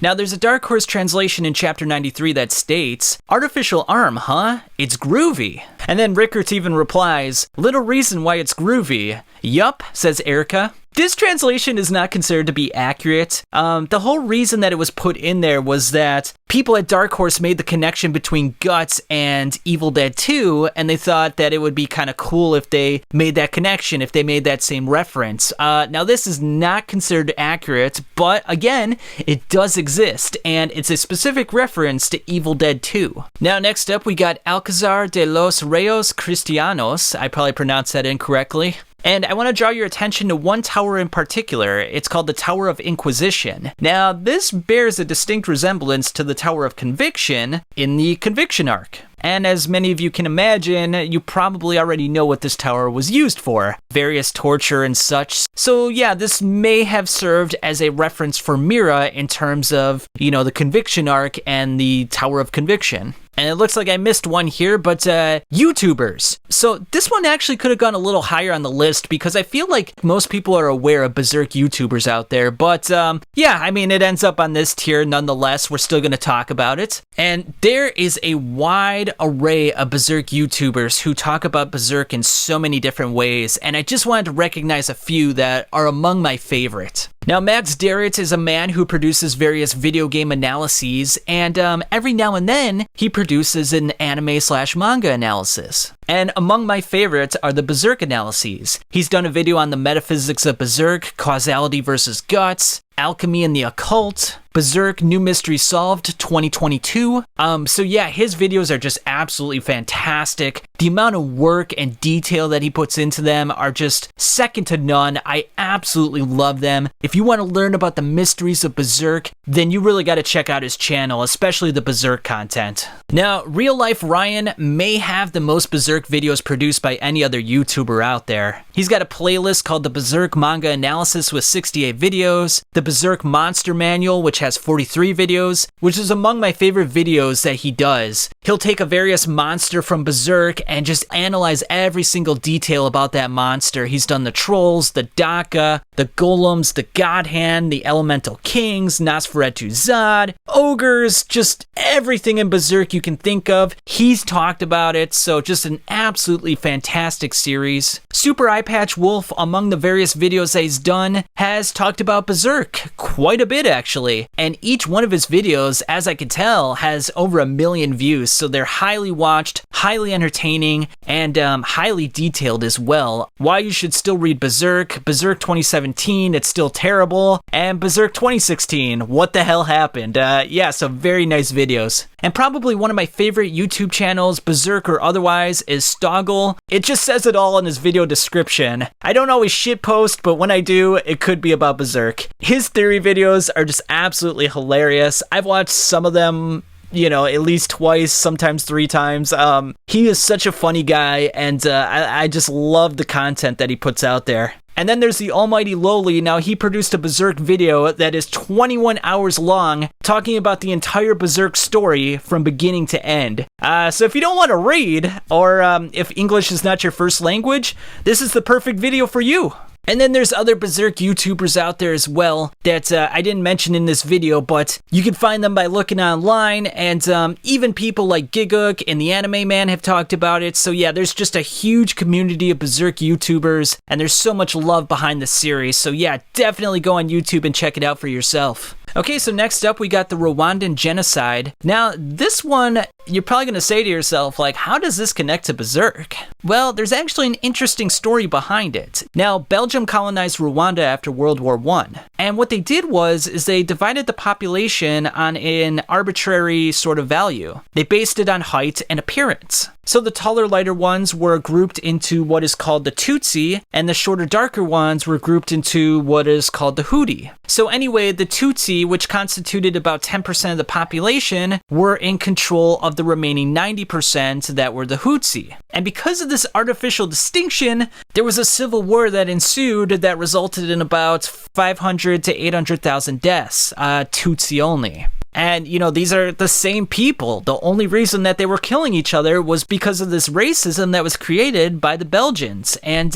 Now, there's a Dark Horse translation in Chapter 93 that states, "Artificial arm, huh? It's groovy." And then Rickert even replies, "Little reason why it's groovy." "Yup," says Erica. This translation is not considered to be accurate. The whole reason that it was put in there was that people at Dark Horse made the connection between Gotz and Evil Dead 2, and they thought that it would be kind of cool if they made that connection, if they made that same reference. Now, this is not considered accurate, but again, it does exist, and it's a specific reference to Evil Dead 2. Now, next up, we got Alcázar de los Reyes Cristianos. I probably pronounced that incorrectly. And I want to draw your attention to one tower in particular. It's called the Tower of Inquisition. Now, this bears a distinct resemblance to the Tower of Conviction in the Conviction arc. And as many of you can imagine, you probably already know what this tower was used for. Various torture and such. So yeah, this may have served as a reference for Miura in terms of, the Conviction arc and the Tower of Conviction. And it looks like I missed one here, but YouTubers. So this one actually could have gone a little higher on the list because I feel like most people are aware of Berserk YouTubers out there. But it ends up on this tier nonetheless. We're still going to talk about it. And there is a wide array of Berserk YouTubers who talk about Berserk in so many different ways. And I just wanted to recognize a few that are among my favorite. Now, Max Darrett is a man who produces various video game analyses, and every now and then, he produces an anime/manga analysis. And among my favorites are the Berserk analyses. He's done a video on the metaphysics of Berserk, causality versus guts, alchemy and the occult, Berserk New Mystery Solved 2022. So yeah, his videos are just absolutely fantastic. The amount of work and detail that he puts into them are just second to none. I absolutely love them. If you want to learn about the mysteries of Berserk, then you really got to check out his channel, especially the Berserk content. Now, Real Life Ryan may have the most Berserk videos produced by any other YouTuber out there. He's got a playlist called the Berserk Manga Analysis with 68 videos, the Berserk Monster Manual, which has 43 videos, which is among my favorite videos that he does. He'll take a various monster from Berserk and just analyze every single detail about that monster. He's done the trolls, the Daka, the golems, the Godhand, the elemental kings, Nosferatu Zod, ogres, just everything in Berserk you can think of. He's talked about it, so just an absolutely fantastic series. Super Eyepatch Wolf, among the various videos that he's done, has talked about Berserk quite a bit actually, and each one of his videos, as I can tell, has over 1 million views, so they're highly watched, highly entertaining, and highly detailed as well. Why you should still read Berserk, Berserk 2017, it's still terrible, and Berserk 2016, what the hell happened? Yeah, so very nice videos. And probably one of my favorite YouTube channels, Berserk or otherwise, is Stoggle. It just says it all in his video description. I don't always shitpost, but when I do, it could be about Berserk. His theory videos are just absolutely hilarious. I've watched some of them, at least twice, sometimes 3 times. He is such a funny guy, and I just love the content that he puts out there. And then there's the Almighty Lowly. Now, he produced a Berserk video that is 21 hours long, talking about the entire Berserk story from beginning to end. So if you don't want to read, or if English is not your first language, this is the perfect video for you. And then there's other Berserk YouTubers out there as well that I didn't mention in this video, but you can find them by looking online, and even people like Gigook and the Anime Man have talked about it. So yeah, there's just a huge community of Berserk YouTubers, and there's so much love behind the series. So yeah, definitely go on YouTube and check it out for yourself. Okay, so next up we got the Rwandan genocide. Now, this one, you're probably going to say to yourself, like, how does this connect to Berserk? Well, there's actually an interesting story behind it. Now, Belgium colonized Rwanda after World War I, and what they did is they divided the population on an arbitrary sort of value. They based it on height and appearance. So the taller, lighter ones were grouped into what is called the Tutsi, and the shorter, darker ones were grouped into what is called the Hutu. So anyway, the Tutsi, which constituted about 10% of the population, were in control of the remaining 90% that were the Hutsi. And because of this artificial distinction, there was a civil war that ensued that resulted in about 500 to 800,000 deaths, Tutsi only. And, you know, these are the same people. The only reason that they were killing each other was because of this racism that was created by the Belgians. And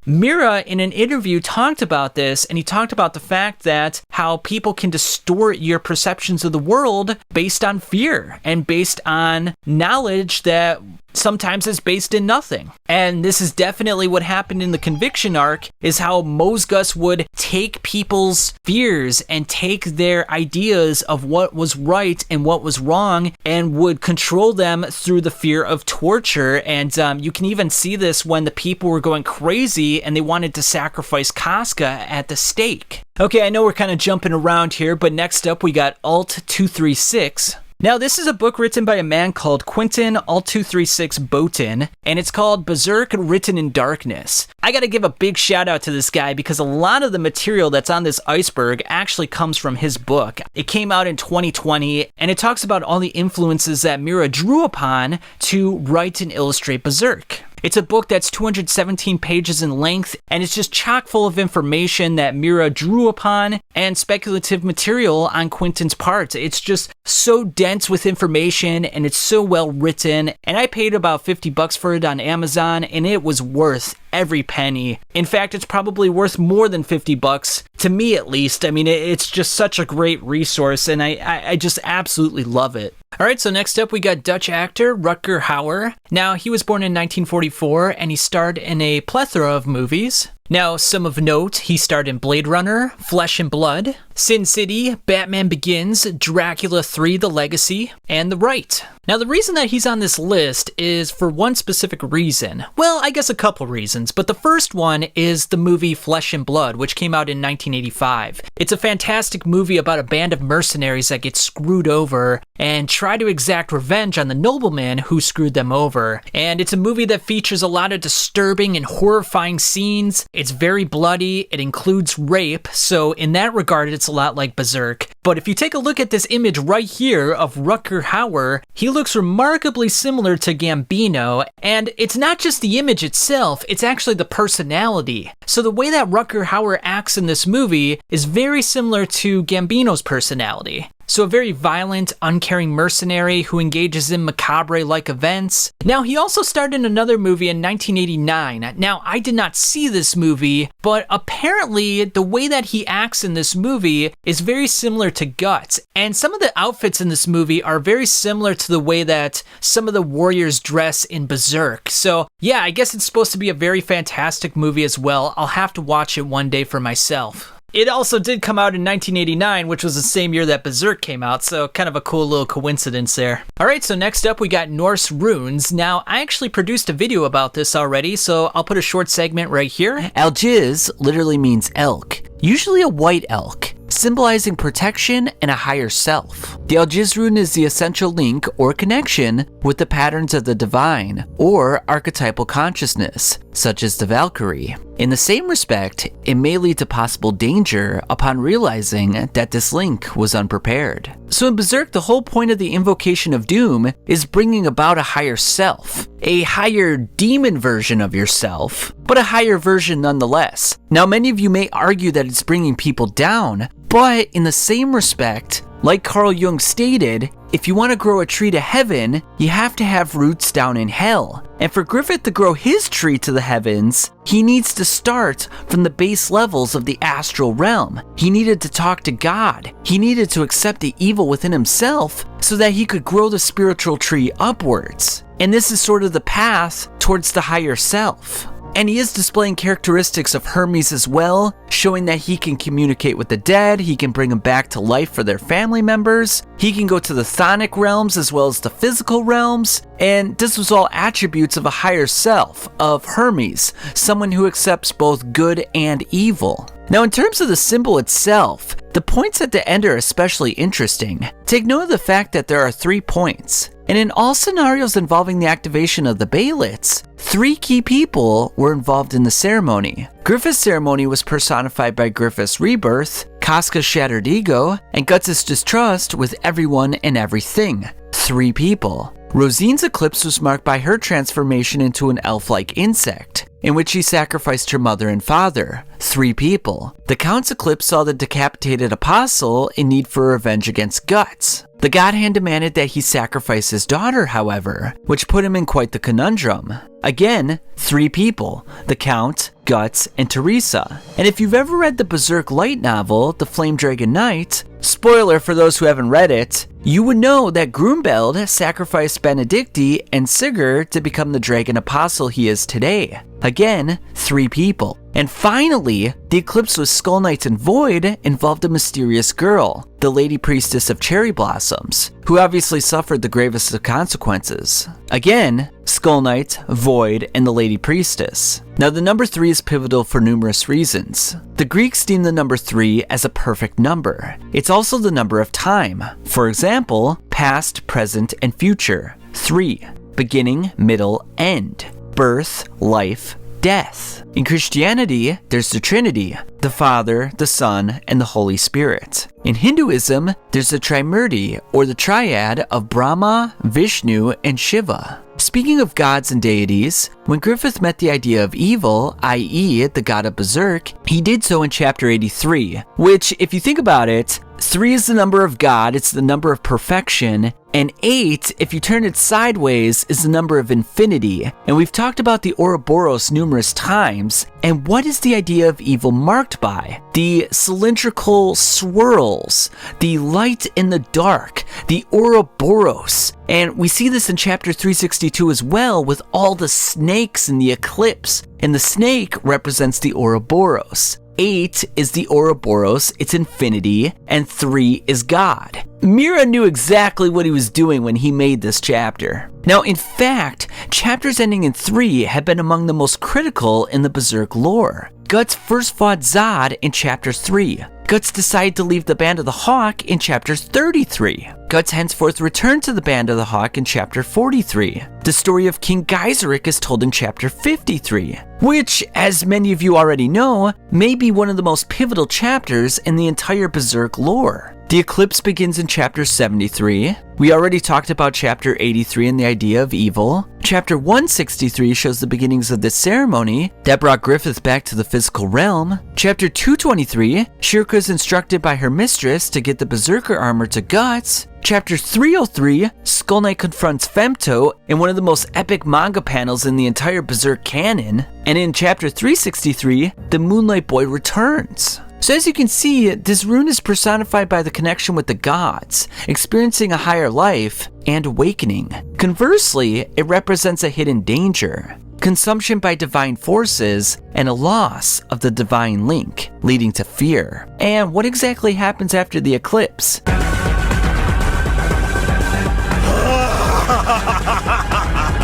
Miura, in an interview, talked about this, and he talked about the fact that how people can distort your perceptions of the world based on fear and based on knowledge that sometimes is based in nothing. And this is definitely what happened in the Conviction arc, is how Mosgus would take people's fears and take their ideas of what was right and what was wrong and would control them through the fear of torture. And you can even see this when the people were going crazy and they wanted to sacrifice Casca at the stake. Okay, I know we're kind of jumping around here, but next up we got Alt 236. Now, this is a book written by a man called Quentin Alt236 Botin, and it's called Berserk Written in Darkness. I gotta give a big shout out to this guy because a lot of the material that's on this iceberg actually comes from his book. It came out in 2020, and it talks about all the influences that Miura drew upon to write and illustrate Berserk. It's a book that's 217 pages in length, and it's just chock full of information that Miura drew upon and speculative material on Quentin's part. It's just so dense with information, and it's so well written, and I paid about $50 for it on Amazon, and it was worth every penny. In fact, it's probably worth more than $50, to me at least. I mean, it's just such a great resource, and I just absolutely love it. Alright, so next up we got Dutch actor Rutger Hauer. Now, he was born in 1944, and he starred in a plethora of movies. Now, some of note, he starred in Blade Runner, Flesh and Blood, Sin City, Batman Begins, Dracula 3: The Legacy, and The Right. Now, the reason that he's on this list is for one specific reason. Well, I guess a couple reasons, but the first one is the movie Flesh and Blood, which came out in 1985. It's a fantastic movie about a band of mercenaries that get screwed over and try to exact revenge on the nobleman who screwed them over. And it's a movie that features a lot of disturbing and horrifying scenes. It's very bloody, it includes rape, so in that regard it's a lot like Berserk. But if you take a look at this image right here of Rutger Hauer, he looks remarkably similar to Gambino, and it's not just the image itself, it's actually the personality. So the way that Rutger Hauer acts in this movie is very similar to Gambino's personality. So a very violent, uncaring mercenary who engages in macabre-like events. Now, he also starred in another movie in 1989. Now, I did not see this movie, but apparently the way that he acts in this movie is very similar to Gotz. And some of the outfits in this movie are very similar to the way that some of the warriors dress in Berserk. So yeah, I guess it's supposed to be a very fantastic movie as well. I'll have to watch it one day for myself. It also did come out in 1989, which was the same year that Berserk came out, so kind of a cool little coincidence there. Alright, so next up we got Norse runes. Now, I actually produced a video about this already, so I'll put a short segment right here. Algiz literally means elk, usually a white elk, symbolizing protection and a higher self. The Algiz rune is the essential link or connection with the patterns of the divine or archetypal consciousness, such as the Valkyrie. In the same respect, it may lead to possible danger upon realizing that this link was unprepared. So in Berserk, the whole point of the invocation of doom is bringing about a higher self, a higher demon version of yourself, but a higher version nonetheless. Now, many of you may argue that it's bringing people down, but in the same respect, like Carl Jung stated, if you want to grow a tree to heaven, you have to have roots down in hell. And for Griffith to grow his tree to the heavens, he needs to start from the base levels of the astral realm. He needed to talk to God. He needed to accept the evil within himself so that he could grow the spiritual tree upwards. And this is sort of the path towards the higher self. and he is displaying characteristics of Hermes as well, showing that he can communicate with the dead, he can bring them back to life for their family members, he can go to the chthonic realms as well as the physical realms, and this was all attributes of a higher self, of Hermes, someone who accepts both good and evil. Now, in terms of the symbol itself, the points at the end are especially interesting. Take note of the fact that there are 3 points, and in all scenarios involving the activation of the Baylets, 3 key people were involved in the ceremony. Griffith's ceremony was personified by Griffith's rebirth, Casca's shattered ego, and Guts' distrust with everyone and everything. 3 people. Rosine's eclipse was marked by her transformation into an elf-like insect, in which she sacrificed her mother and father. 3 people. The Count's eclipse saw the decapitated apostle in need for revenge against Guts. The God Hand demanded that he sacrifice his daughter, however, which put him in quite the conundrum. Again, 3 people, the Count, Guts, and Teresa. And if you've ever read the Berserk light novel, The Flame Dragon Knight, spoiler for those who haven't read it, you would know that Grumbeld sacrificed Benedicti and Sigurd to become the dragon apostle he is today. Again, 3 people. And finally, the eclipse with Skull Knight and Void involved a mysterious girl, the Lady Priestess of Cherry Blossoms, who obviously suffered the gravest of consequences. Again, Skull Knight, Void, and the Lady Priestess. Now, the number 3 is pivotal for numerous reasons. The Greeks deemed the number 3 as a perfect number. It's also the number of time. For example, past, present, and future. 3. Beginning, middle, end. Birth, life, death. In Christianity, there's the Trinity, the Father, the Son, and the Holy Spirit. In Hinduism, there's the Trimurti, or the triad of Brahma, Vishnu, and Shiva. Speaking of gods and deities, when Griffith met the idea of evil, i.e. the god of Berserk, he did so in chapter 83, which, if you think about it, 3 is the number of God, it's the number of perfection, and 8, if you turn it sideways, is the number of infinity. And we've talked about the Ouroboros numerous times, and what is the idea of evil marked by? The cylindrical swirls, the light in the dark, the Ouroboros. And we see this in chapter 362 as well, with all the snakes in the eclipse, and the snake represents the Ouroboros. 8 is the Ouroboros, it's infinity, and 3 is God. Miura knew exactly what he was doing when he made this chapter. Now, in fact, chapters ending in 3 have been among the most critical in the Berserk lore. Guts first fought Zod in chapter 3. Guts decided to leave the Band of the Hawk in chapter 33. Guts henceforth returned to the Band of the Hawk in chapter 43. The story of King Gaiseric is told in chapter 53, which, as many of you already know, may be one of the most pivotal chapters in the entire Berserk lore. The eclipse begins in chapter 73. We already talked about chapter 83 and the idea of evil. Chapter 163 shows the beginnings of this ceremony that brought Griffith back to the physical realm. Chapter 223, Shirka is instructed by her mistress to get the Berserker armor to Guts. Chapter 303, Skull Knight confronts Femto in one of the most epic manga panels in the entire Berserk canon. And in chapter 363, the Moonlight Boy returns. So as you can see, this rune is personified by the connection with the gods, experiencing a higher life, and awakening. Conversely, it represents a hidden danger, consumption by divine forces, and a loss of the divine link, leading to fear. And what exactly happens after the eclipse?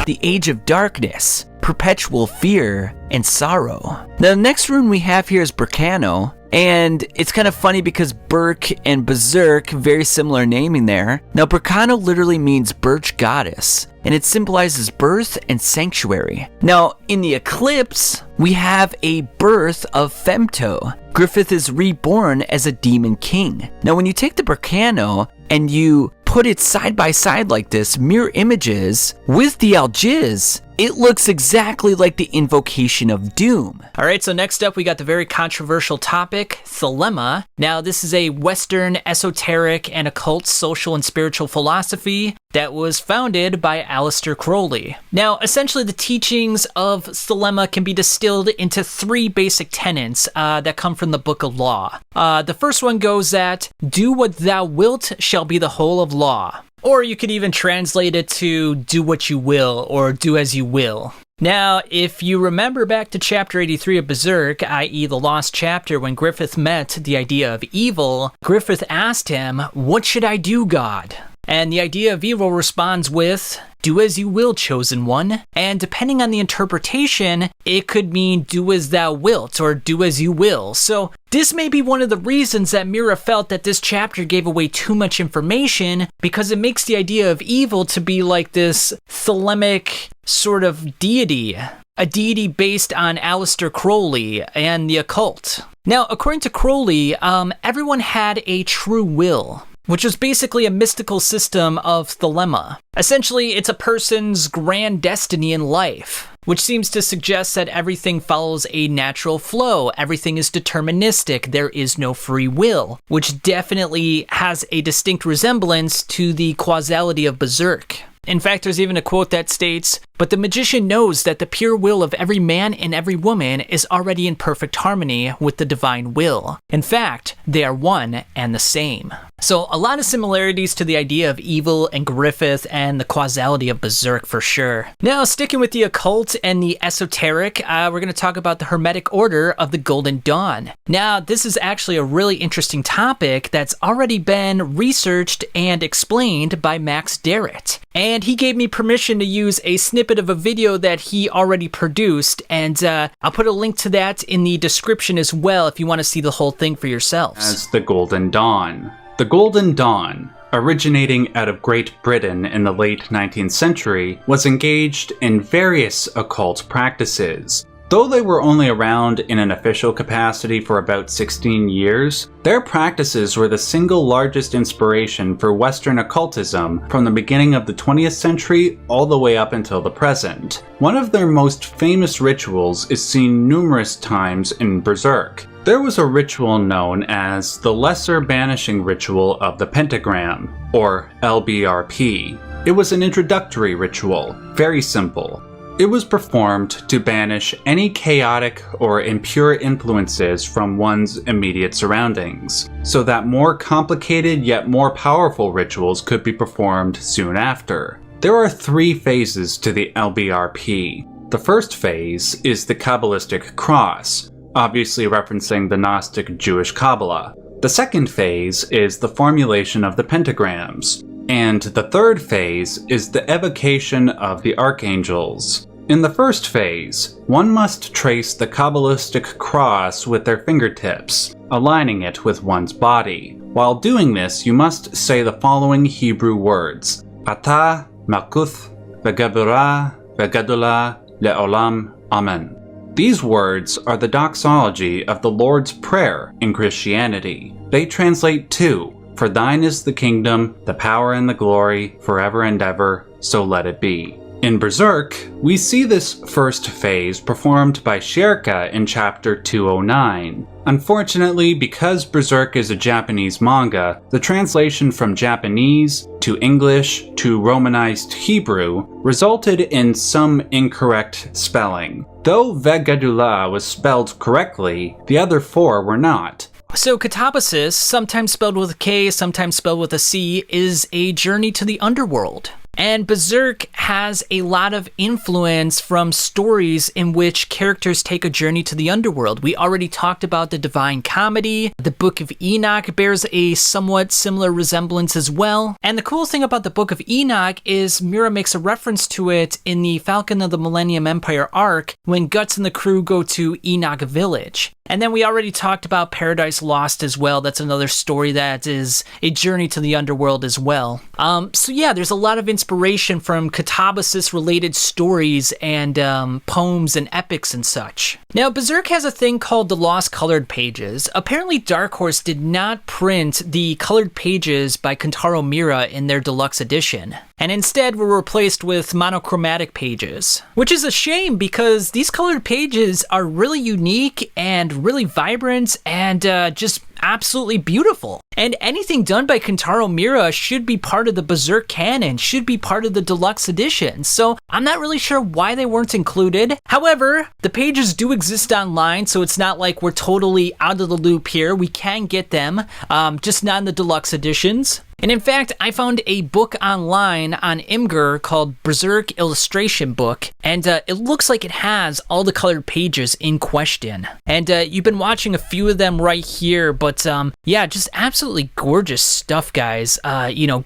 The Age of Darkness, perpetual fear, and sorrow. Now, the next rune we have here is Berkano, and it's kind of funny because Berk and Berserk, very similar naming there. Now, Berkano literally means birch goddess, and it symbolizes birth and sanctuary. Now, in the eclipse, we have a birth of Femto. Griffith is reborn as a demon king. Now, when you take the Berkano and you put it side by side like this, mirror images, with the Algiz, it looks exactly like the Invocation of Doom. Alright, so next up we got the very controversial topic, Thelema. Now, this is a Western esoteric and occult social and spiritual philosophy that was founded by Aleister Crowley. Now, essentially the teachings of Thelema can be distilled into 3 basic tenets that come from the Book of Law. The first one goes that, do what thou wilt shall be the whole of law. Or you could even translate it to do what you will, or do as you will. Now, if you remember back to chapter 83 of Berserk, i.e. the lost chapter when Griffith met the idea of evil, Griffith asked him, "What should I do, God?" And the idea of evil responds with, "Do as you will, chosen one." And depending on the interpretation, it could mean do as thou wilt or do as you will. So this may be one of the reasons that Miura felt that this chapter gave away too much information, because it makes the idea of evil to be like this thelemic sort of deity, a deity based on Aleister Crowley and the occult. Now, according to Crowley, everyone had a true will, which is basically a mystical system of thelema. Essentially, it's a person's grand destiny in life, which seems to suggest that everything follows a natural flow, everything is deterministic, there is no free will, which definitely has a distinct resemblance to the causality of Berserk. In fact, there's even a quote that states, "But the magician knows that the pure will of every man and every woman is already in perfect harmony with the divine will. In fact, they are one and the same." So a lot of similarities to the idea of evil and Griffith and the causality of Berserk for sure. Now, sticking with the occult and the esoteric, we're going to talk about the Hermetic Order of the Golden Dawn. Now, this is actually a really interesting topic that's already been researched and explained by Max Derritt. And he gave me permission to use a snippet of a video that he already produced, and I'll put a link to that in the description as well if you want to see the whole thing for yourselves. As the Golden Dawn. The Golden Dawn, originating out of Great Britain in the late 19th century, was engaged in various occult practices. Though they were only around in an official capacity for about 16 years, their practices were the single largest inspiration for Western occultism from the beginning of the 20th century all the way up until the present. One of their most famous rituals is seen numerous times in Berserk. There was a ritual known as the Lesser Banishing Ritual of the Pentagram, or LBRP. It was an introductory ritual, very simple. It was performed to banish any chaotic or impure influences from one's immediate surroundings, so that more complicated yet more powerful rituals could be performed soon after. There are 3 phases to the LBRP. The first phase is the Kabbalistic Cross, obviously referencing the Gnostic Jewish Kabbalah. The second phase is the formulation of the pentagrams. And the third phase is the evocation of the archangels. In the first phase, one must trace the Kabbalistic cross with their fingertips, aligning it with one's body. While doing this, you must say the following Hebrew words: Atah, Malkuth, V'Gabura, V'Gadula, Le'olam, Amen. These words are the doxology of the Lord's Prayer in Christianity. They translate to, "For thine is the kingdom, the power and the glory, forever and ever, so let it be." In Berserk, we see this first phase performed by Sherka in chapter 209. Unfortunately, because Berserk is a Japanese manga, the translation from Japanese to English to Romanized Hebrew resulted in some incorrect spelling. Though Vegadula was spelled correctly, the other 4 were not. So Katabasis, sometimes spelled with a K, sometimes spelled with a C, is a journey to the underworld. And Berserk has a lot of influence from stories in which characters take a journey to the underworld. We already talked about the Divine Comedy. The Book of Enoch bears a somewhat similar resemblance as well. And the cool thing about the Book of Enoch is Miura makes a reference to it in the Falcon of the Millennium Empire arc when Guts and the crew go to Enoch Village. And then we already talked about Paradise Lost as well. That's another story that is a journey to the underworld as well. So yeah, there's a lot of inspiration from Katabasis-related stories and poems and epics and such. Now, Berserk has a thing called the Lost Colored Pages. Apparently, Dark Horse did not print the colored pages by Kentaro Miura in their deluxe edition, and instead were replaced with monochromatic pages, which is a shame because these colored pages are really unique and really vibrant and just absolutely beautiful. And anything done by Kentaro Miura should be part of the Berserk canon, should be part of the deluxe edition. So I'm not really sure why they weren't included. However, the pages do exist online, so it's not like we're totally out of the loop here. We can get them, just not in the deluxe editions. And in fact, I found a book online on Imgur called Berserk Illustration Book, and it looks like it has all the colored pages in question. And you've been watching a few of them right here, but yeah, just absolutely gorgeous stuff, guys.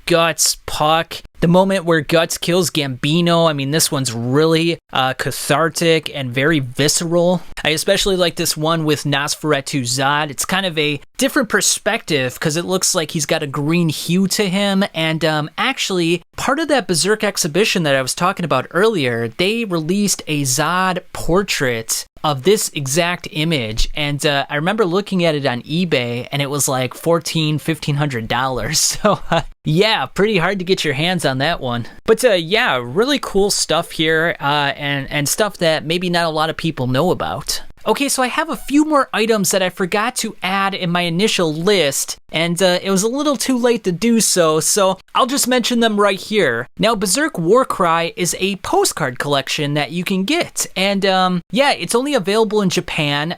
Guts, Puck, the moment where Guts kills Gambino, I mean, this one's really cathartic and very visceral. I especially like this one with Nosferatu Zod. It's kind of a different perspective because it looks like he's got a green hue to him. And actually, part of that Berserk exhibition that I was talking about earlier, they released a Zod portrait of this exact image, and I remember looking at it on eBay, and it was like $1,500. So yeah, pretty hard to get your hands on that one. But yeah, really cool stuff here, and stuff that maybe not a lot of people know about. Okay, so I have a few more items that I forgot to add in my initial list, and it was a little too late to do so I'll just mention them right here. Now, Berserk Warcry is a postcard collection that you can get, and yeah, it's only available in Japan.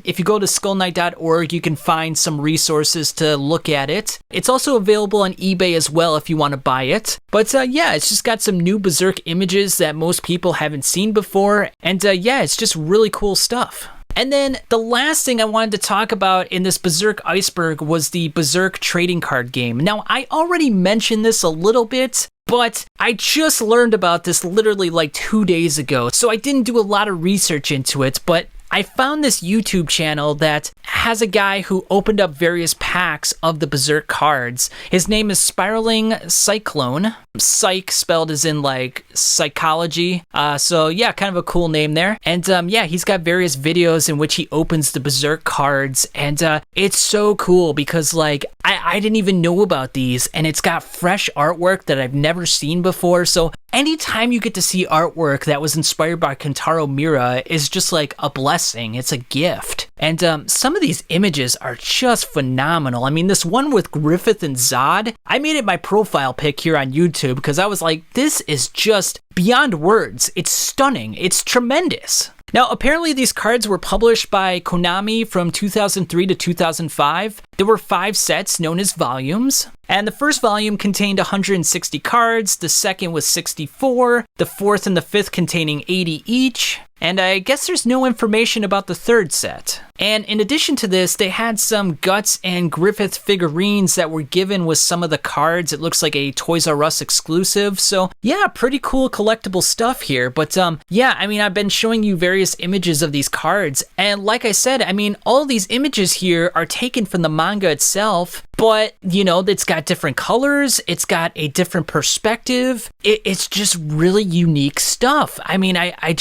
If you go to skullknight.org, you can find some resources to look at it. It's also available on eBay as well if you want to buy it. But yeah, it's just got some new Berserk images that most people haven't seen before, and yeah, it's just really cool stuff. And then the last thing I wanted to talk about in this Berserk Iceberg was the Berserk trading card game. Now, I already mentioned this a little bit, but I just learned about this literally like 2 days ago, so I didn't do a lot of research into it, but I found this YouTube channel that has a guy who opened up various packs of the Berserk cards. His name is Spiraling Cyclone. Psych spelled as in like psychology. So yeah, kind of a cool name there. And yeah, he's got various videos in which he opens the Berserk cards, and it's so cool because like I didn't even know about these, and it's got fresh artwork that I've never seen before. So anytime you get to see artwork that was inspired by Kentaro Miura is just like a blessing. It's a gift. And some of these images are just phenomenal. I mean, this one with Griffith and Zod, I made it my profile pic here on YouTube because I was like, this is just beyond words. It's stunning. It's tremendous. Now, apparently these cards were published by Konami from 2003 to 2005. There were 5 sets known as volumes, and the first volume contained 160 cards, the second was 64, the fourth and the fifth containing 80 each, and I guess there's no information about the third set. And in addition to this, they had some Guts and Griffith figurines that were given with some of the cards. It looks like a Toys R Us exclusive. So yeah, pretty cool collectible stuff here. But yeah, I mean, I've been showing you various images of these cards. And like I said, I mean, all these images here are taken from the manga itself. But, you know, it's got different colors. It's got a different perspective. It's just really unique stuff. I mean, I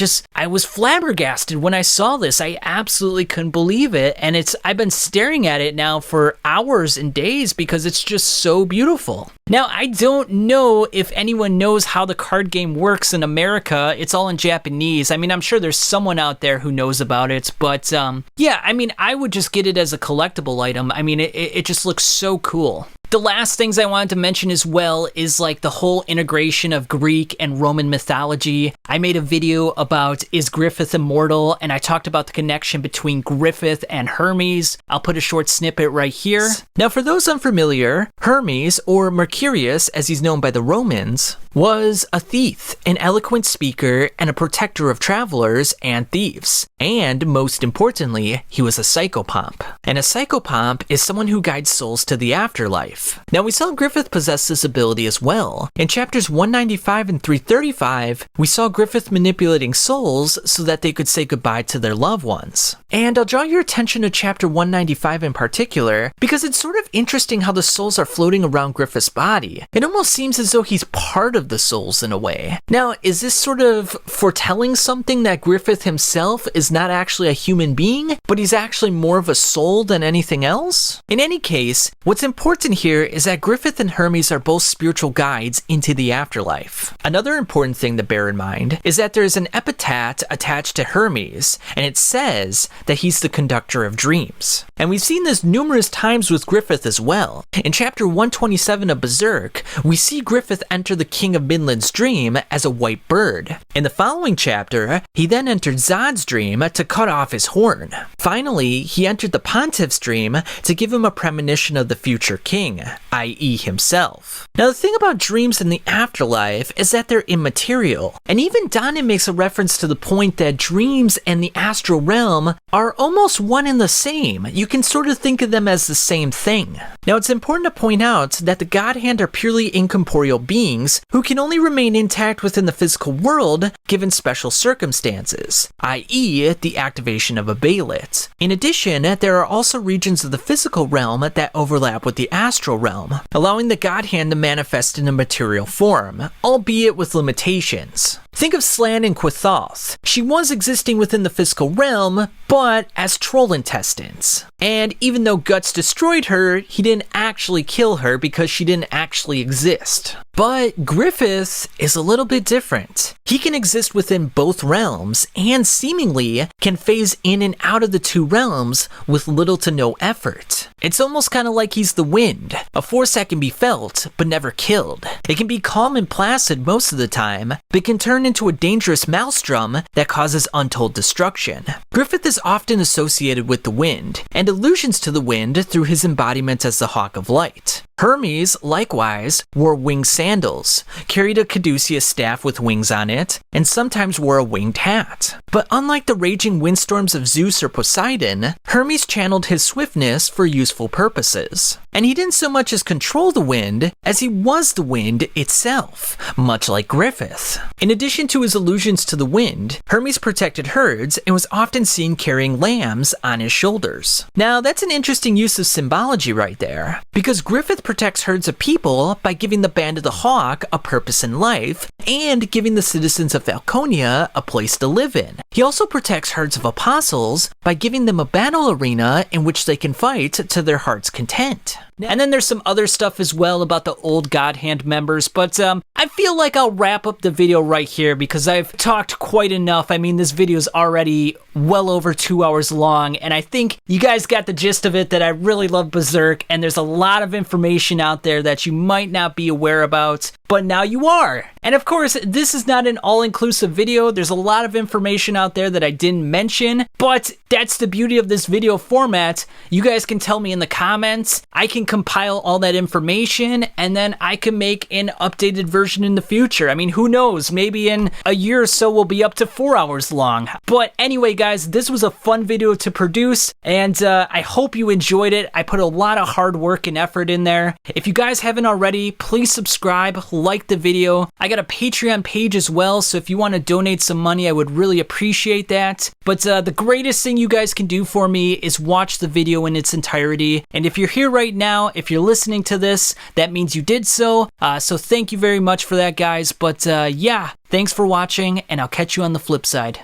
was flabbergasted when I saw this. I absolutely couldn't believe it. And I've been staring at it now for hours and days because it's just so beautiful. Now, I don't know if anyone knows how the card game works in America. It's all in Japanese. I mean, I'm sure there's someone out there who knows about it. But yeah, I mean, I would just get it as a collectible item. I mean, it just looks so cool. The last things I wanted to mention as well is like the whole integration of Greek and Roman mythology. I made a video about is Griffith immortal, and I talked about the connection between Griffith and Hermes. I'll put a short snippet right here. Now, for those unfamiliar, Hermes, or Mercurius as he's known by the Romans, was a thief, an eloquent speaker, and a protector of travelers and thieves. And most importantly, he was a psychopomp. And a psychopomp is someone who guides souls to the afterlife. Now, we saw Griffith possess this ability as well. In chapters 195 and 335, we saw Griffith manipulating souls so that they could say goodbye to their loved ones. And I'll draw your attention to chapter 195 in particular, because it's sort of interesting how the souls are floating around Griffith's body. It almost seems as though he's part of of the souls in a way. Now, is this sort of foretelling something that Griffith himself is not actually a human being, but he's actually more of a soul than anything else? In any case, what's important here is that Griffith and Hermes are both spiritual guides into the afterlife. Another important thing to bear in mind is that there is an epitaph attached to Hermes, and it says that he's the conductor of dreams. And we've seen this numerous times with Griffith as well. In chapter 127 of Berserk, we see Griffith enter the King of Midland's dream as a white bird. In the following chapter, he then entered Zod's dream to cut off his horn. Finally, he entered the Pontiff's dream to give him a premonition of the future king, i.e. himself. Now, the thing about dreams in the afterlife is that they're immaterial, and even Donovan makes a reference to the point that dreams and the astral realm are almost one and the same. You can sort of think of them as the same thing. Now, it's important to point out that the Godhand are purely incorporeal beings who can only remain intact within the physical world given special circumstances, i.e. the activation of a Bailet. In addition, there are also regions of the physical realm that overlap with the astral realm, allowing the Godhand to manifest in a material form, albeit with limitations. Think of Slan in Quathoth. She was existing within the physical realm, but as troll intestines. And even though Guts destroyed her, he didn't actually kill her because she didn't actually exist. But Griffith is a little bit different. He can exist within both realms and seemingly can phase in and out of the two realms with little to no effort. It's almost kind of like he's the wind, a force that can be felt but never killed. It can be calm and placid most of the time, but can turn into a dangerous maelstrom that causes untold destruction. Griffith is often associated with the wind, and allusions to the wind through his embodiment as the Hawk of Light. Hermes, likewise, wore winged sandals, carried a caduceus staff with wings on it, and sometimes wore a winged hat. But unlike the raging windstorms of Zeus or Poseidon, Hermes channeled his swiftness for useful purposes. And he didn't so much as control the wind, as he was the wind itself, much like Griffith. In addition to his allusions to the wind, Hermes protected herds and was often seen carrying lambs on his shoulders. Now, that's an interesting use of symbology right there, because Griffith protects herds of people by giving the Band of the Hawk a purpose in life and giving the citizens of Falconia a place to live in. He also protects herds of apostles by giving them a battle arena in which they can fight to their heart's content. And then there's some other stuff as well about the old Godhand members, but I feel like I'll wrap up the video right here because I've talked quite enough. I mean, this video is already well over 2 hours long, and I think you guys got the gist of it, that I really love Berserk, and there's a lot of information out there that you might not be aware about, but now you are. And of course, this is not an all-inclusive video. There's a lot of information out there that I didn't mention, but that's the beauty of this video format. You guys can tell me in the comments. I can compile all that information, and then I can make an updated version in the future. I mean, who knows? Maybe in a year or so we'll be up to 4 hours long. But anyway, guys, this was a fun video to produce, and I hope you enjoyed it. I put a lot of hard work and effort in there. If you guys haven't already, please subscribe, like the video. I got a Patreon page as well, so if you want to donate some money, I would really appreciate that. But the greatest thing you guys can do for me is watch the video in its entirety. And if you're here right now, if you're listening to this, that means you did so. So thank you very much for that, guys. But yeah, thanks for watching, and I'll catch you on the flip side.